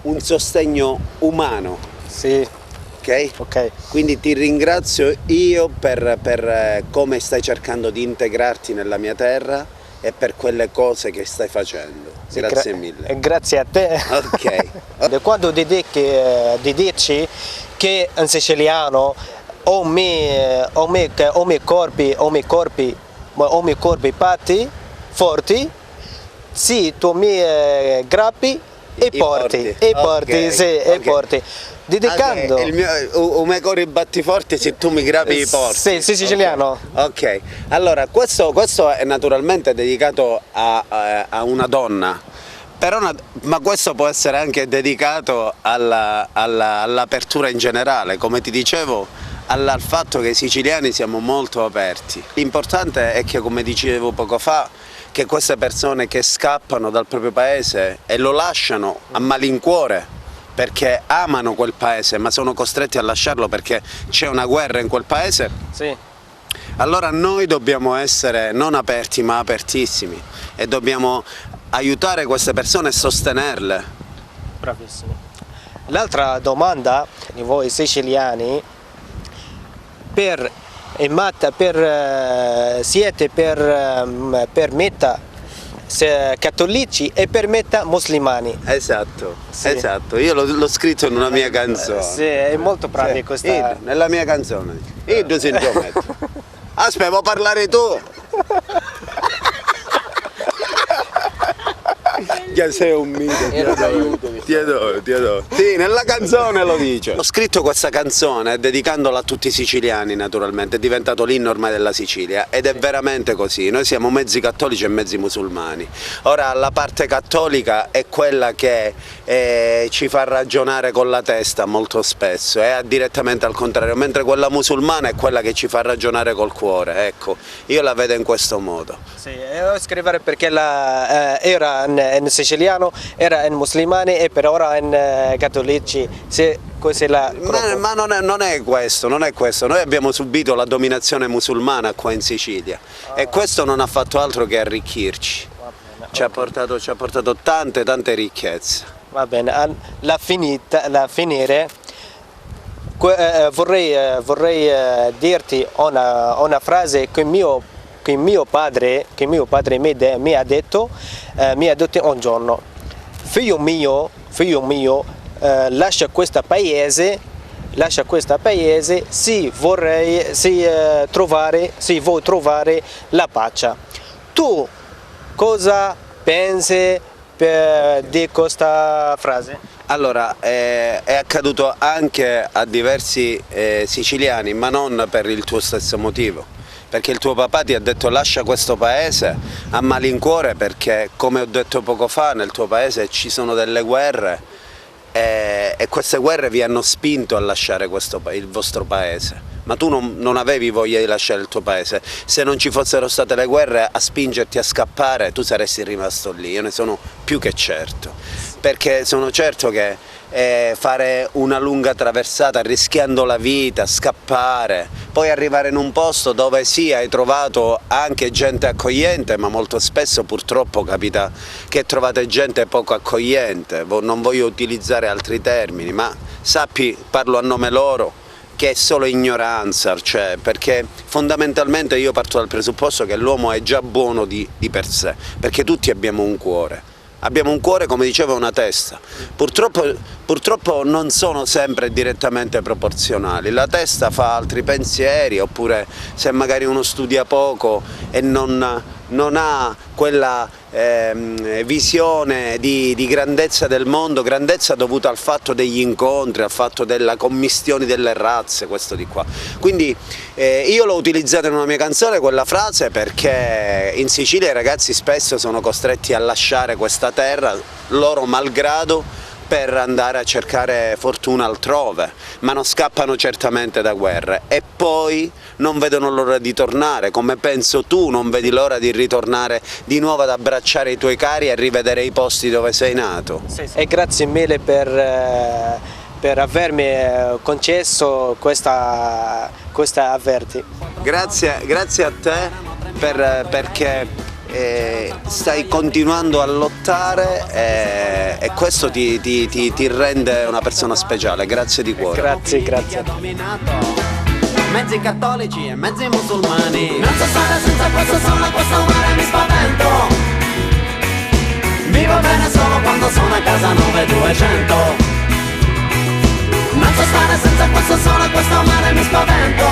un sostegno umano. Sì. Ok? Quindi ti ringrazio io per come stai cercando di integrarti nella mia terra e per quelle cose che stai facendo. Sì, grazie mille. Grazie a te. Ok. Quando dici che in siciliano o mi corpi patti forti, sì, tu mi grappi e porti, Ok. porti. Dedicando il mio me cori battiforti se tu mi grappi i porti. Sì, siciliano. Ok, allora questo è naturalmente dedicato a una donna, però ma questo può essere anche dedicato all'apertura in generale, come ti dicevo, al fatto che i siciliani siamo molto aperti. L'importante è che, come dicevo poco fa, che queste persone che scappano dal proprio paese e lo lasciano a malincuore perché amano quel paese ma sono costretti a lasciarlo perché c'è una guerra in quel paese, sì. Allora noi dobbiamo essere non aperti ma apertissimi e dobbiamo aiutare queste persone e sostenerle. Bravissimo. L'altra domanda di voi siciliani, siete per metà cattolici e per metà musulmani. Esatto, esatto, io l'ho scritto in una mia canzone. Sì, è molto pratico. Nella mia canzone. Io si aspetta, vuoi parlare tu? Sei un mito, ti adoro. Sì, nella canzone lo dice. Ho scritto questa canzone dedicandola a tutti i siciliani, naturalmente, è diventato l'inno ormai della Sicilia ed è veramente così, noi siamo mezzi cattolici e mezzi musulmani. Ora la parte cattolica è quella che ci fa ragionare con la testa molto spesso, è direttamente al contrario, mentre quella musulmana è quella che ci fa ragionare col cuore, ecco, io la vedo in questo modo. Sì, devo scrivere perché era in siciliano, era in musulmani e per ora in cattolici. Così ma non è questo, noi abbiamo subito la dominazione musulmana qua in Sicilia e questo non ha fatto altro che arricchirci, ci ha portato tante ricchezze. Va bene, alla finire vorrei dirti una frase che mio padre mi ha detto un giorno: figlio mio, lascia questo paese se vuoi trovare la pace. Tu cosa pensi di questa frase? Allora, è accaduto anche a diversi siciliani, ma non per il tuo stesso motivo. Perché il tuo papà ti ha detto lascia questo paese a malincuore perché, come ho detto poco fa, nel tuo paese ci sono delle guerre e queste guerre vi hanno spinto a lasciare il vostro paese. Ma tu non avevi voglia di lasciare il tuo paese. Se non ci fossero state le guerre a spingerti a scappare, tu saresti rimasto lì, io ne sono più che certo. Perché sono certo che fare una lunga traversata rischiando la vita, scappare, poi arrivare in un posto dove sì, hai trovato anche gente accogliente, ma molto spesso purtroppo capita che trovate gente poco accogliente, non voglio utilizzare altri termini, ma sappi, parlo a nome loro, che è solo ignoranza, cioè, perché fondamentalmente io parto dal presupposto che l'uomo è già buono di per sé, perché tutti abbiamo un cuore. Abbiamo un cuore, come dicevo, e una testa. Purtroppo non sono sempre direttamente proporzionali. La testa fa altri pensieri, oppure se magari uno studia poco e non ha quella visione di grandezza del mondo, grandezza dovuta al fatto degli incontri, al fatto della commistione delle razze, questo di qua. Quindi io l'ho utilizzata in una mia canzone quella frase perché in Sicilia i ragazzi spesso sono costretti a lasciare questa terra, loro malgrado, per andare a cercare fortuna altrove, ma non scappano certamente da guerre e poi non vedono l'ora di tornare, come penso tu non vedi l'ora di ritornare di nuovo ad abbracciare i tuoi cari e rivedere i posti dove sei nato. E grazie mille per avermi concesso questa avverti. Grazie a te perché stai continuando a lottare e questo ti rende una persona speciale, grazie di cuore. Grazie. Mezzi cattolici e mezzi musulmani. Non so stare senza questo sole, questo mare mi spavento. Vivo bene solo quando sono a casa 9200. Non so stare senza questo sole, questo mare mi spavento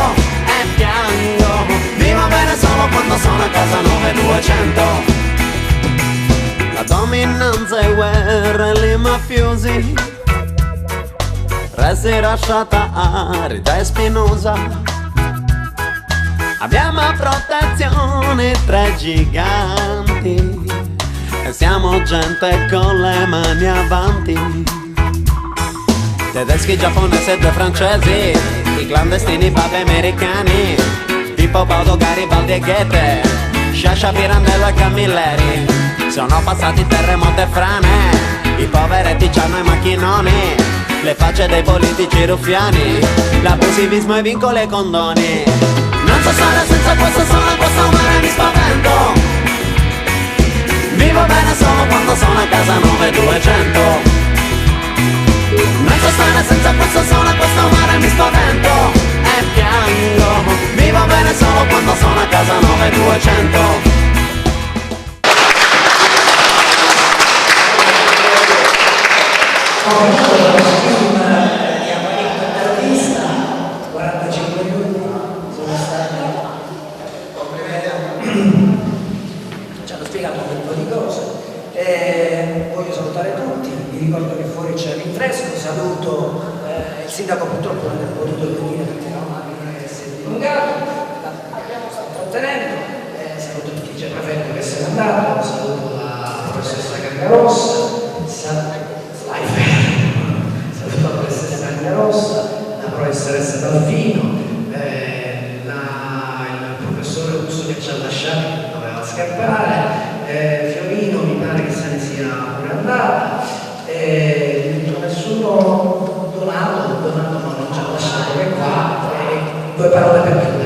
e piango. Vivo bene solo quando sono a casa 9200. La dominanza e guerra e i mafiosi, resti lasciata arida e spinosa. Abbiamo a protezione 3 giganti e siamo gente con le mani avanti. Tedeschi, giapponesi e 2 francesi, i clandestini papi americani, tipo Baudo, Garibaldi e Goethe, Sciascia, Pirandello e Camilleri. Sono passati terremoti e frane, i poveretti c'hanno i macchinoni, le facce dei politici ruffiani, l'abusivismo e vincoli e condoni. Non so stare senza questo sole, questo mare mi spavento. Vivo bene solo quando sono a casa 9200. Non so stare senza questo sole, questo mare mi spavento e piango. Vivo bene solo quando sono a casa 9200. Ci hanno spiegato un po' di cose. Voglio salutare tutti, vi ricordo che fuori c'è l'infresco, saluto il sindaco, purtroppo non è potuto venire perché non si è dilungato, abbiamo stato trattenendo, saluto tutti i prefetto che se n'è andato, saluto la professoressa Gargarossa, saluto la professoressa Gargarossa, la professoressa Dalfino, il professore Russo che ci ha lasciati, doveva scappare, Fiorino mi pare che se ne sia pure andata, nessuno Donato ma non ci ha lasciato che qua, 2 parole per tutti.